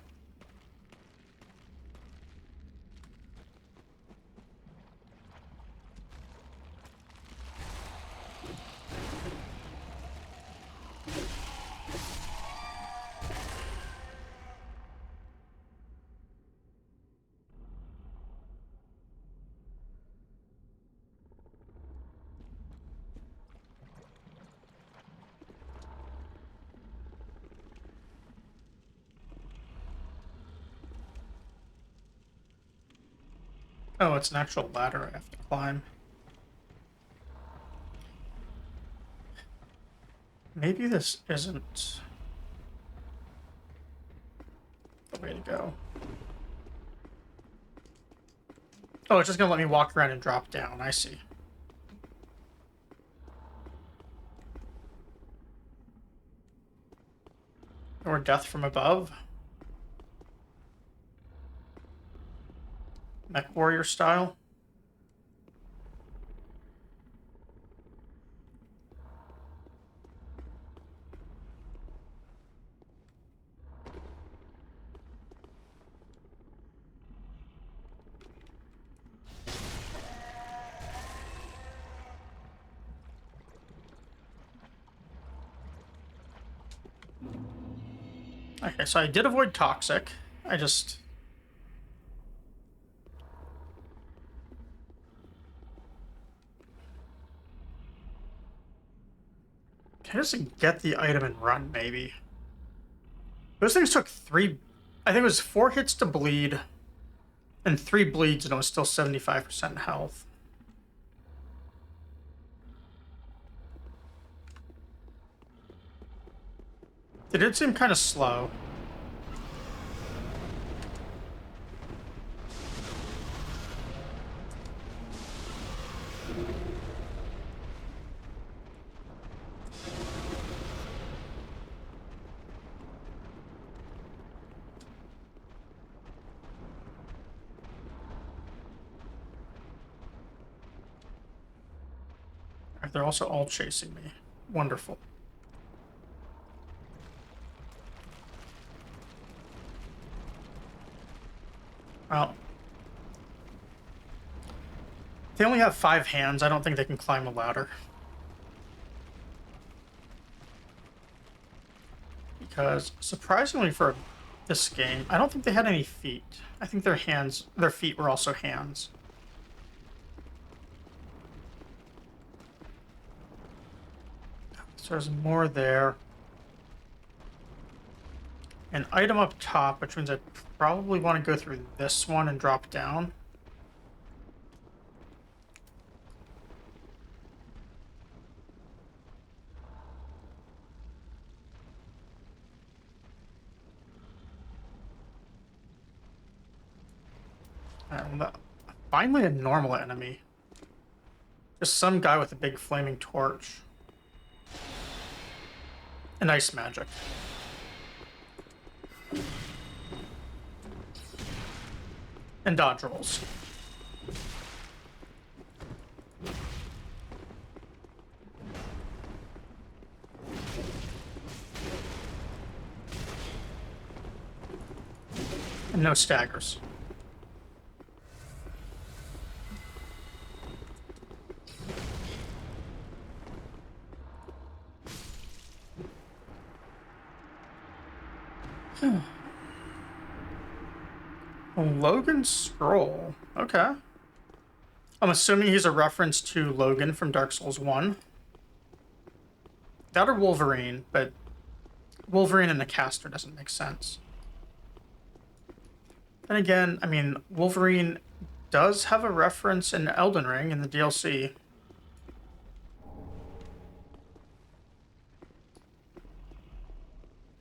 Oh, it's an actual ladder I have to climb. Maybe this isn't the way to go. Oh, it's just gonna let me walk around and drop down. I see. Or death from above. Mech warrior style. Okay, so I did avoid toxic. I just... Can I just get the item and run, maybe? Those things took 3... I think it was 4 hits to bleed, and 3 bleeds, and it was still 75% health. It did seem kind of slow. They're also all chasing me. Wonderful. Well, they only have 5 hands. I don't think they can climb a ladder. Because, surprisingly for this game. I don't think they had any feet. I think their feet were also hands. So there's more there. An item up top, which means I probably want to go through this one and drop down. Finally a normal enemy. Just some guy with a big flaming torch. And ice magic. And dodge rolls. And no staggers. Logan Scroll. Okay. I'm assuming he's a reference to Logan from Dark Souls 1. That or Wolverine, but Wolverine and a caster doesn't make sense. Then again, I mean, Wolverine does have a reference in Elden Ring in the DLC.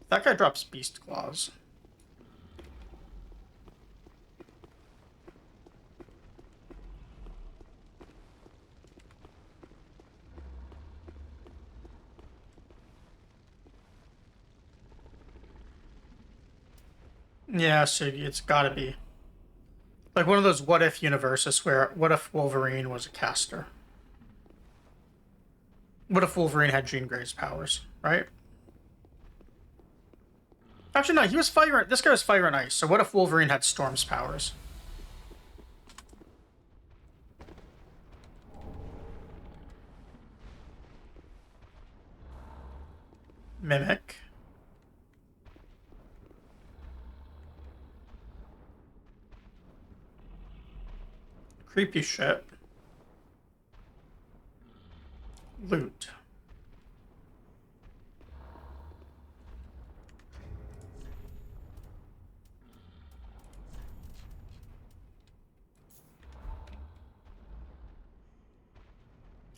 That guy drops Beast Claws. Yeah, so it's gotta be. Like one of those what if universes where what if Wolverine was a caster? What if Wolverine had Jean Grey's powers, right? Actually, no, he was fire. This guy was fire and ice. So what if Wolverine had Storm's powers? Mimic. Creepy shit. Loot.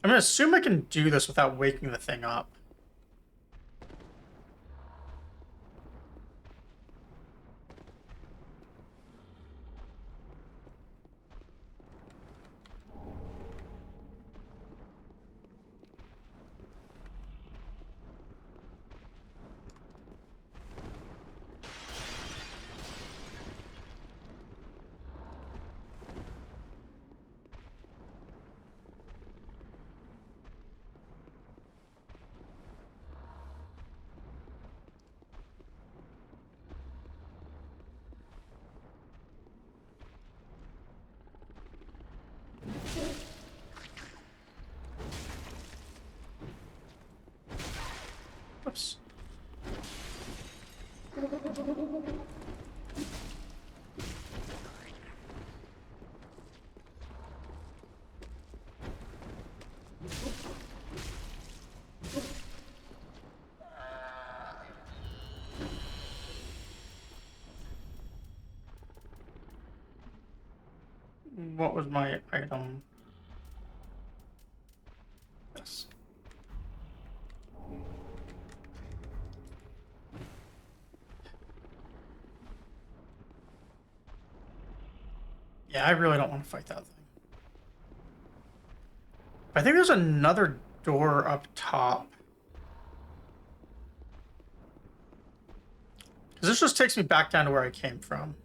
I'm gonna assume I can do this without waking the thing up. Oops. What was my item? Yes. Yeah, I really don't want to fight that thing. I think there's another door up top. Because this just takes me back down to where I came from.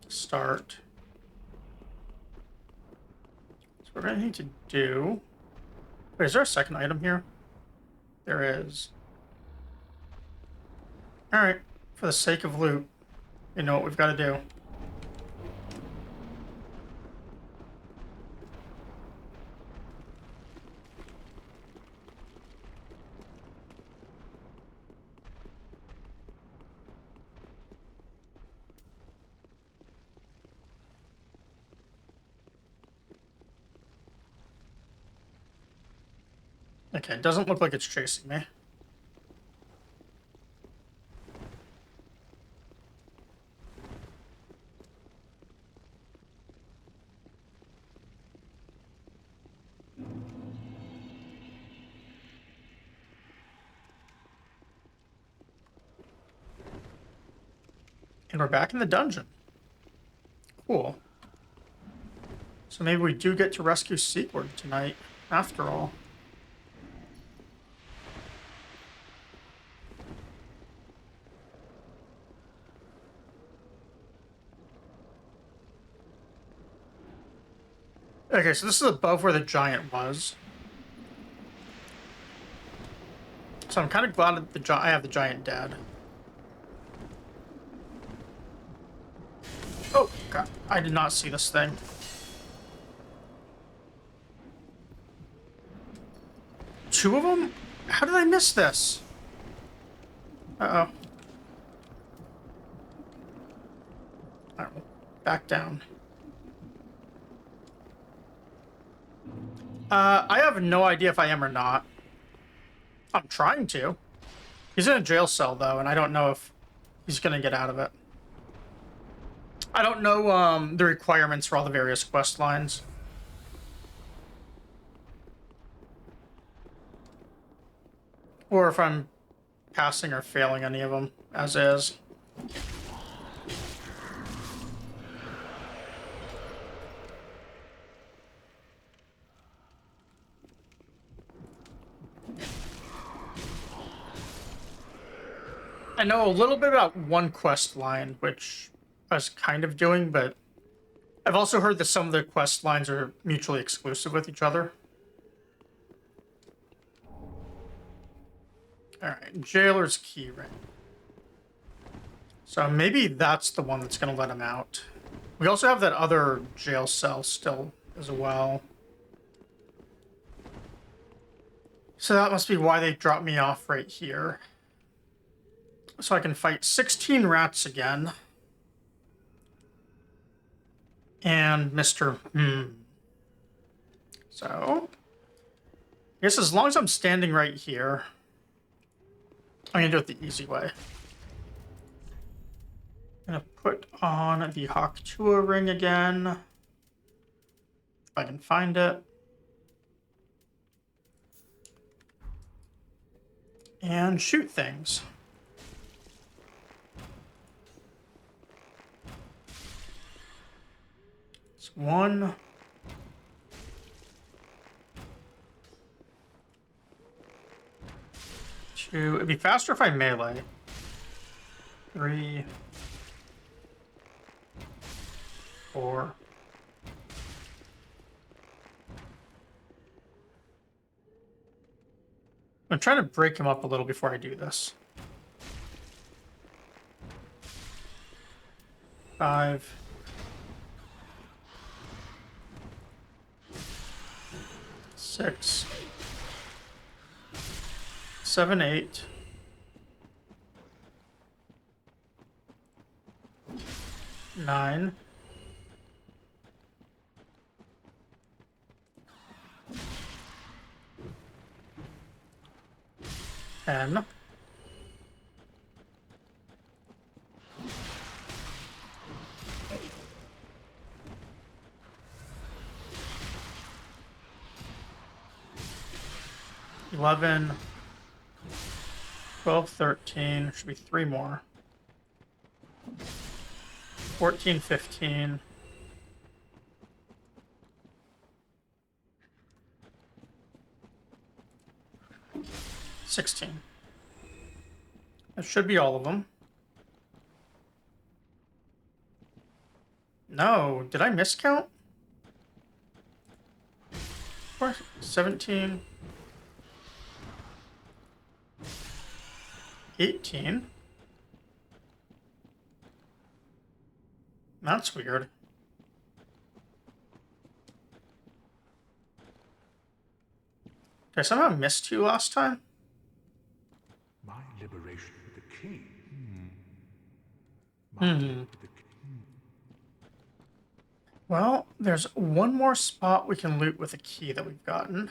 Start. So we're going to need to do... Wait, is there a second item here? There is. Alright, for the sake of loot, you know what we've got to do. Okay, it doesn't look like it's chasing me. And we're back in the dungeon. Cool. So maybe we do get to rescue Sigurd tonight, after all. Okay, so this is above where the giant was. So I'm kind of glad that I have the giant dead. Oh, God. I did not see this thing. Two of them? How did I miss this? Uh-oh. Alright, back down. I have no idea if I am or not. I'm trying to. He's in a jail cell, though, and I don't know if he's gonna get out of it. I don't know, the requirements for all the various quest lines. Or if I'm passing or failing any of them, as is. I know a little bit about one quest line, which I was kind of doing, but I've also heard that some of the quest lines are mutually exclusive with each other. Alright, Jailer's Key Ring. So maybe that's the one that's going to let him out. We also have that other jail cell still as well. So that must be why they dropped me off right here. So I can fight 16 rats again. And Mr. So, I guess as long as I'm standing right here, I'm going to do it the easy way. I'm going to put on the Haktua ring again. If I can find it. And shoot things. It's 1. 2. It'd be faster if I melee. 3. 4. I'm trying to break him up a little before I do this. 5. 6. 7, 8. 9. 10. 11. 12, 13. Should be 3 more. 14, 15. 16. That should be all of them. No, did I miscount? 17. 18. That's weird. Did I somehow miss 2 last time? My liberation with the key. With the key. Well, there's one more spot we can loot with a key that we've gotten.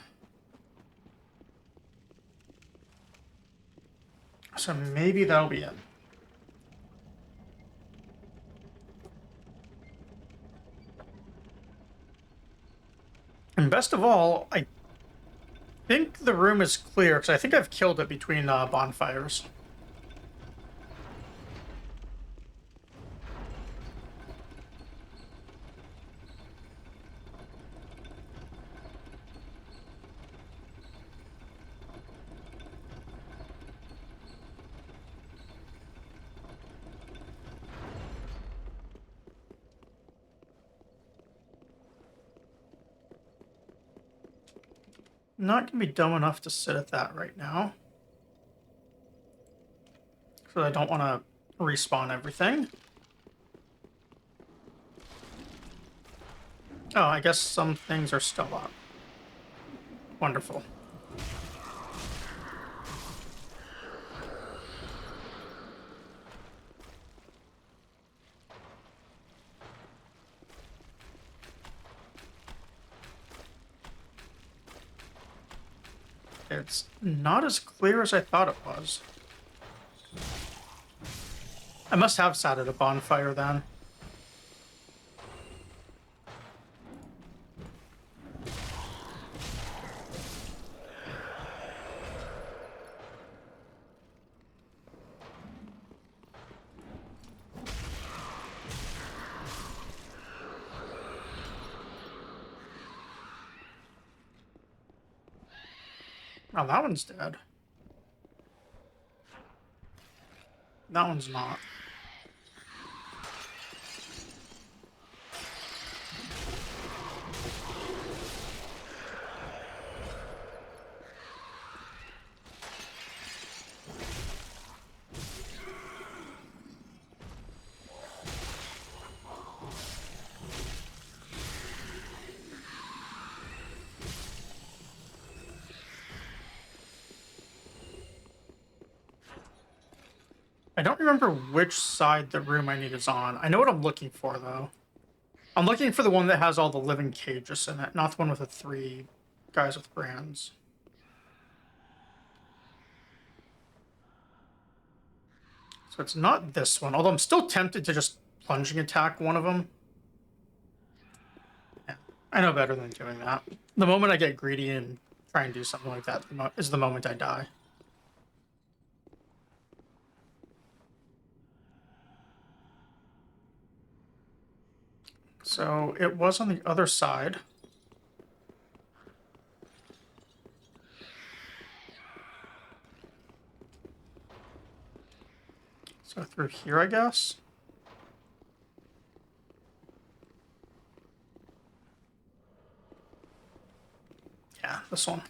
So maybe that'll be it. And best of all, I think the room is clear, because I think I've killed it between bonfires. Not gonna be dumb enough to sit at that right now. So I don't want to respawn everything. Oh, I guess some things are still up. Wonderful. It's not as clear as I thought it was. I must have sat at a bonfire then. Oh, that one's dead. That one's not. I don't remember which side the room I need is on. I know what I'm looking for, though. I'm looking for the one that has all the living cages in it, not the one with the 3 guys with brands. So it's not this one, although I'm still tempted to just plunging attack one of them. Yeah, I know better than doing that. The moment I get greedy and try and do something like that is the moment I die. So it was on the other side. So through here, I guess. Yeah, this one.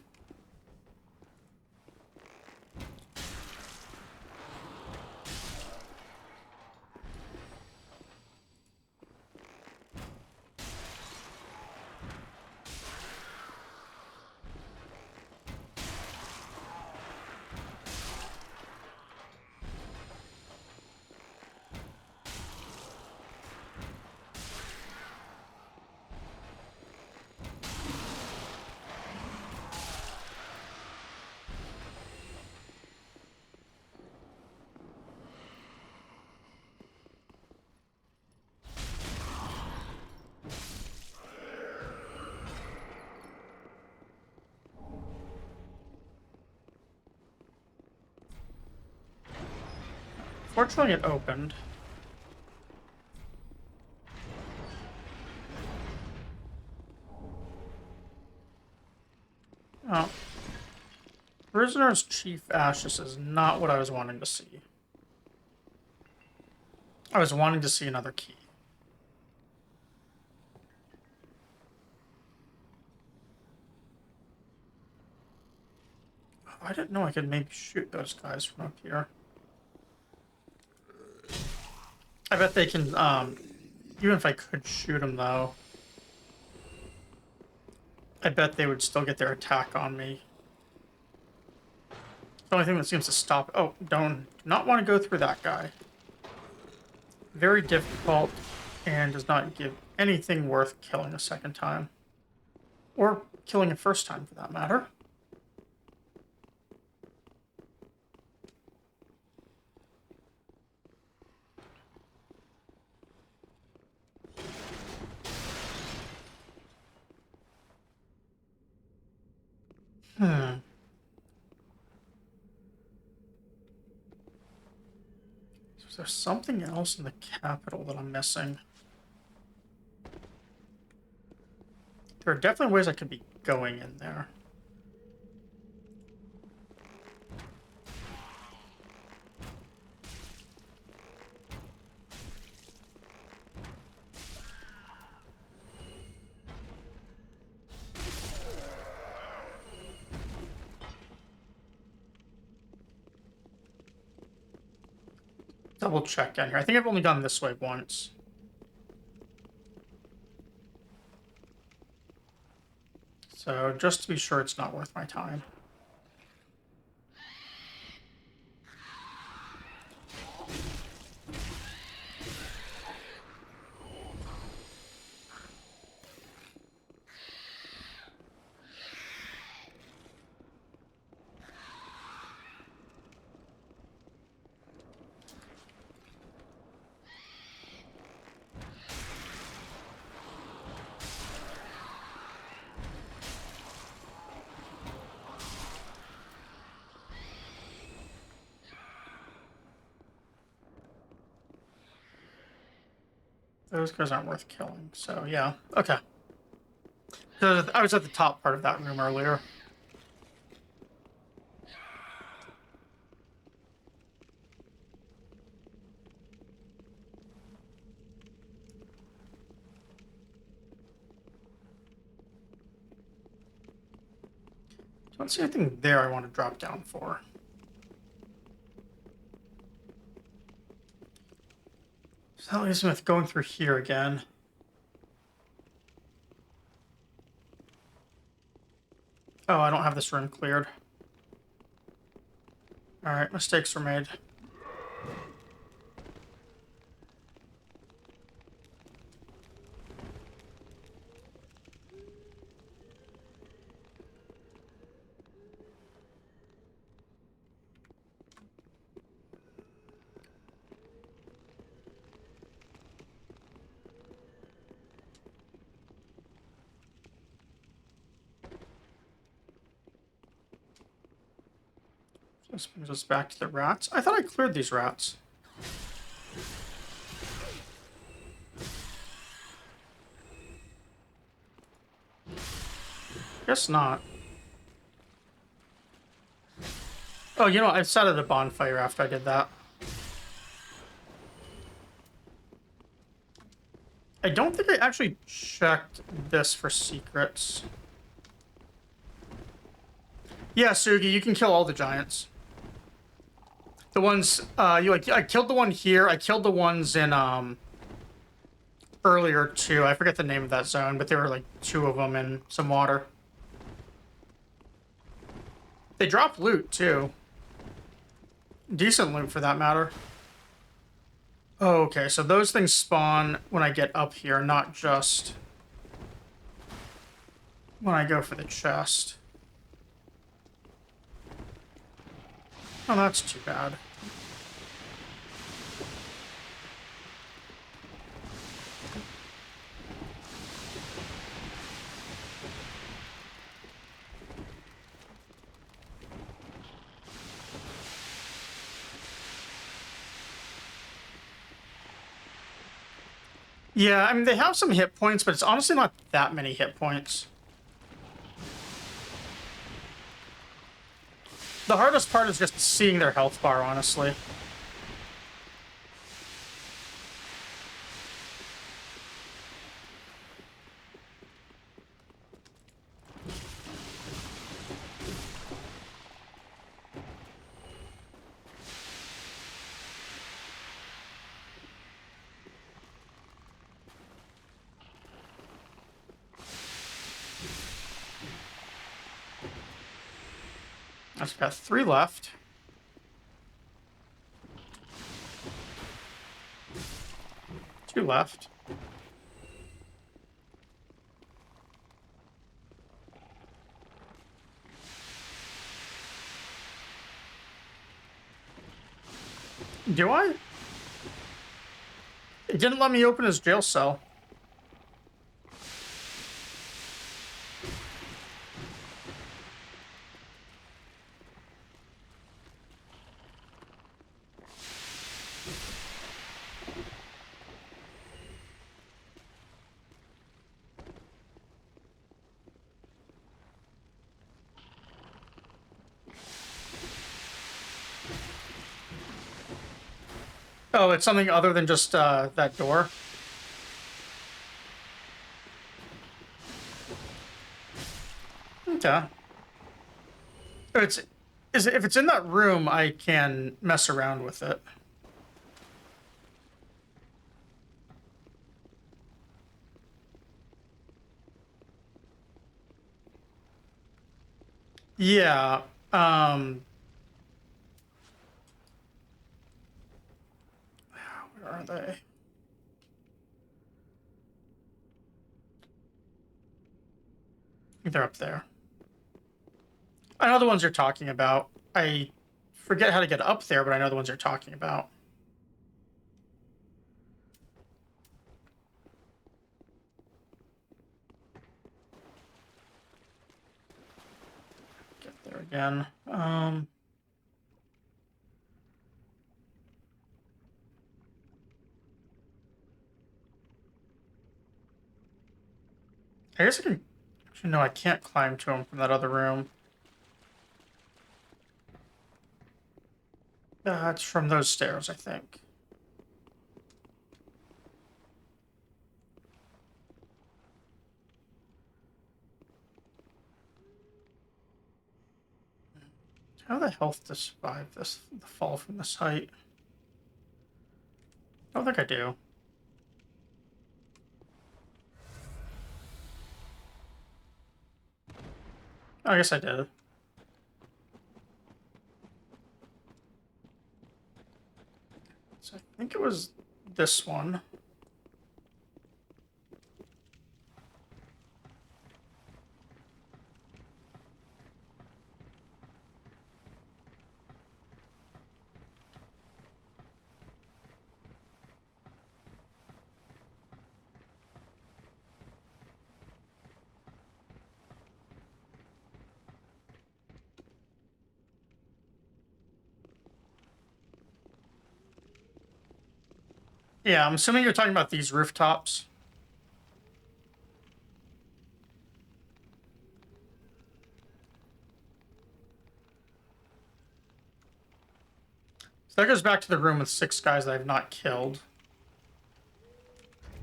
Fortunately, it opened. Oh. Prisoner's Chief Ashes is not what I was wanting to see. I was wanting to see another key. Oh, I didn't know I could maybe shoot those guys from up here. I bet they can, even if I could shoot them, though, I bet they would still get their attack on me. The only thing that seems to stop... Oh, do not want to go through that guy. Very difficult, and does not give anything worth killing a second time. Or killing a first time, for that matter. Is there something else in the capital that I'm missing? There are definitely ways I could be going in there. Double check in here. I think I've only gone this way once. So just to be sure it's not worth my time. Those guys aren't worth killing, so yeah. Okay. So I was at the top part of that room earlier. Don't see anything there I want to drop down for. So that leaves me with going through here again. Oh, I don't have this room cleared. Alright, mistakes were made. This brings us back to the rats. I thought I cleared these rats. Guess not. Oh, you know what? I sat at a bonfire after I did that. I don't think I actually checked this for secrets. Yeah, Sugi, you can kill all the giants. The ones, I killed the one here. I killed the ones in, earlier too. I forget the name of that zone, but there were like 2 of them in some water. They drop loot too. Decent loot for that matter. Oh, okay, so those things spawn when I get up here, not just when I go for the chest. Oh, that's too bad. Yeah, I mean, they have some hit points, but it's honestly not that many hit points. The hardest part is just seeing their health bar, honestly. I've got 3 left. Two left. Do I? It didn't let me open his jail cell. Oh, it's something other than just that door. Okay. If if it's in that room, I can mess around with it. Yeah. Where are they? They're up there. I know the ones you're talking about. I forget how to get up there, but I know the ones you're talking about. Get there again. I guess I can. Actually, no, I can't climb to him from that other room. That's from those stairs, I think. How the health to survive this the fall from this height? I don't think I do. Oh, I guess I did. So I think it was this one. Yeah, I'm assuming you're talking about these rooftops. So that goes back to the room with 6 guys that I've not killed.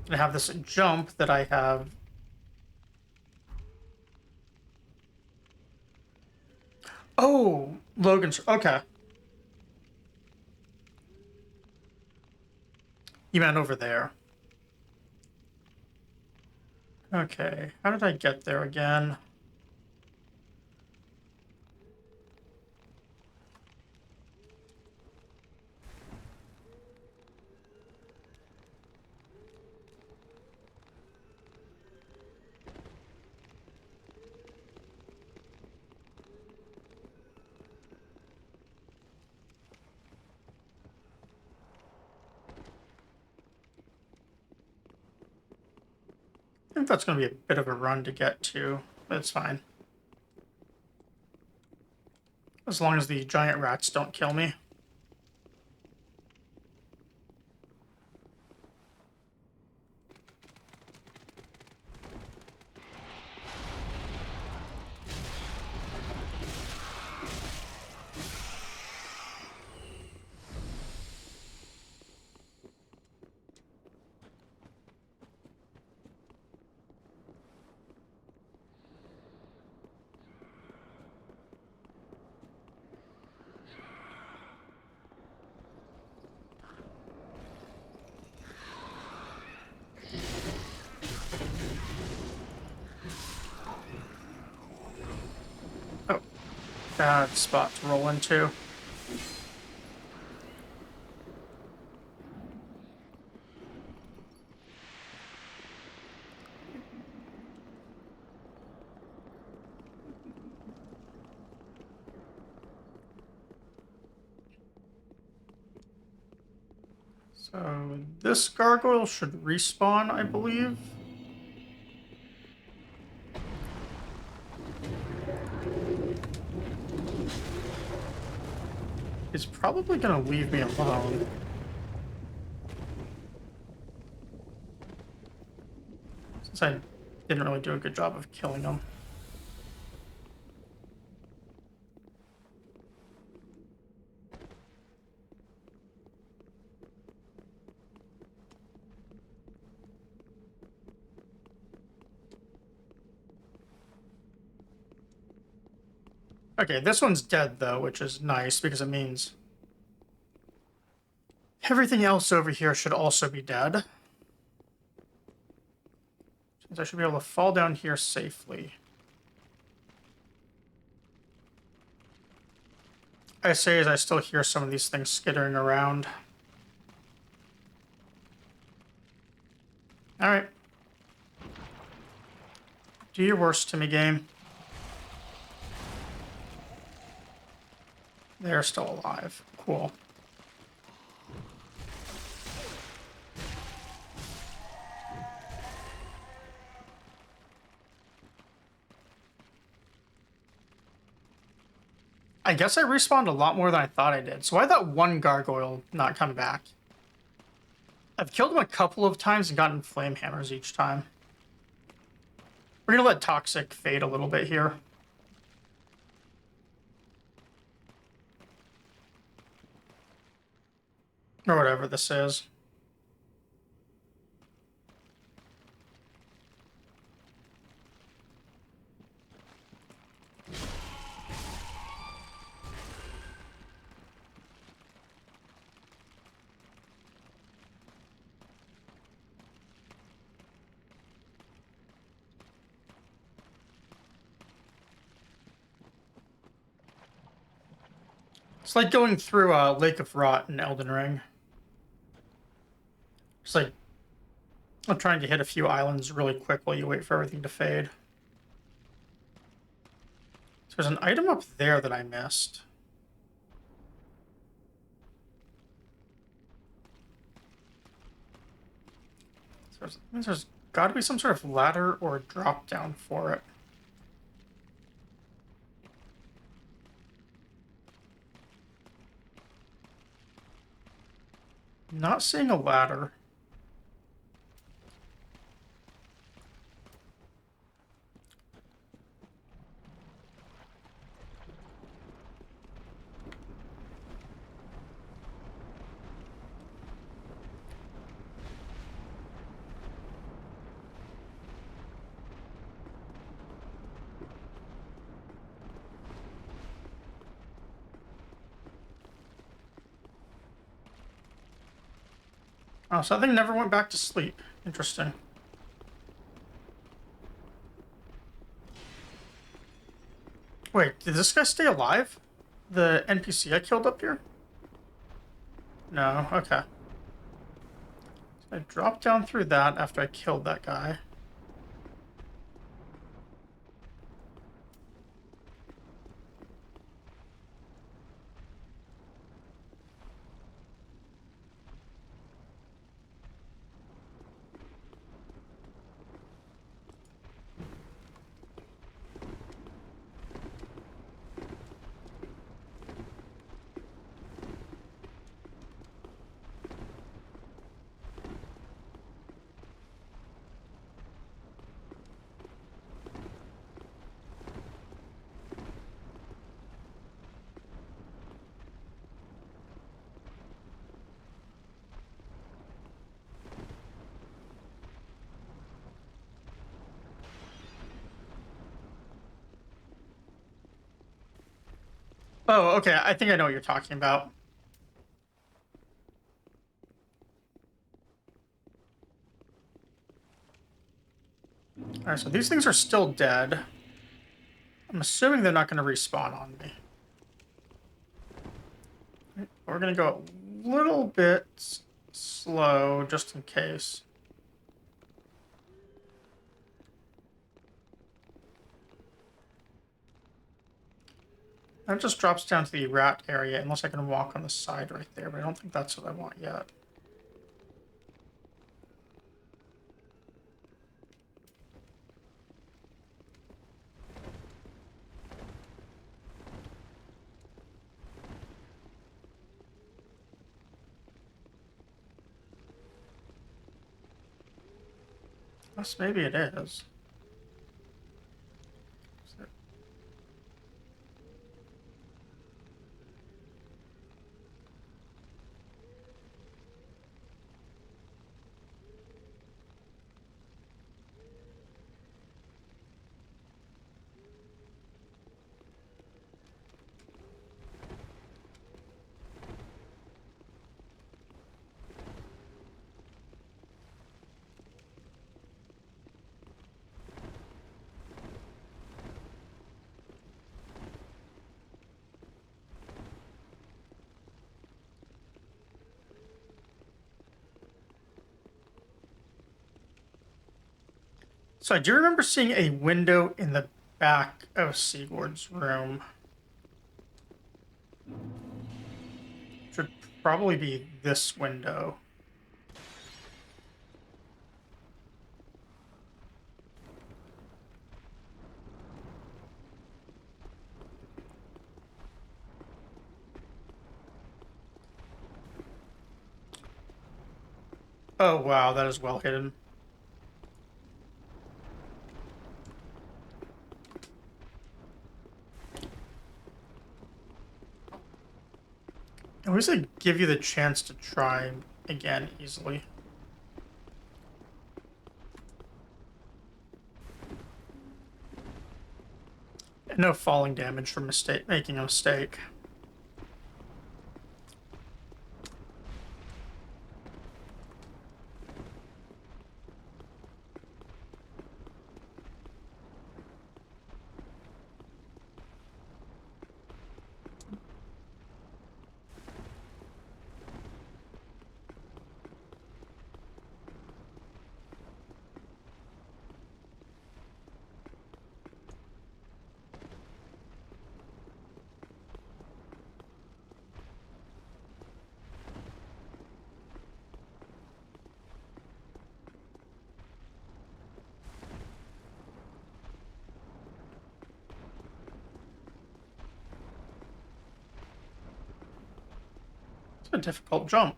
I have this jump that I have. Oh, Logan's. Okay. You meant over there. Okay. How did I get there again? I think that's going to be a bit of a run to get to, but it's fine. As long as the giant rats don't kill me. Oh, bad spot to roll into. So this gargoyle should respawn, I believe. He's probably going to leave me alone. Since I didn't really do a good job of killing him. Okay, this one's dead, though, which is nice because it means everything else over here should also be dead. Since I should be able to fall down here safely. I say as I still hear some of these things skittering around. Alright. Do your worst to me, game. They're still alive. Cool. I guess I respawned a lot more than I thought I did. So why that one gargoyle not come back? I've killed him a couple of times and gotten flame hammers each time. We're gonna let Toxic fade a little bit here. Or whatever this is. It's like going through a Lake of Rot in Elden Ring. It's like I'm trying to hit a few islands really quick while you wait for everything to fade. So there's an item up there that I missed. So there's got to be some sort of ladder or drop down for it. Not seeing a ladder. Oh, so that thing never went back to sleep. Interesting. Wait, did this guy stay alive? The NPC I killed up here? No, okay. So I dropped down through that after I killed that guy. Oh, okay. I think I know what you're talking about. Alright, so these things are still dead. I'm assuming they're not going to respawn on me. We're going to go a little bit slow, just in case. That just drops down to the rat area, unless I can walk on the side right there, but I don't think that's what I want yet. Unless maybe it is. So I do remember seeing a window in the back of Sigurd's room. Should probably be this window. Oh wow, that is well hidden. At least they give you the chance to try again easily. And no falling damage from making a mistake. It's a difficult jump.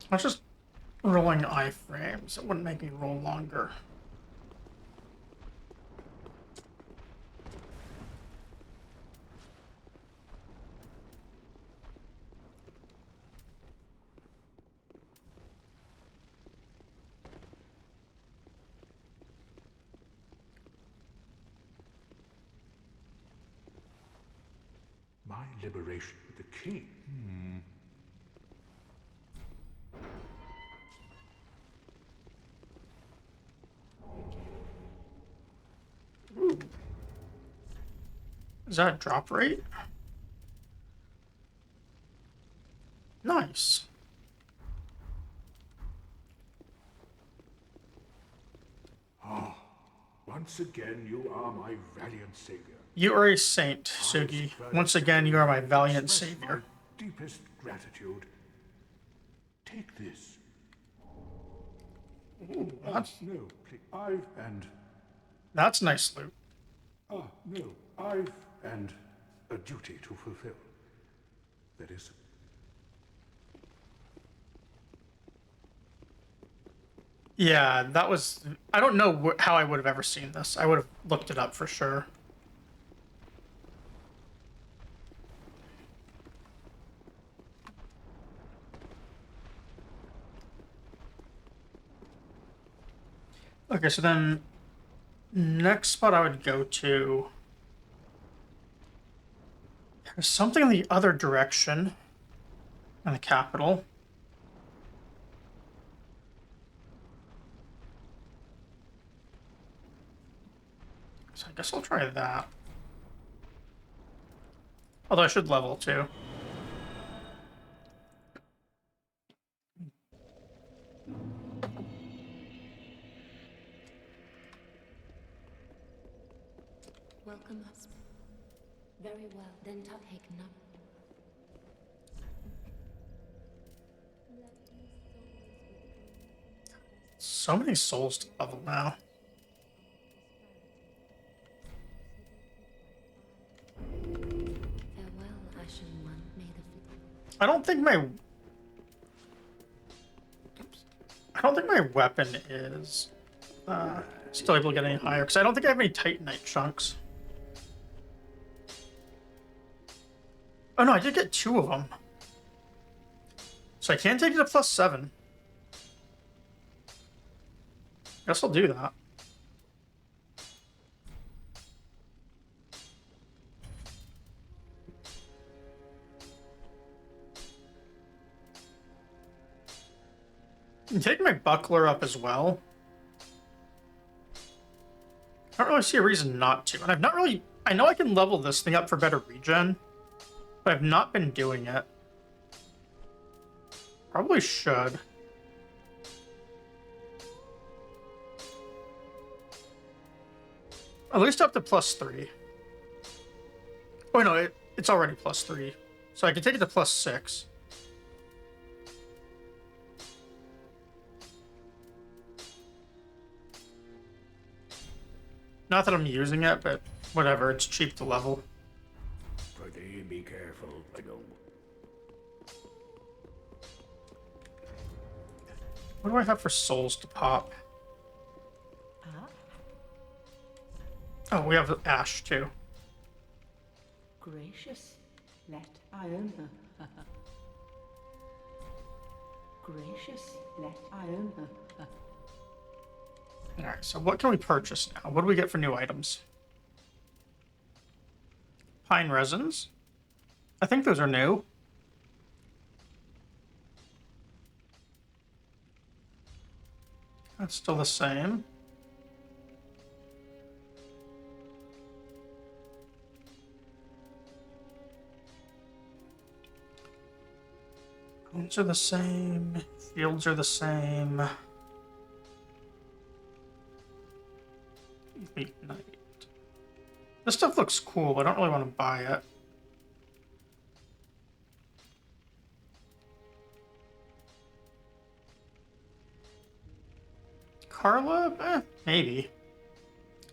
I was just rolling iframes. It wouldn't make me roll longer. My liberation with the king. Is that a drop rate? Nice. Once again, you are my valiant savior. You are a saint, Sugi. Once again, you are my valiant Express savior. my deepest gratitude. Take this. That's, No, please. I've and that's nice loot. no, I've and a duty to fulfill. That is. Yeah, that was... I don't know how I would have ever seen this. I would have looked it up for sure. Okay, so then... Next spot I would go to... There's something in the other direction. In the capital. So I guess I'll try that. Although I should level too. Welcome us. Very well, then take none. So many souls to level now. Farewell, Ashen One. May the I don't think my weapon is still able to get any higher because I don't think I have any Titanite chunks. Oh no, I did get 2 of them. So I can take it to +7. Guess I'll do that. I'm taking my buckler up as well. I don't really see a reason not to. And I've not really... I know I can level this thing up for better regen, but I've not been doing it. Probably should. At least up to +3. Oh, no, it's already +3. So I can take it to +6. Not that I'm using it, but whatever, it's cheap to level. Pretty be careful, I don't. What do I have for souls to pop? Oh, we have Ash too. Gracious, let Iona. Gracious, let Iona. Alright, so what can we purchase now? What do we get for new items? Pine resins. I think those are new. That's still the same. Homes are the same. Fields are the same. Midnight. This stuff looks cool, but I don't really want to buy it. Carla? Maybe.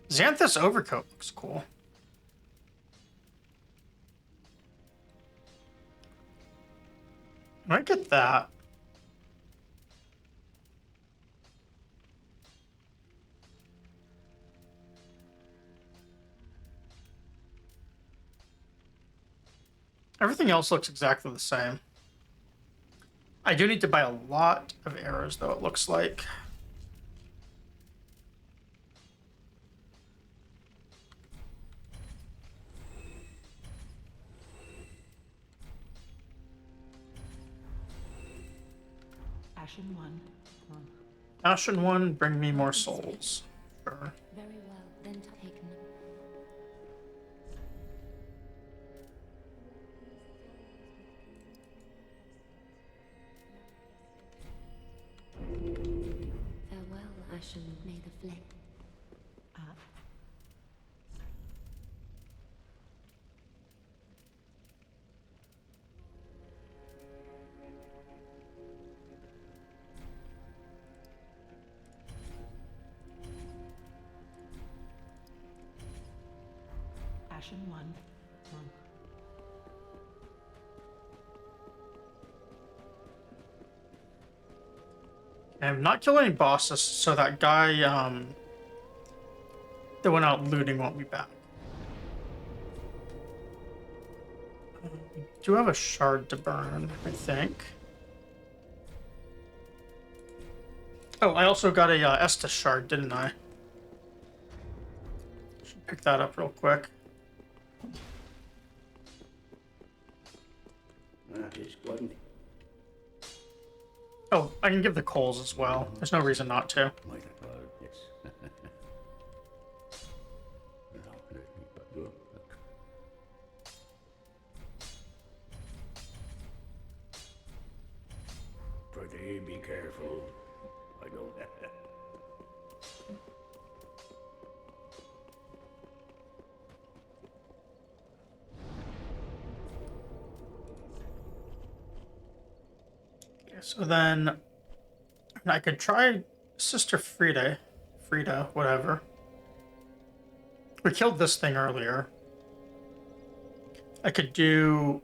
Xanthus overcoat looks cool. I might get that. Everything else looks exactly the same. I do need to buy a lot of arrows, though, it looks like. Ashen one. Ashen one, bring me more souls. Sure. Very well, then take them. Farewell, Ashen, may the flame. Ashen one. I'm not killing any bosses, so that guy that went out looting won't be back. We do have a shard to burn, I think. Oh, I also got a Estus shard, didn't I? Should pick that up real quick. That is good. Oh, I can give the coals as well. There's no reason not to. Might as well, yes. Now, let me but look. Pretty be careful, I don't. So then I could try Sister Frida, whatever. We killed this thing earlier. I could do...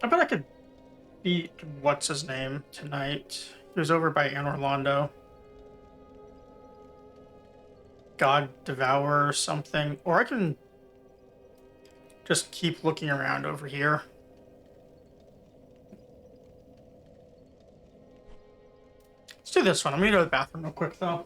I bet I could beat what's his name tonight. He was over by Anor Londo. God Devour or something. Or I can just keep looking around over here. Let's do this one. I'm gonna go to the bathroom real quick, though.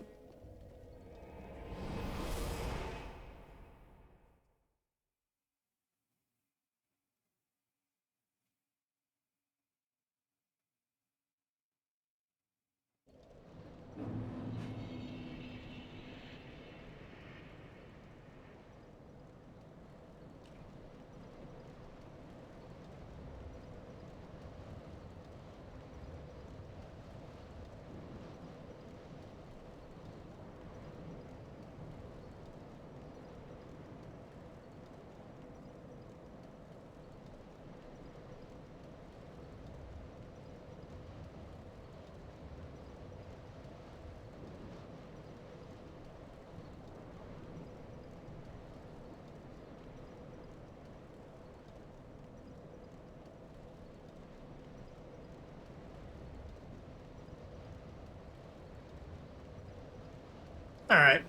Alright.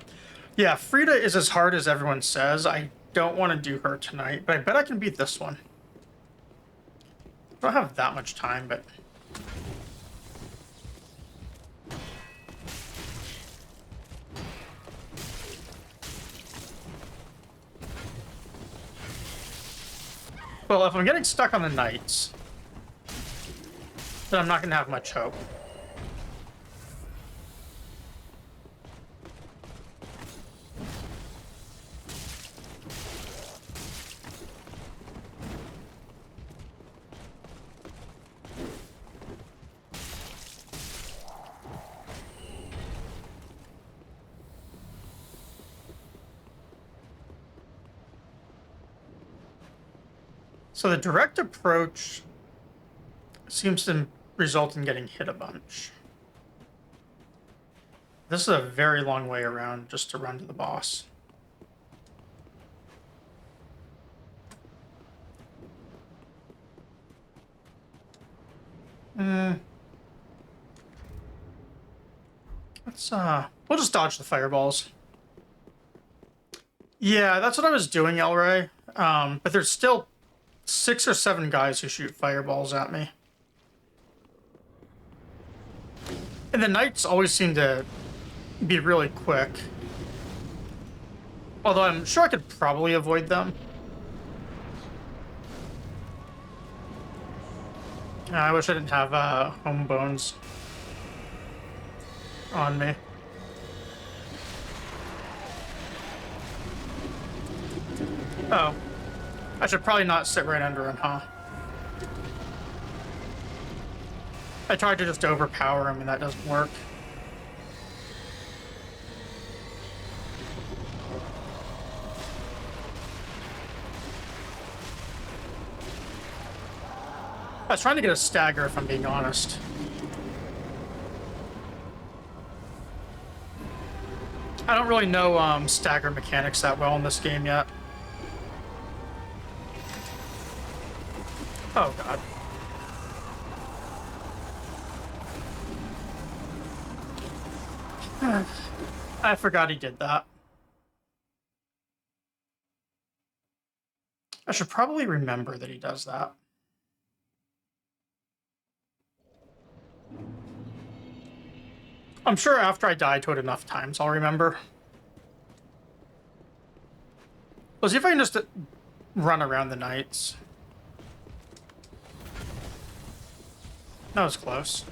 Yeah, Frida is as hard as everyone says. I don't want to do her tonight, but I bet I can beat this one. I don't have that much time, but... Well, if I'm getting stuck on the knights, then I'm not going to have much hope. So the direct approach seems to result in getting hit a bunch. This is a very long way around just to run to the boss. We'll just dodge the fireballs. Yeah, that's what I was doing, Elray. But there's still 6 or 7 guys who shoot fireballs at me. And the knights always seem to be really quick. Although I'm sure I could probably avoid them. I wish I didn't have home bones on me. Oh. I should probably not sit right under him, huh? I tried to just overpower him and that doesn't work. I was trying to get a stagger, if I'm being honest. I don't really know stagger mechanics that well in this game yet. Oh, God. I forgot he did that. I should probably remember that he does that. I'm sure after I die to it enough times, I'll remember. Let's see if I can just run around the knights. That was close.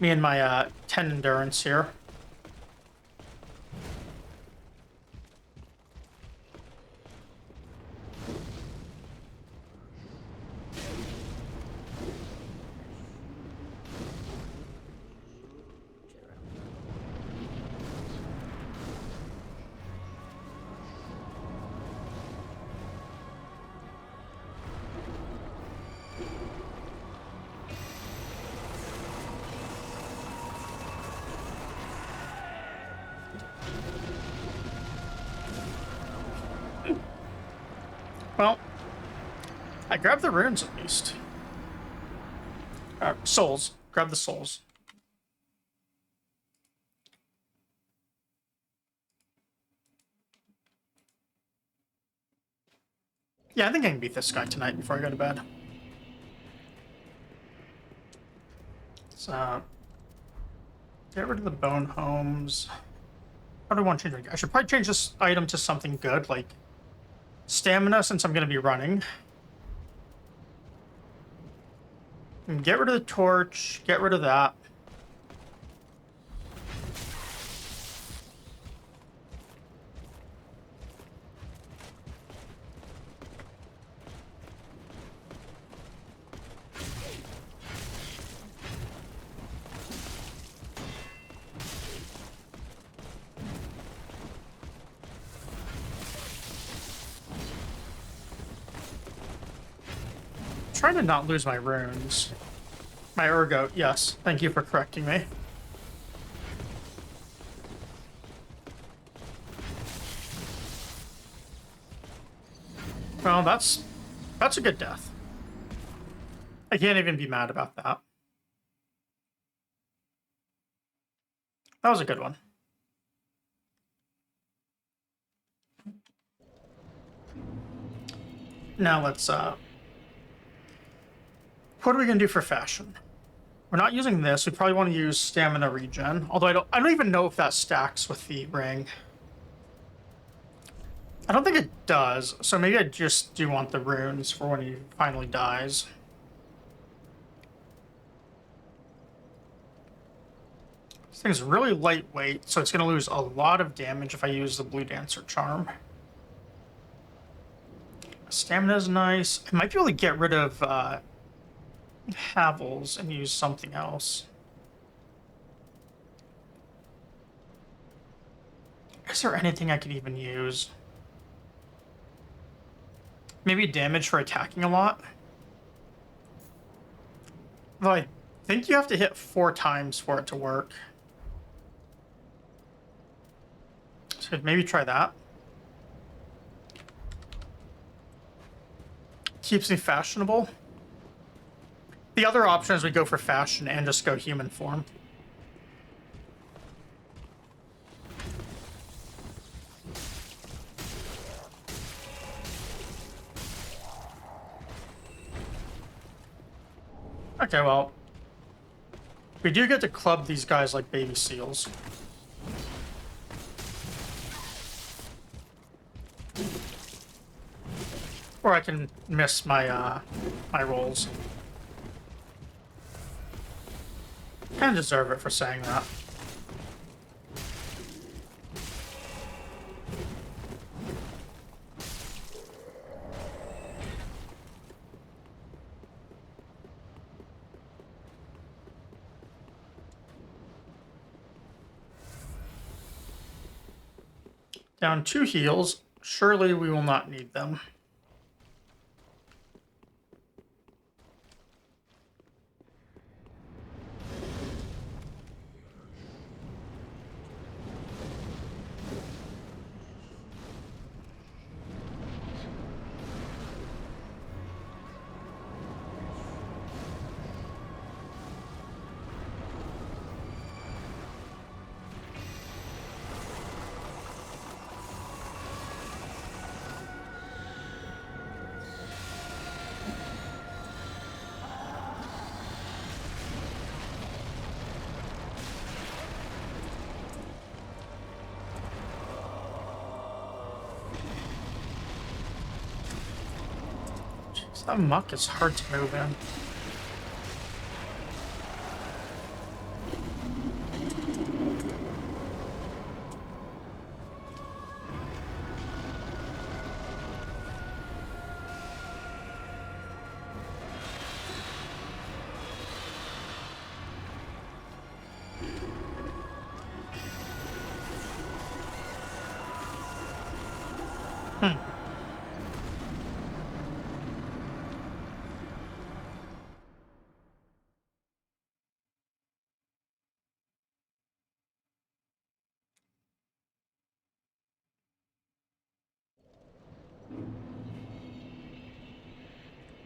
Me and my 10 endurance here. Well, I grabbed the runes at least. Souls. Grab the souls. Yeah, I think I can beat this guy tonight before I go to bed. So, get rid of the bone homes. How do I want to change it? I should probably change this item to something good, like stamina, since I'm going to be running. And get rid of the torch. Get rid of that. Trying to not lose my runes. My ergo, yes. Thank you for correcting me. Well, that's a good death. I can't even be mad about that. That was a good one. Now let's, what are we gonna do for fashion? We're not using this. We probably want to use stamina regen. Although I don't even know if that stacks with the ring. I don't think it does. So maybe I just do want the runes for when he finally dies. This thing's really lightweight, so it's going to lose a lot of damage if I use the Blue Dancer charm. Stamina is nice. I might be able to get rid of Havels and use something else. Is there anything I could even use? Maybe damage for attacking a lot? Though I think you have to hit 4 times for it to work. So maybe try that. Keeps me fashionable. The other option is we go for fashion and just go human form. Okay, well, we do get to club these guys like baby seals. Or I can miss my my rolls. Kind of deserve it for saying that. Down 2 heals. Surely we will not need them. That muck is hard to move in.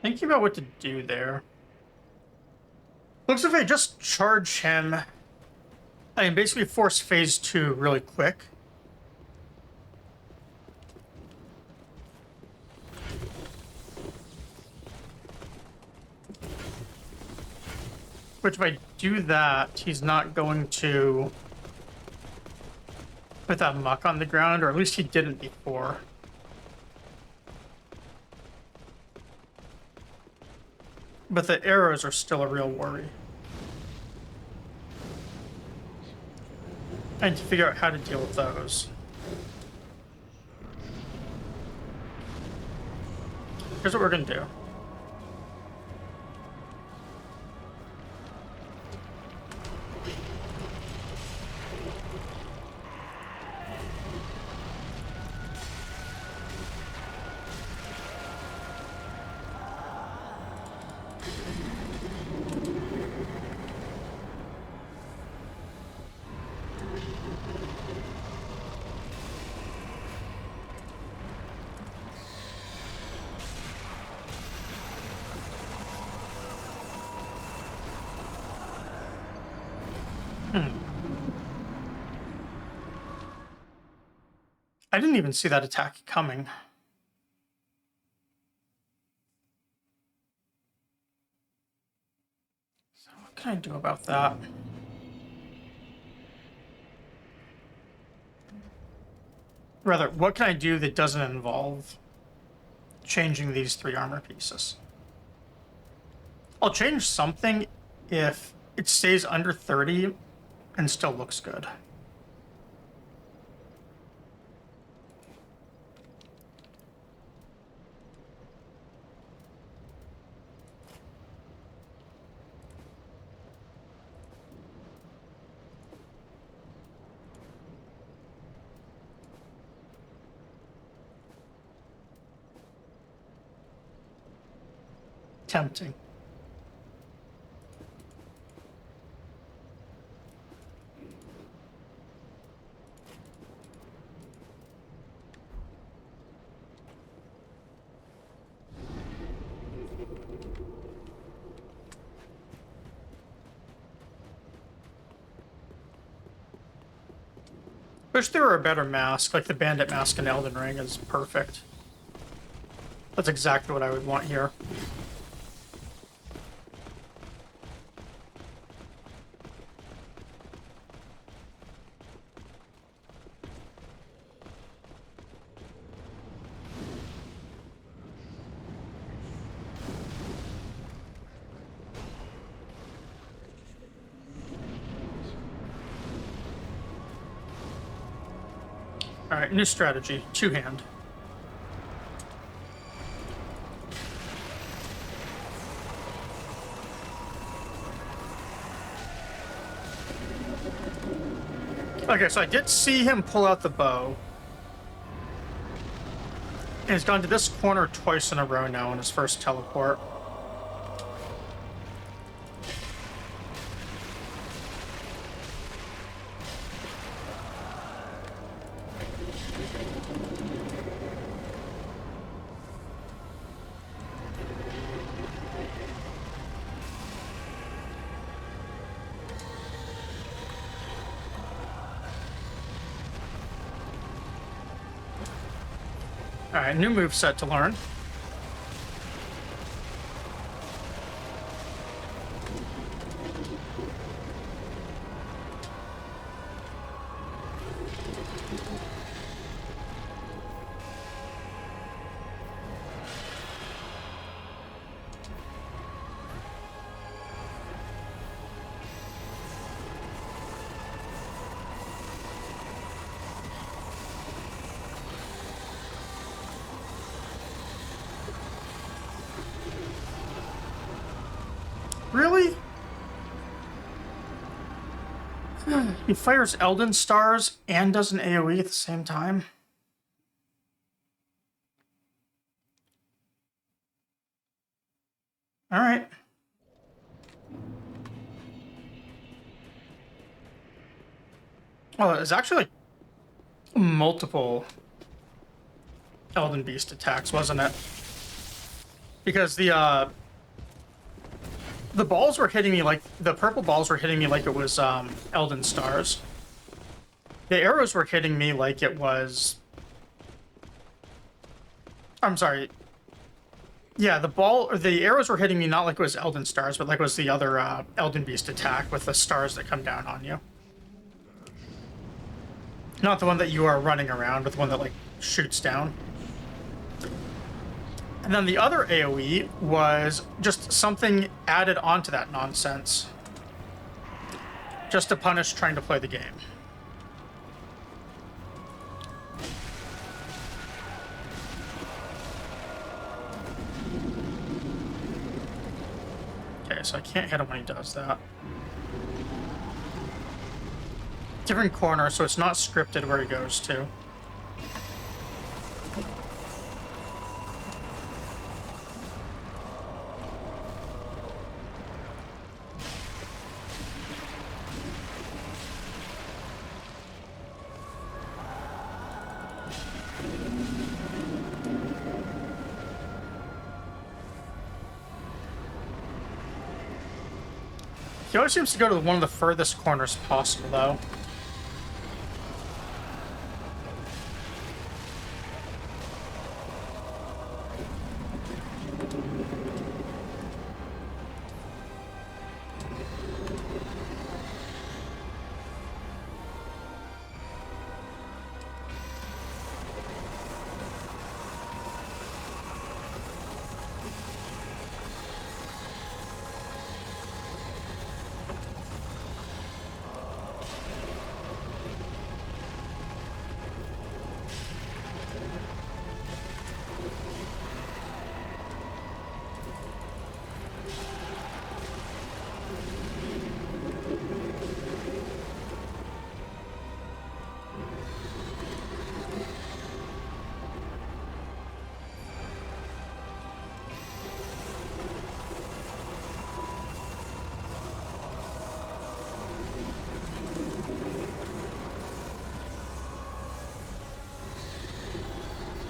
Thinking about what to do there. Looks like if I just charge him, I can basically force phase 2 really quick. Which if I do that, he's not going to put that muck on the ground, or at least he didn't before. But the arrows are still a real worry. I need to figure out how to deal with those. Here's what we're gonna do. I didn't even see that attack coming. So what can I do about that? Rather, what can I do that doesn't involve changing these 3 armor pieces? I'll change something if it stays under 30 and still looks good. Tempting. Wish there were a better mask, like the Bandit mask in Elden Ring is perfect. That's exactly what I would want here. Alright, new strategy. 2-hand. Okay, so I did see him pull out the bow. And he's gone to this corner twice in a row now in his first teleport. Alright, new moveset to learn. Really? He fires Elden Stars and does an AoE at the same time? Alright. Well, there's actually like multiple Elden Beast attacks, wasn't it? Because the balls were hitting me like, the purple balls were hitting me like it was Elden Stars. The arrows were hitting me like it was... I'm sorry. Yeah, the arrows were hitting me not like it was Elden Stars, but like it was the other Elden Beast attack with the stars that come down on you. Not the one that you are running around, but the one that like shoots down. And then the other AoE was just something added onto that nonsense. Just to punish trying to play the game. Okay, so I can't hit him when he does that. Different corner, so it's not scripted where he goes to. He always seems to go to one of the furthest corners possible, though.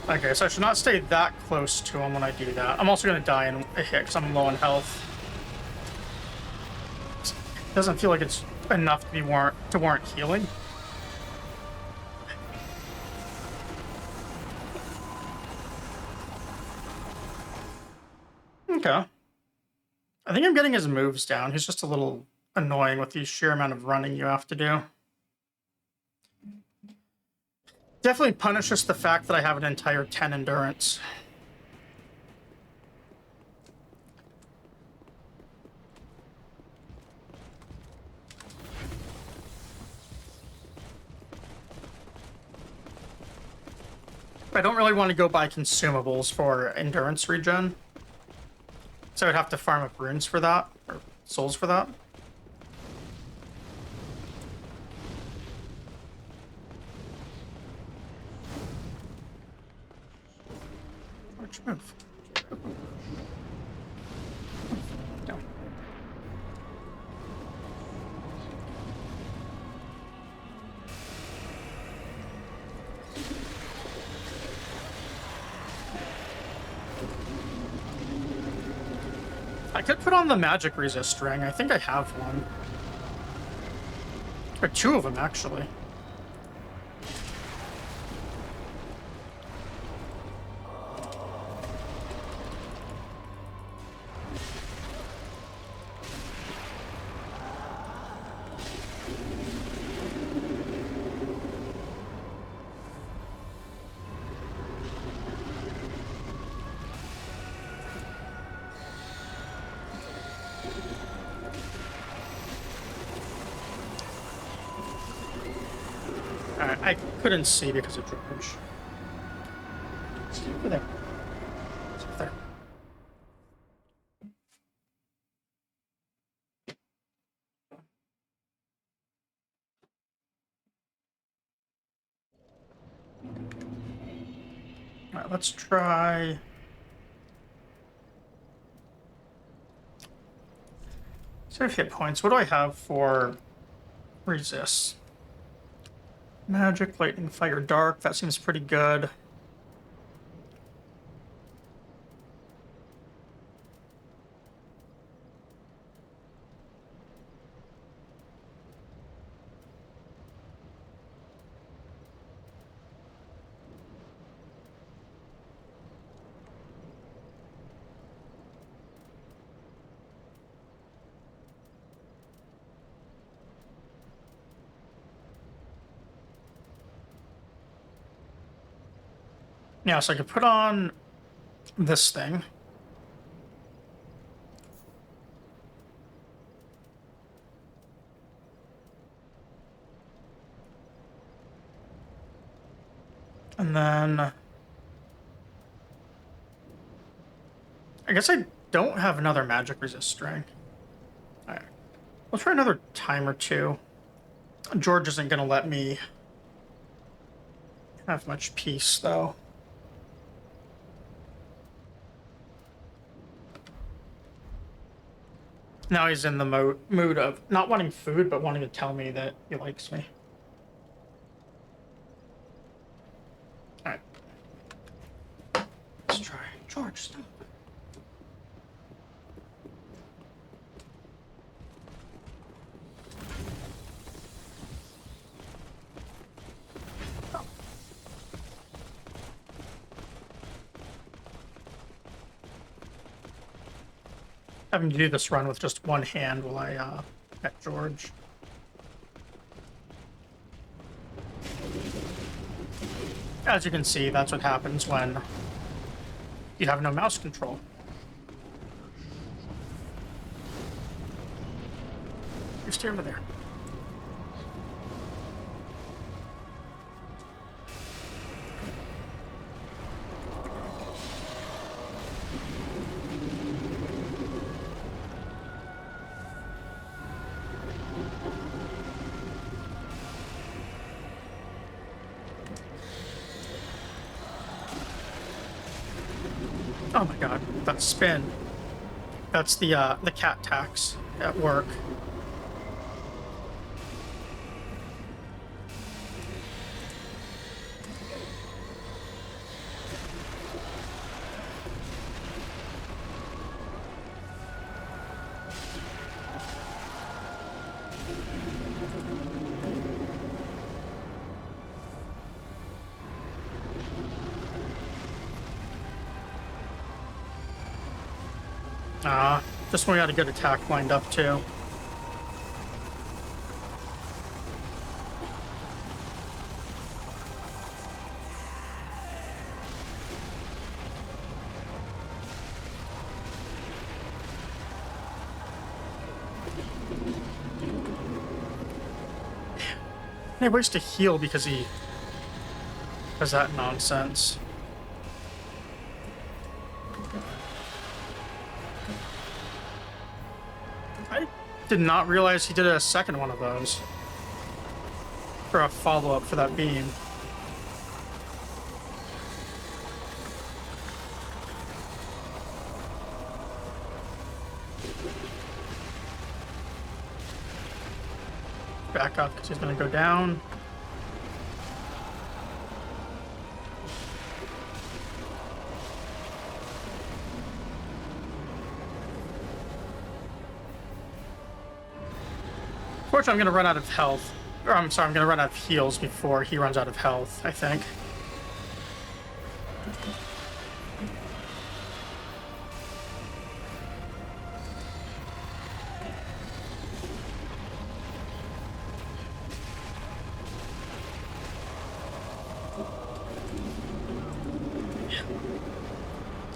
Okay, so I should not stay that close to him when I do that. I'm also going to die in a hit because I'm low on health. Doesn't feel like it's enough to be warrant healing. Okay. I think I'm getting his moves down. He's just a little annoying with the sheer amount of running you have to do. Definitely punishes the fact that I have an entire 10 endurance. I don't really want to go buy consumables for endurance regen. So I would have to farm up runes for that, or souls for that. Which move? No. I could put on the magic resist ring. I think I have one. Or two of them, actually. I couldn't see because of George. It's over there. It's over there. All right, let's try. Save hit points. What do I have for resist? Magic, lightning, fire, dark. That seems pretty good. Yeah, so I could put on this thing. And then I guess I don't have another magic resist string. Alright. We'll try another time or two. George isn't gonna let me have much peace though. Now he's in the mood of not wanting food, but wanting to tell me that he likes me. Alright. Let's try. George, stop. Having to do this run with just one hand while I pet George. As you can see, that's what happens when you have no mouse control. You stay over there. Oh my god, that spin. That's the cat tax at work. This one we got a good attack lined up too. He waits to heal because he does that nonsense. I did not realize he did a second one of those. For a follow-up for that beam. Back up because he's going to go down. Fortunately, I'm going to run out of health. Or, I'm sorry, I'm going to run out of heals before he runs out of health, I think.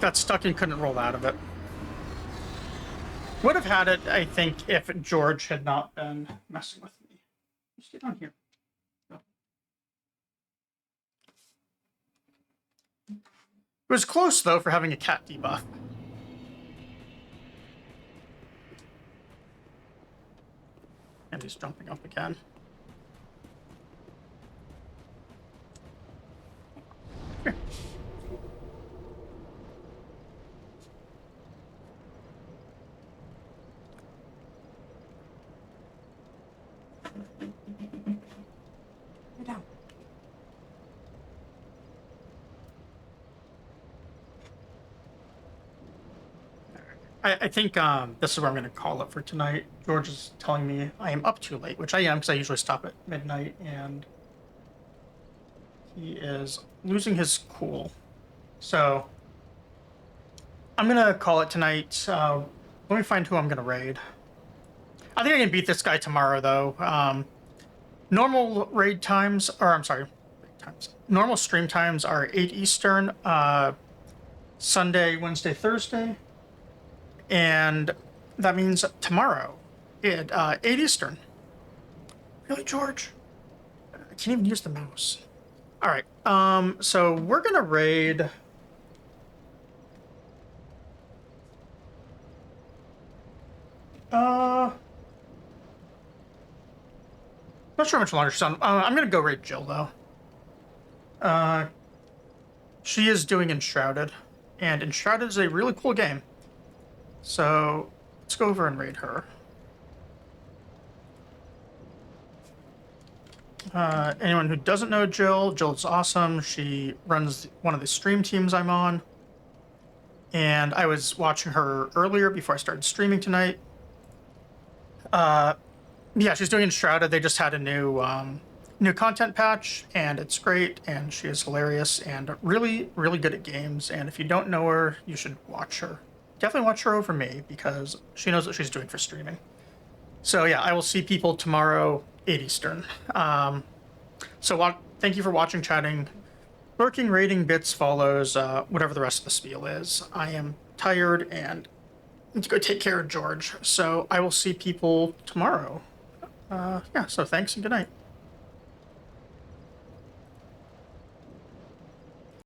Got stuck and couldn't roll out of it. Would have had it, I think, if George had not been messing with me. Just get on here. Go. It was close, though, for having a cat debuff. And he's jumping up again. Here. Down. I think this is where I'm going to call it for tonight. George is telling me I am up too late, which I am because I usually stop at midnight, and he is losing his cool. So I'm going to call it tonight. Let me find who I'm going to raid. I think I can beat this guy tomorrow, though. Normal raid times, or I'm sorry, normal stream times are 8 Eastern, Sunday, Wednesday, Thursday. And that means tomorrow at 8 Eastern. Really, George? I can't even use the mouse. All right, so we're going to raid... Not sure how much longer she's on. I'm going to go raid Jill, though. She is doing Enshrouded, and Enshrouded is a really cool game. So let's go over and raid her. Anyone who doesn't know Jill, Jill's awesome. She runs one of the stream teams I'm on. And I was watching her earlier before I started streaming tonight. Yeah, she's doing Enshrouded. They just had a new content patch, and it's great, and she is hilarious and really, really good at games. And if you don't know her, you should watch her. Definitely watch her over me, because she knows what she's doing for streaming. So yeah, I will see people tomorrow, 8 Eastern. Thank you for watching, chatting. Lurking, rating, bits, follows, whatever the rest of the spiel is. I am tired and need to go take care of George. So I will see people tomorrow. Yeah, so thanks and good night.